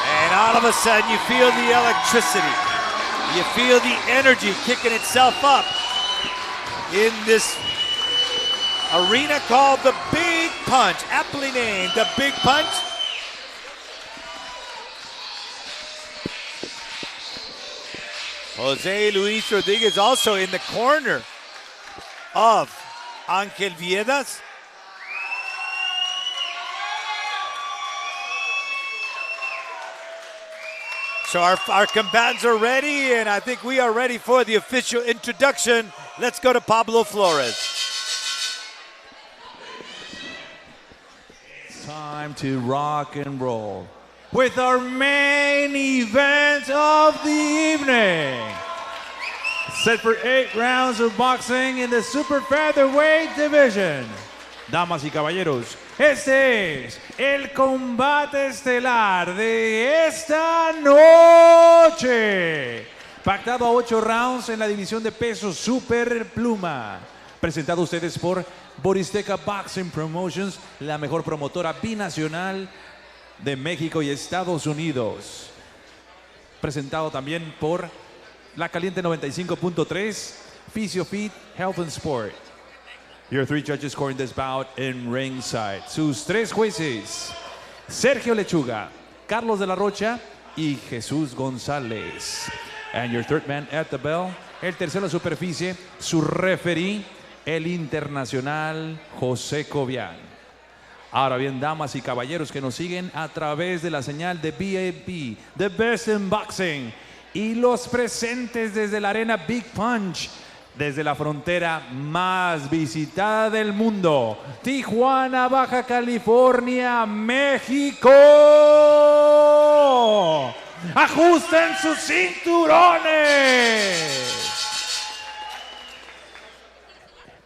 And all of a sudden you feel the electricity. You feel the energy kicking itself up in this arena called the Big Punch, aptly named the Big Punch. Jose Luis Rodriguez also in the corner of Angel Viedas. So our combatants are ready, and I think we are ready for the official introduction. Let's go to Pablo Flores. Time to rock and roll with our main event of the evening. Set for 8 rounds of boxing in the super featherweight division. Damas y caballeros, este es el combate estelar de esta noche. Pactado a 8 rounds en la división de peso super pluma. Presentado a ustedes por Boristeca Boxing Promotions, la mejor promotora binacional de México y Estados Unidos. Presentado también por La Caliente 95.3, PhysioFit Health and Sport. Your 3 judges scoring this bout in ringside. Sus 3 jueces, Sergio Lechuga, Carlos de la Rocha y Jesús González. And your 3rd man at the bell, el tercero en superficie, su referee, el internacional José Cobian. Ahora bien, damas y caballeros que nos siguen a través de la señal de BAP, The Best in Boxing, y los presentes desde la arena Big Punch, desde la frontera más visitada del mundo, Tijuana, Baja California, México. ¡Ajusten sus cinturones!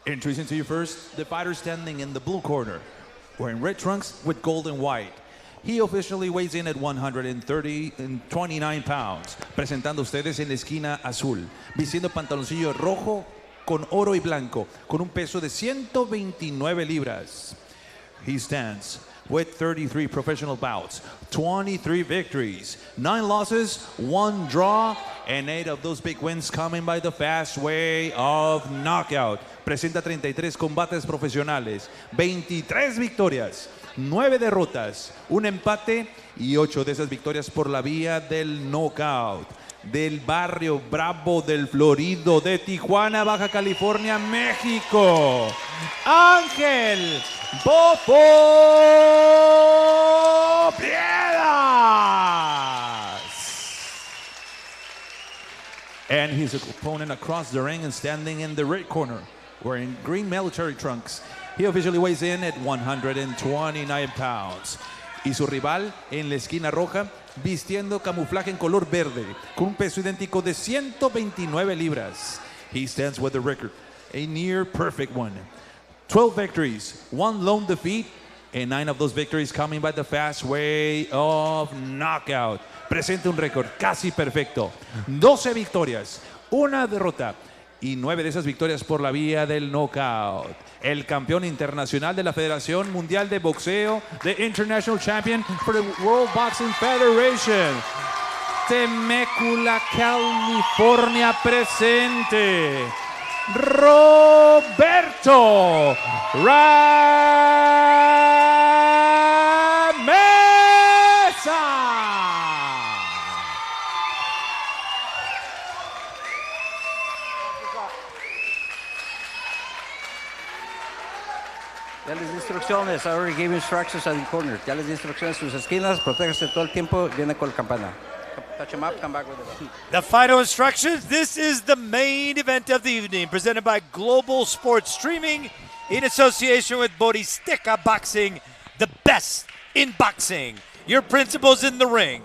Introducing to you first, the fighter standing in the blue corner, wearing red trunks with gold and white. He officially weighs in at 129 pounds. Presentando ustedes en la esquina azul, vistiendo pantaloncillo rojo con oro y blanco, con un peso de 129 libras. He stands with 33 professional bouts, 23 victories, 9 losses, 1 draw, and 8 of those big wins coming by the fast way of knockout. Presenta 33 combates profesionales, 23 victorias, 9 derrotas, un empate y 8 de esas victorias por la vía del knockout. Del barrio bravo del Florido de Tijuana, Baja California, México, Ángel Bofo Viedas. And his opponent across the ring and standing in the red corner, wearing green military trunks. He officially weighs in at 129 pounds. Y su rival en la esquina roja, vistiendo camuflaje en color verde, con un peso idéntico de 129 libras. He stands with a record, a near perfect one. 12 victories, 1 lone defeat, and 9 of those victories coming by the fast way of knockout. Presenta un récord casi perfecto. 12 victorias, 1 derrota y 9 de esas victorias por la vía del knockout. El campeón internacional de la Federación Mundial de Boxeo, the International Champion for the World Boxing Federation. Temecula, California presente. Roberto Ramírez. Ya les di instrucciones. I already gave instructions at the corner. Ya les di instrucciones sus esquinas. Protégese todo el tiempo. Viene con la campana. Touch him up, come back with the belt. The final instructions. This is the main event of the evening, presented by Global Sports Streaming in association with Boristeca Boxing, the best in boxing. Your principals in the ring.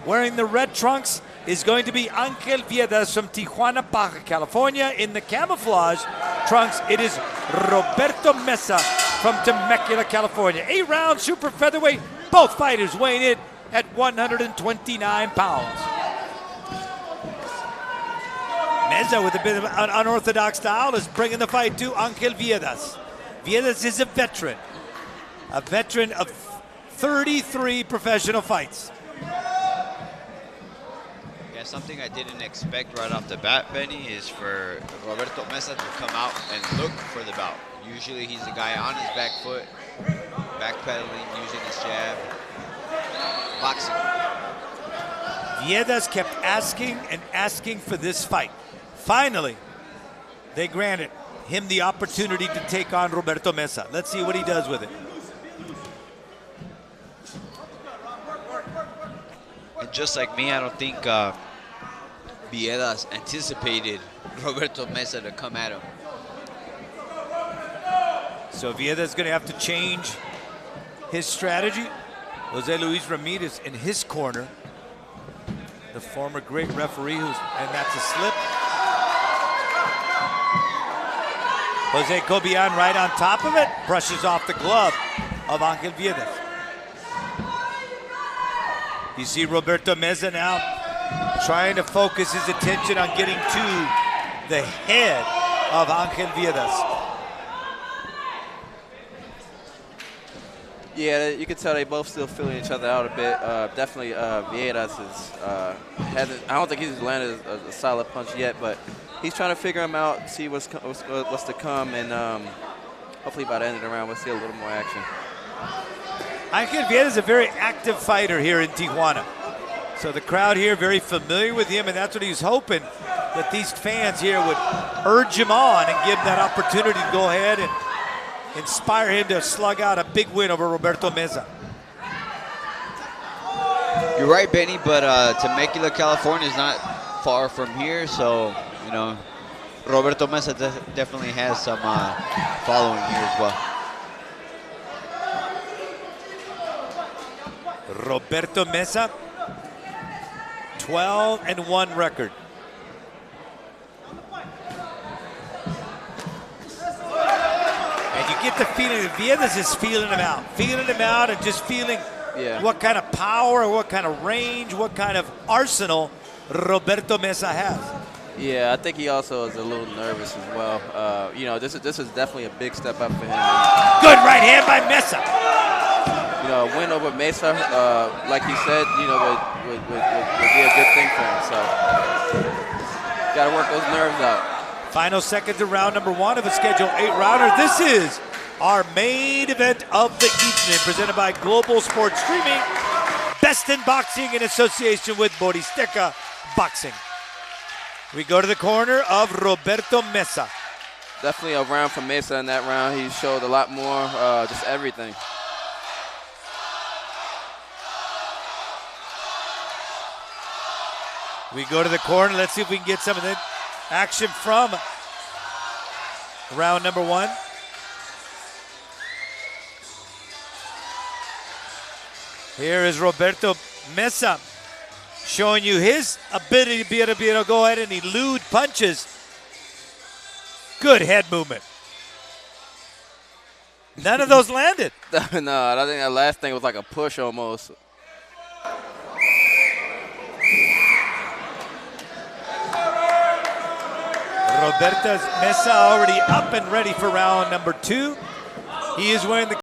Wearing the red trunks is going to be Ángel Viedas from Tijuana, Baja California. In the camouflage trunks, it is Roberto MEZA from Temecula, California. 8-round super featherweight. Both fighters weighing in at 129 pounds. MEZA, with a bit of an unorthodox style, is bringing the fight to Ángel Viedas. Viedas is a veteran of 33 professional fights. Yeah, something I didn't expect right off the bat, Benny, is for Roberto MEZA to come out and look for the bout. Usually he's the guy on his back foot, backpedaling, using his jab, boxing. Viedas kept asking and asking for this fight. Finally, they granted him the opportunity to take on Roberto MEZA. Let's see what he does with it. And just like me, I don't think Viedas anticipated Roberto MEZA to come at him. So Viedas is going to have to change his strategy. Jose Luis Ramirez in his corner, the former great referee, and that's a slip. Jose Cobian right on top of it, brushes off the glove of Ángel Viedas. You see Roberto MEZA now trying to focus his attention on getting to the head of Ángel Viedas. Yeah, you can tell they both still feeling each other out a bit. Definitely, Viedas is hasn't. I don't think he's landed a solid punch yet, but he's trying to figure him out, see what's to come, and hopefully by the end of the round we'll see a little more action. Ángel Viedas is a very active fighter here in Tijuana. So the crowd here very familiar with him, and that's what he's hoping, that these fans here would urge him on and give him that opportunity to go ahead and inspire him to slug out a big win over Roberto MEZA. You're right, Benny, but Temecula, California is not far from here, so, you know, Roberto Meza definitely has some following here as well. Roberto Meza, 12-1 record. And you get the feeling that Viedas is feeling him out and just feeling what kind of power, what kind of range, what kind of arsenal Roberto Meza has. Yeah, I think he also is a little nervous as well. You know, this is definitely a big step up for him. Good right hand by Meza. You know, a win over Meza, like he said, you know, would be a good thing for him. So, got to work those nerves out. Final seconds of round number 1 of a scheduled 8-rounder. This is our main event of the evening, presented by Global Sports Streaming. Best in Boxing in association with Boristeca Boxing. We go to the corner of Roberto Meza. Definitely a round for Meza in that round. He showed a lot more, just everything. We go to the corner. Let's see if we can get some of the action from round number 1. Here is Roberto Meza showing you his ability to be able to go ahead and elude punches. Good head movement. None of those landed. No, I think that last thing was like a push almost. Roberto Meza already up and ready for round number 2. He is wearing the